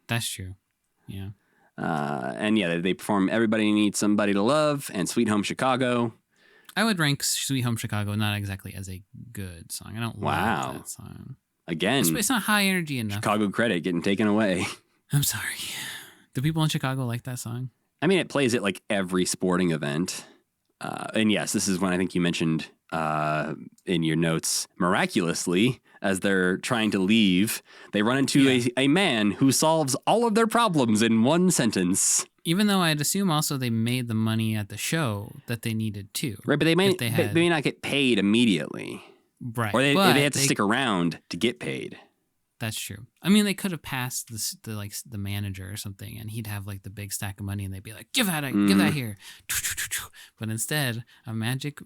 That's true. Yeah. And they perform "Everybody Needs Somebody to Love" and "Sweet Home Chicago." I would rank "Sweet Home Chicago" not exactly as a good song. I don't like that song. Again, it's not high energy enough. Chicago credit getting taken away. I'm sorry. Do people in Chicago like that song? I mean, it plays at like every sporting event. And yes, this is when I think you mentioned in your notes, miraculously, as they're trying to leave, they run into a man who solves all of their problems in one sentence. Even though I'd assume also they made the money at the show that they needed too. Right, but they may not get paid immediately. Right. Or they have to stick around to get paid. That's true. I mean, they could have passed the manager or something, and he'd have like the big stack of money, and they'd be like, "Give that here." But instead, a magic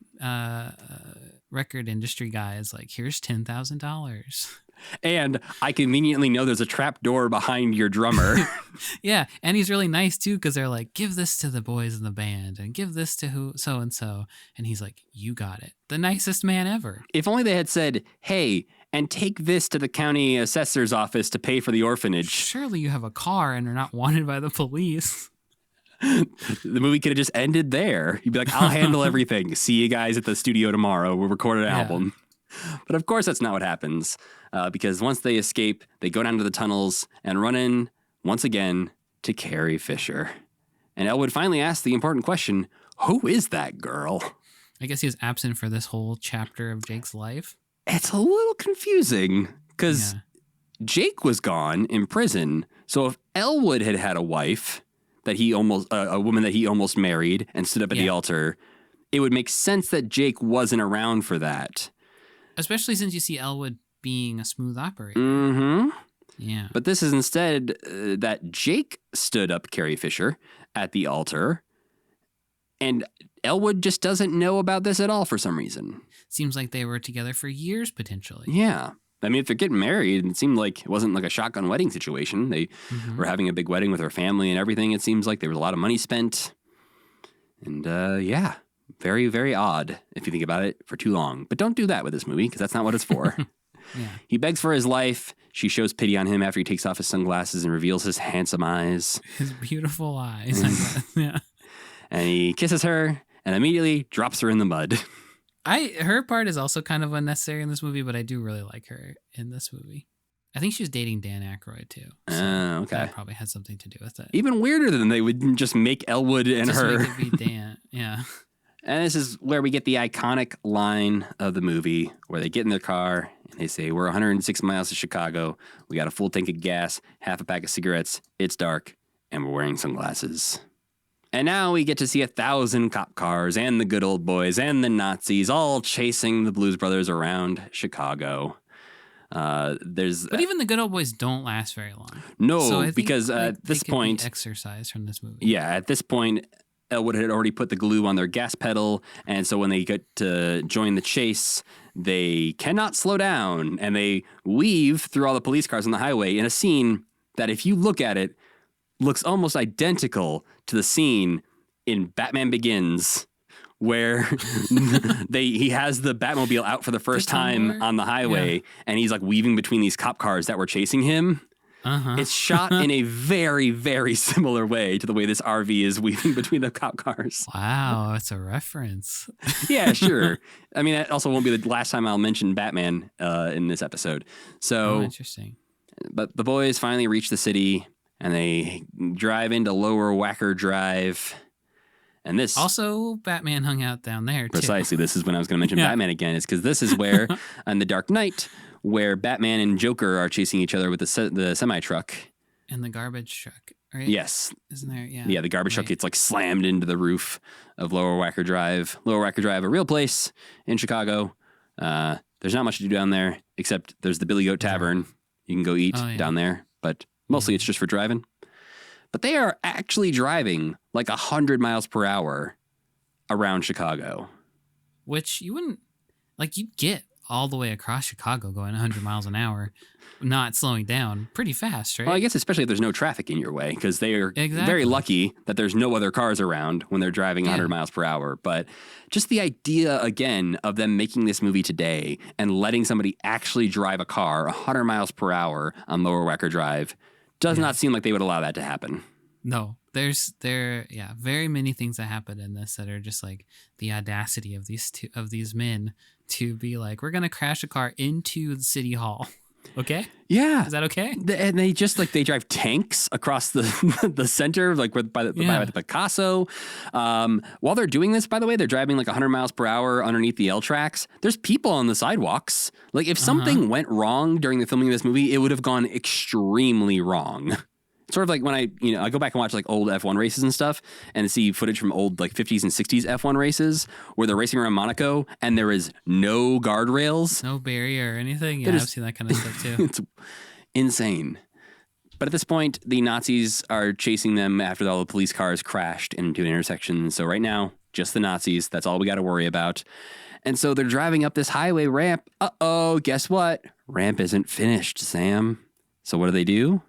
record industry guy is like, here's $10,000. And I conveniently know there's a trap door behind your drummer. Yeah, and he's really nice too, because they're like, give this to the boys in the band and give this to who so and so, and he's like, you got it. The nicest man ever. If only they had said, hey, and take this to the county assessor's office to pay for the orphanage. Surely you have a car and are not wanted by the police. The movie could have just ended there. You'd be like, I'll handle everything. See you guys at the studio tomorrow. We'll record an album. But of course, that's not what happens. Because once they escape, they go down to the tunnels and run in, once again, to Carrie Fisher. And Elwood finally asks the important question, who is that girl? I guess he was absent for this whole chapter of Jake's life. It's a little confusing, because Jake was gone in prison. So if Elwood had had a wife, that he almost a woman that he almost married and stood up at the altar, it would make sense that Jake wasn't around for that. Especially since you see Elwood being a smooth operator. Mm-hmm. Yeah. But this is instead that Jake stood up Carrie Fisher at the altar, and Elwood just doesn't know about this at all for some reason. Seems like they were together for years, potentially. Yeah. I mean, if they're getting married, it seemed like it wasn't like a shotgun wedding situation. They were having a big wedding with her family and everything. It seems like there was a lot of money spent. And very, very odd if you think about it for too long. But don't do that with this movie, because that's not what it's for. He begs for his life. She shows pity on him after he takes off his sunglasses and reveals his handsome eyes. His beautiful eyes. I guess. Yeah. And he kisses her and immediately drops her in the mud. Her part is also kind of unnecessary in this movie, but I do really like her in this movie. I think she was dating Dan Aykroyd too. So Okay. That probably had something to do with it. Even weirder than they would just make Elwood and Just her. make it be Dan. Yeah. And this is where we get the iconic line of the movie where they get in their car and they say, we're 106 miles to Chicago. We got a full tank of gas, half a pack of cigarettes. It's dark, and we're wearing sunglasses. And now we get to see 1,000 cop cars and the good old boys and the Nazis all chasing the Blues Brothers around Chicago. But even the good old boys don't last very long. No, So I think, because like, at this they could point, be exercise from this movie. yeah, at this point, Elwood had already put the glue on their gas pedal, and so when they get to join the chase, they cannot slow down, and they weave through all the police cars on the highway in a scene that, if you look at it, looks almost identical to the scene in Batman Begins, where he has the Batmobile out for the first time on the highway, and he's like weaving between these cop cars that were chasing him. It's shot in a very, very similar way to the way this RV is weaving between the cop cars. Wow, that's a reference. Yeah, sure. I mean, that also won't be the last time I'll mention Batman in this episode. So, Interesting. But the boys finally reach the city, and they drive into Lower Wacker Drive. And this Also, Batman hung out down there, too. precisely, this is when I was going to mention Batman again, is because this is where, on The Dark Knight, where Batman and Joker are chasing each other with the semi-truck. And the garbage truck, right? Yes. Isn't there? Yeah. Yeah, the garbage truck gets like slammed into the roof of Lower Wacker Drive. Lower Wacker Drive, a real place in Chicago. There's not much to do down there, except there's the Billy Goat Tavern. You can go eat down there, but mostly it's just for driving. But they are actually driving like 100 miles per hour around Chicago. Which you wouldn't, like, you'd get all the way across Chicago going 100 miles an hour, not slowing down pretty fast, right? Well, I guess especially if there's no traffic in your way, because they are very lucky that there's no other cars around when they're driving 100 miles per hour. But just the idea, again, of them making this movie today and letting somebody actually drive a car 100 miles per hour on Lower Wacker Drive does not seem like they would allow that to happen. No, there very many things that happen in this that are just like the audacity of these men to be like, we're gonna crash a car into the city hall. Okay? Yeah. Is that okay? And they just like, they drive tanks across the the center, like by the Picasso. While they're doing this, by the way, they're driving like 100 miles per hour underneath the L tracks. There's people on the sidewalks. Like if something went wrong during the filming of this movie, it would have gone extremely wrong. Sort of like when I go back and watch like old F1 races and stuff and see footage from old like 50s and 60s F1 races where they're racing around Monaco and there is no guardrails. No barrier or anything. Yeah, I've seen that kind of stuff too. It's insane. But at this point, the Nazis are chasing them after all the police cars crashed into an intersection. So right now, just the Nazis. That's all we got to worry about. And so they're driving up this highway ramp. Uh-oh, guess what? Ramp isn't finished, Sam. So what do?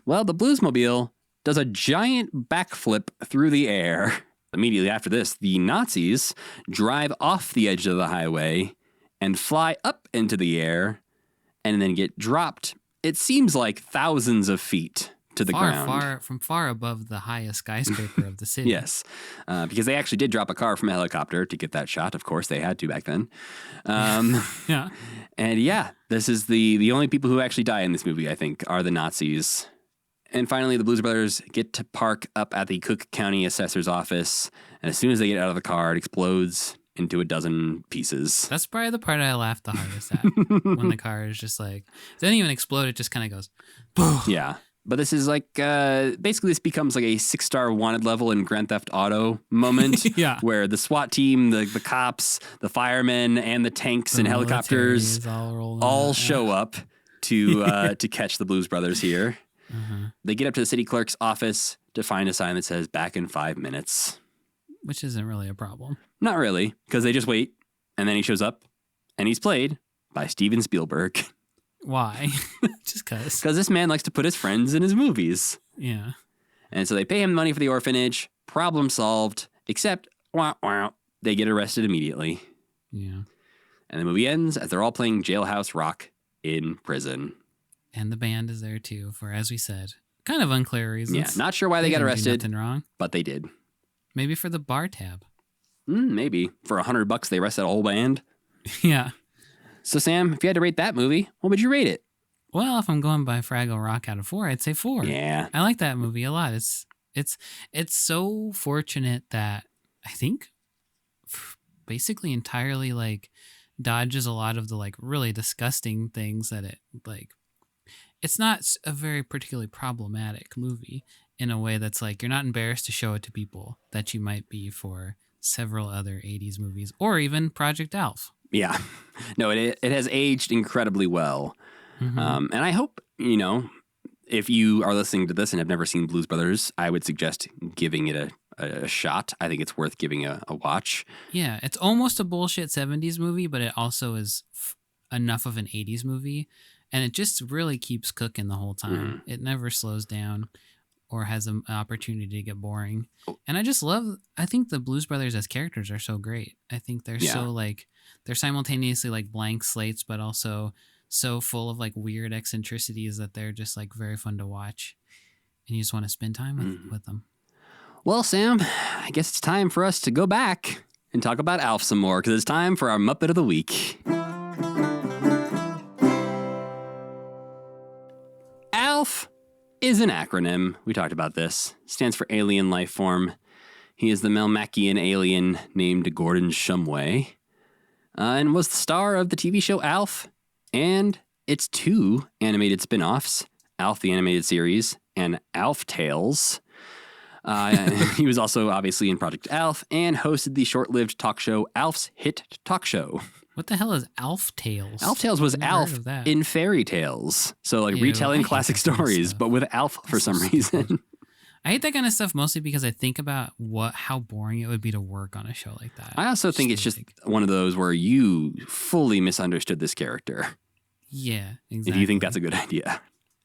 Well, the Bluesmobile does a giant backflip through the air. Immediately after this, the Nazis drive off the edge of the highway and fly up into the air and then get dropped, it seems like thousands of feet to the ground. Far above the highest skyscraper of the city. Yes, because they actually did drop a car from a helicopter to get that shot. Of course, they had to back then. Yeah. And yeah, this is the only people who actually die in this movie, I think, are the Nazis. And finally, the Blues Brothers get to park up at the Cook County Assessor's office. And as soon as they get out of the car, it explodes into a dozen pieces. That's probably the part I laughed the hardest at. When the car is just like, it doesn't even explode. It just kind of goes, boom. Yeah. But this is like, basically this becomes like a 6-star wanted level in Grand Theft Auto moment. Yeah. Where the SWAT team, the cops, the firemen, and the tanks and helicopters all show up to catch the Blues Brothers here. They get up to the city clerk's office to find a sign that says back in 5 minutes. Which isn't really a problem. Not really, because they just wait, and then he shows up, and he's played by Steven Spielberg. Why? Just because. Because this man likes to put his friends in his movies. Yeah. And so they pay him money for the orphanage. Problem solved, except, they get arrested immediately. Yeah. And the movie ends as they're all playing Jailhouse Rock in prison. And the band is there too for, as we said, kind of unclear reasons. Yeah, not sure why they got arrested. Nothing wrong. But they did. Maybe for the bar tab. Maybe. For $100 they arrested a whole band. Yeah. So Sam, if you had to rate that movie, what would you rate it? Well, if I'm going by Fraggle Rock out of 4, I'd say 4. Yeah. I like that movie a lot. It's so fortunate that I think basically entirely like dodges a lot of the like really disgusting things that it like. It's not a very particularly problematic movie in a way that's like you're not embarrassed to show it to people that you might be for several other 80s movies or even Project ALF. Yeah. No, it has aged incredibly well. And I hope, if you are listening to this and have never seen Blues Brothers, I would suggest giving it a shot. I think it's worth giving a watch. Yeah, it's almost a bullshit 70s movie, but it also is enough of an 80s movie. And it just really keeps cooking the whole time. It never slows down or has an opportunity to get boring. And I think the Blues Brothers as characters are so great. I think they're so like, they're simultaneously like blank slates, but also so full of like weird eccentricities that they're just like very fun to watch. And you just want to spend time with them. Well, Sam, I guess it's time for us to go back and talk about ALF some more because it's time for our Muppet of the Week. ALF is an acronym. We talked about this. It stands for Alien Life Form. He is the Melmacian alien named Gordon Shumway, and was the star of the TV show ALF and its 2 animated spin-offs, ALF the Animated Series and ALF Tales. He was also obviously in Project ALF and hosted the short-lived talk show ALF's Hit Talk Show. What the hell is ALF Tales? ALF Tales was ALF in fairy tales. So like retelling classic stories, but with ALF for some reason. I hate that kind of stuff mostly because I think about how boring it would be to work on a show like that. I also think it's just one of those where you fully misunderstood this character. Yeah, exactly. If you think that's a good idea.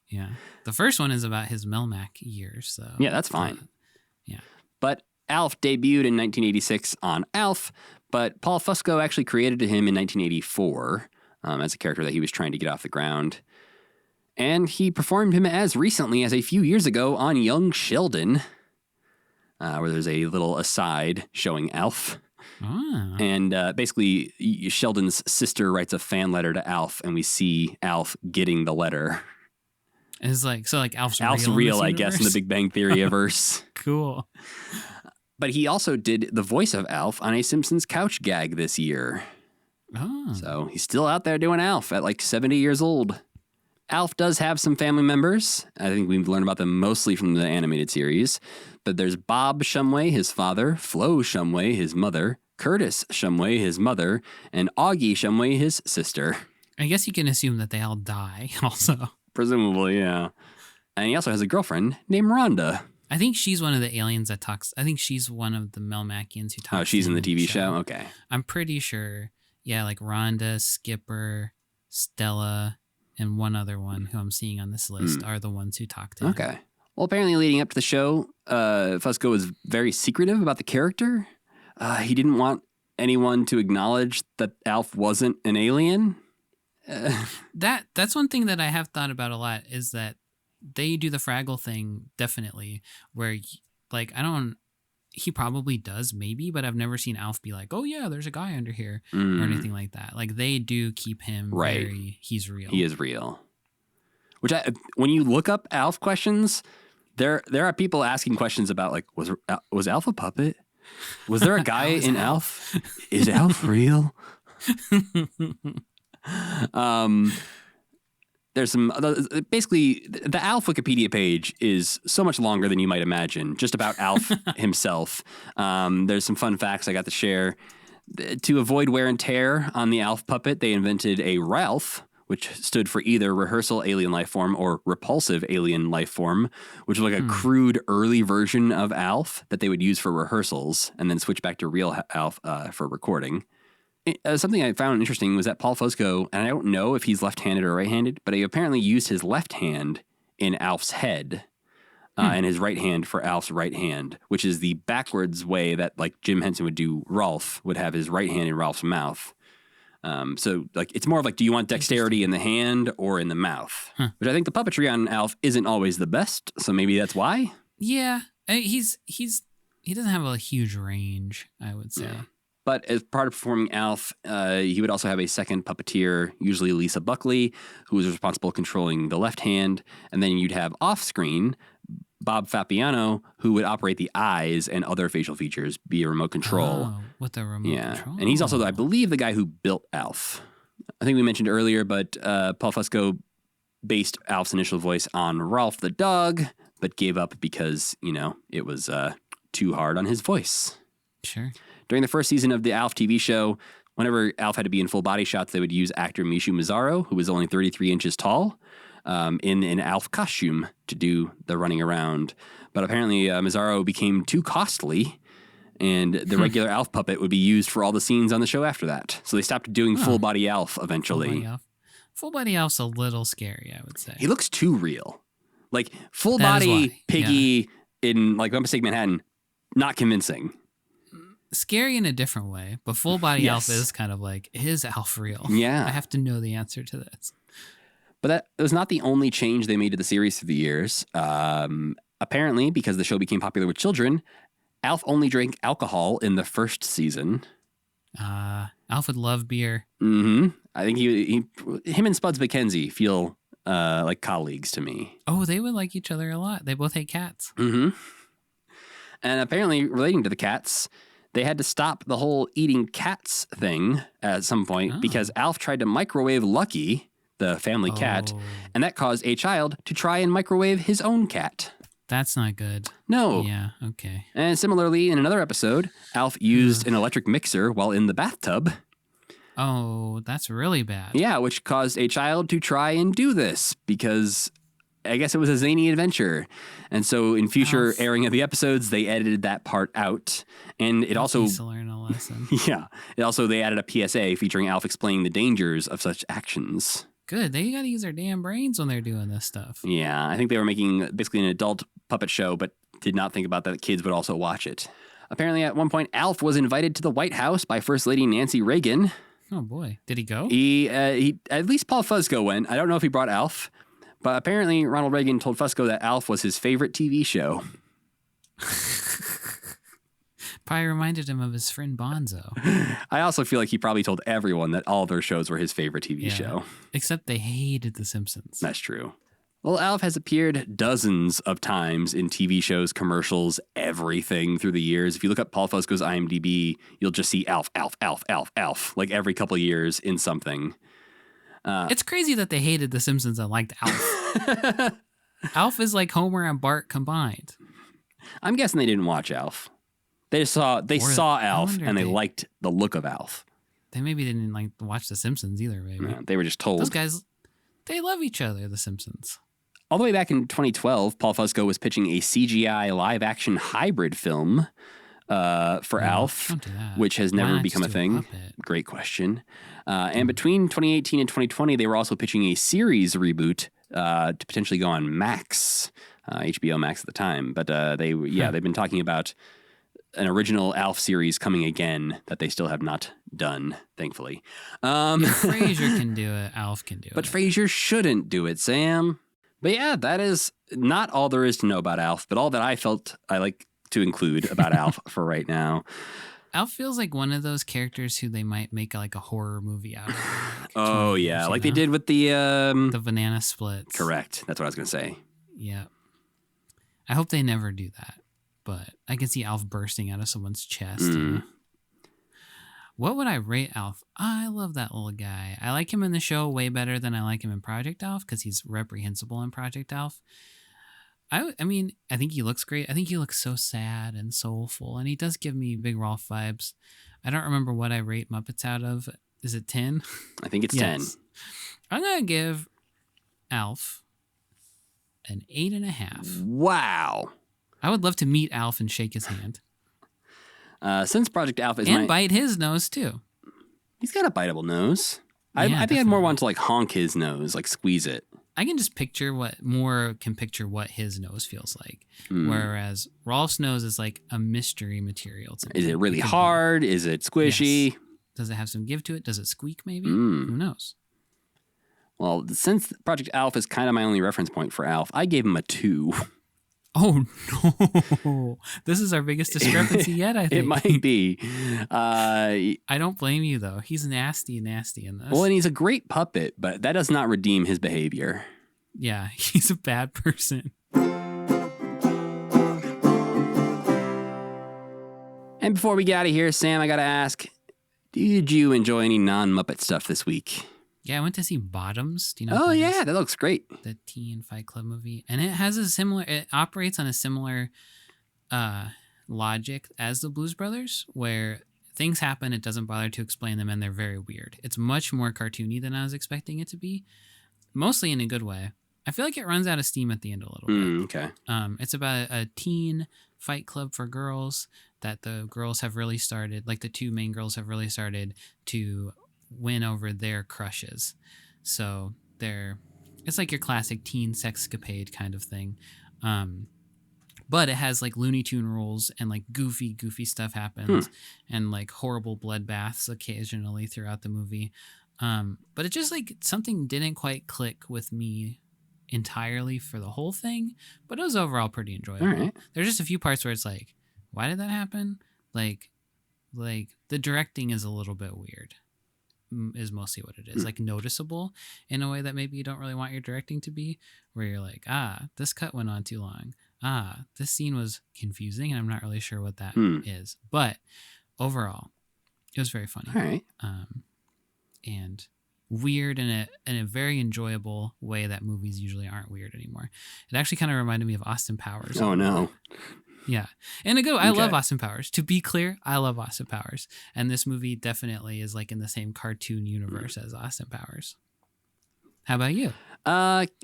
Yeah. The first one is about his Melmac years. So yeah, that's fine. Yeah. But ALF debuted in 1986 on ALF. But Paul Fusco actually created him in 1984 as a character that he was trying to get off the ground. And he performed him as recently as a few years ago on Young Sheldon, where there's a little aside showing ALF. Ah. And basically, Sheldon's sister writes a fan letter to ALF, and we see ALF getting the letter. It's like, so like ALF's real, I guess, in the Big Bang Theory verse. Cool. But he also did the voice of ALF on a Simpsons couch gag this year. Oh. So he's still out there doing ALF at like 70 years old. ALF does have some family members. I think we've learned about them mostly from the animated series. But there's Bob Shumway, his father, Flo Shumway, his mother, Curtis Shumway, his mother, and Augie Shumway, his sister. I guess you can assume that they all die also. Presumably, yeah. And he also has a girlfriend named Rhonda. I think she's one of the aliens that talks. I think she's one of the Melmacians who talks. Oh, she's to in him the TV show? Okay. I'm pretty sure. Yeah, like Rhonda, Skipper, Stella, and one other one who I'm seeing on this list are the ones who talk to him. Okay. Well, apparently leading up to the show, Fusco was very secretive about the character. He didn't want anyone to acknowledge that Alf wasn't an alien. That's one thing that I have thought about a lot is that they do the Fraggle thing definitely where like he probably does maybe, but I've never seen Alf be like, oh yeah, there's a guy under here or anything like that. Like they do keep him very, he's real. He is real. Which when you look up Alf questions, there are people asking questions about like, was Alf a puppet? Was there a guy in Alf? Is Alf real? There's some basically the Alf Wikipedia page is so much longer than you might imagine, just about Alf himself. There's some fun facts I got to share. To avoid wear and tear on the Alf puppet, they invented a Ralph, which stood for either rehearsal alien life form or repulsive alien life form, which was like a crude early version of Alf that they would use for rehearsals and then switch back to real Alf for recording. Something I found interesting was that Paul Fusco, and I don't know if he's left-handed or right-handed, but he apparently used his left hand in Alf's head and his right hand for Alf's right hand, which is the backwards way that like Jim Henson would do Rolf, would have his right hand in Rolf's mouth. So like it's more of like, do you want dexterity in the hand or in the mouth? Which I think the puppetry on Alf isn't always the best, so maybe that's why. Yeah, he doesn't have a huge range, I would say. Yeah. But as part of performing Alf, he would also have a second puppeteer, usually Lisa Buckley, who was responsible for controlling the left hand. And then you'd have off-screen Bob Fapiano, who would operate the eyes and other facial features via remote control. Oh, with the remote control. And he's also, I believe, the guy who built Alf. I think we mentioned earlier, but Paul Fusco based Alf's initial voice on Rolf the dog, but gave up because, it was too hard on his voice. Sure. During the first season of the Alf TV show, whenever Alf had to be in full body shots, they would use actor Mishu Mazzaro, who was only 33 inches tall, in an Alf costume to do the running around. But apparently Mazzaro became too costly, and the regular Alf puppet would be used for all the scenes on the show after that. So they stopped doing full body Alf eventually. Full body Alf's a little scary, I would say. He looks too real. Like full body Piggy in like Mistake Manhattan, not convincing. Scary in a different way, but full body Alf is kind of like, is Alf real? Yeah. I have to know the answer to this. But that was not the only change they made to the series through the years. Apparently, because the show became popular with children, Alf only drank alcohol in the first season. Alf would love beer. Mm-hmm. I think him and Spuds MacKenzie feel like colleagues to me. Oh, they would like each other a lot. They both hate cats. Mm-hmm. And apparently, relating to the cats, they had to stop the whole eating cats thing at some point because Alf tried to microwave Lucky, the family cat, and that caused a child to try and microwave his own cat. That's not good. No. Yeah, okay. And similarly, in another episode, Alf used an electric mixer while in the bathtub. Oh, that's really bad. Yeah, which caused a child to try and do this because I guess it was a zany adventure. And so in future airing of the episodes, they edited that part out. And it also needs to learn a lesson. Yeah. They added a PSA featuring Alf explaining the dangers of such actions. Good. They got to use their damn brains when they're doing this stuff. Yeah. I think they were making basically an adult puppet show, but did not think about that kids would also watch it. Apparently at one point, Alf was invited to the White House by First Lady Nancy Reagan. Oh boy. Did he go? He at least Paul Fusco went. I don't know if he brought Alf. But apparently, Ronald Reagan told Fusco that Alf was his favorite TV show. Probably reminded him of his friend Bonzo. I also feel like he probably told everyone that all their shows were his favorite TV show. Except they hated The Simpsons. That's true. Well, Alf has appeared dozens of times in TV shows, commercials, everything through the years. If you look up Paul Fusco's IMDb, you'll just see Alf, like every couple of years in something. It's crazy that they hated The Simpsons and liked Alf. Alf is like Homer and Bart combined. I'm guessing they didn't watch Alf. They saw Alf and they liked the look of Alf. They maybe didn't like watch The Simpsons either. Maybe No, they were just told. Those guys, they love each other. The Simpsons. all the way back in 2012, Paul Fusco was pitching a CGI live-action hybrid film for ALF, don't do that. which has Why never not become a just do thing. puppet? Great question. And between 2018 and 2020, they were also pitching a series reboot to potentially go on Max, HBO Max at the time. But they've been talking about an original ALF series coming again that they still have not done, thankfully. If Frasier can do it, ALF can do But it. Frasier shouldn't do it, Sam. But yeah, that is not all there is to know about ALF, but all that I felt I like to include about ALF for right now. ALF feels like one of those characters who they might make like a horror movie out of. Like Oh 20 yeah, years, like you they did with the the banana splits. correct. That's what I was gonna say. Yeah. I hope they never do that. But I can see ALF bursting out of someone's chest. You know? What would I rate ALF? I love that little guy. I like him in the show way better than I like him in Project ALF because he's reprehensible in Project ALF. I mean, I think he looks great. I think he looks so sad and soulful, and he does give me Big Rolf vibes. I don't remember what I rate Muppets out of. Is it 10? I think it's 10. I'm going to give ALF an 8.5. Wow. I would love to meet ALF and shake his hand. Since Project ALF is And bite his nose, too. he's got a biteable nose. Yeah, I think I'd more definitely. want to like honk his nose, like squeeze it. I can just picture what his nose feels like. Whereas Rolf's nose is like a mystery material to me. Is it really could be- hard? Is it squishy? Yes. Does it have some give to it? Does it squeak maybe? Mm. Who knows? Well, since Project ALF is kind of my only reference point for ALF, I gave him a 2. Oh no. This is our biggest discrepancy yet, I think. It might be. I don't blame you though. He's nasty in this. Well, and he's a great puppet, but that does not redeem his behavior. Yeah, he's a bad person. And before we get out of here, Sam, I got to ask, did you enjoy any non-Muppet stuff this week? Yeah, I went to see Bottoms. Do you know Oh, what that yeah, is? that looks great. The Teen Fight Club movie. And it operates on a similar logic as the Blues Brothers, where things happen, it doesn't bother to explain them, and they're very weird. It's much more cartoony than I was expecting it to be, mostly in a good way. I feel like it runs out of steam at the end a little bit. Okay. It's about a teen fight club for girls that the girls have really started, like the two main girls have really started to win over their crushes. So it's like your classic teen sexcapade kind of thing. But it has like Looney Tune rules and like goofy stuff happens and like horrible bloodbaths occasionally throughout the movie. But it just like something didn't quite click with me entirely for the whole thing, but it was overall pretty enjoyable. All right. There's just a few parts where it's like, why did that happen? Like the directing is a little bit weird, is mostly what it is. Like noticeable in a way that maybe you don't really want your directing to be, where you're like, this cut went on too long. This scene was confusing and I'm not really sure what that is. But overall, it was very funny. All right. And weird in a very enjoyable way that movies usually aren't weird anymore. It actually kind of reminded me of Austin Powers. Oh, no. Yeah. And I love Okay. Austin Powers. To be clear, I love Austin Powers. And this movie definitely is like in the same cartoon universe as Austin Powers. How about you?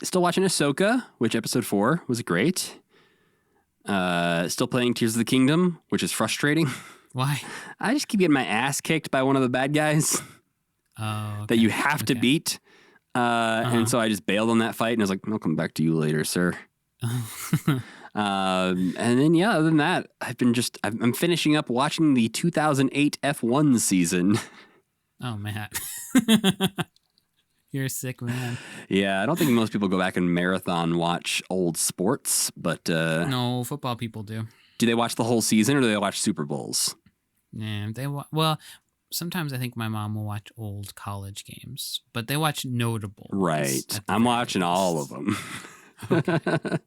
Still watching Ahsoka, which episode 4 was great. Still playing Tears of the Kingdom, which is frustrating. Why? I just keep getting my ass kicked by one of the bad guys Oh, that you have to Okay. beat. And so I just bailed on that fight and I was like, I'll come back to you later, sir. And then, yeah, other than that, I'm finishing up watching the 2008 F1 season. Oh, Matt. You're a sick man. Yeah, I don't think most people go back and marathon watch old sports, but No, football people do. do they watch the whole season or do they watch Super Bowls? Yeah, well, sometimes I think my mom will watch old college games, but they watch notable ones Right. at the I'm very watching all of least. them.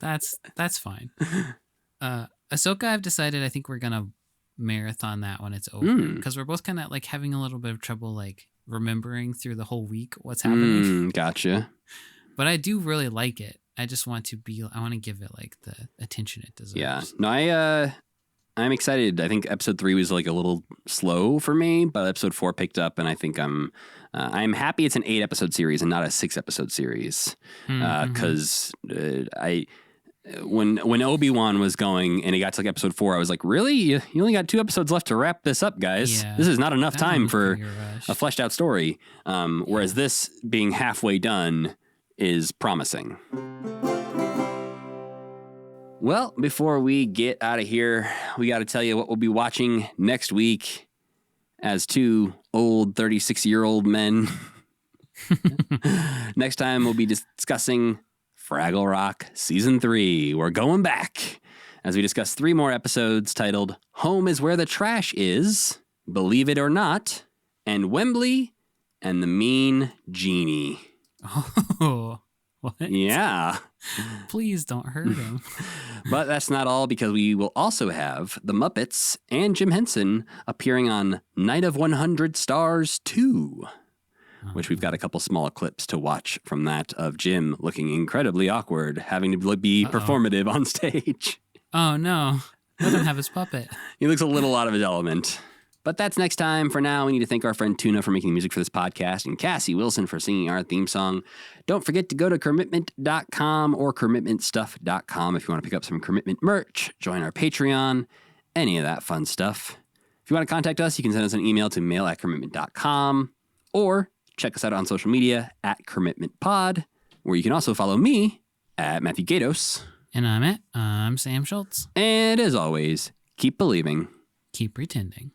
That's fine. Ahsoka, I've decided I think we're gonna marathon that when it's over because we're both kind of like having a little bit of trouble like remembering through the whole week what's happening. Gotcha. But I do really like it. I just want to give it like the attention it deserves. Yeah. No, I'm excited. I think episode 3 was like a little slow for me, but episode 4 picked up, and I think I'm happy it's an 8-episode series and not a 6-episode series. Because when Obi-Wan was going and it got to like episode 4, I was like, really? You only got 2 episodes left to wrap this up, guys. Yeah, this is not enough that time was for pretty rushed. a fleshed out story. Whereas this being halfway done is promising. Well, before we get out of here, we got to tell you what we'll be watching next week as 2 old 36-year-old men. Next time, we'll be discussing Fraggle Rock Season 3. We're going back as we discuss 3 more episodes titled Home is Where the Trash Is, Believe It or Not, and Wembley and the Mean Genie. Oh, what? Yeah. Please don't hurt him. But that's not all, because we will also have the Muppets and Jim Henson appearing on Night of 100 Stars 2, which we've got a couple small clips to watch from that of Jim looking incredibly awkward, having to be performative on stage. Oh, no. Let him have his puppet. He looks a little out of his element. But that's next time. For now, we need to thank our friend Tuna for making music for this podcast and Cassie Wilson for singing our theme song. Don't forget to go to commitment.com or commitmentstuff.com if you want to pick up some commitment merch, join our Patreon, any of that fun stuff. If you want to contact us, you can send us an email to mail@commitment.com or check us out on social media @commitmentpod, where you can also follow me @Matthew Gatos. And I'm Sam Schultz. And as always, keep believing. Keep pretending.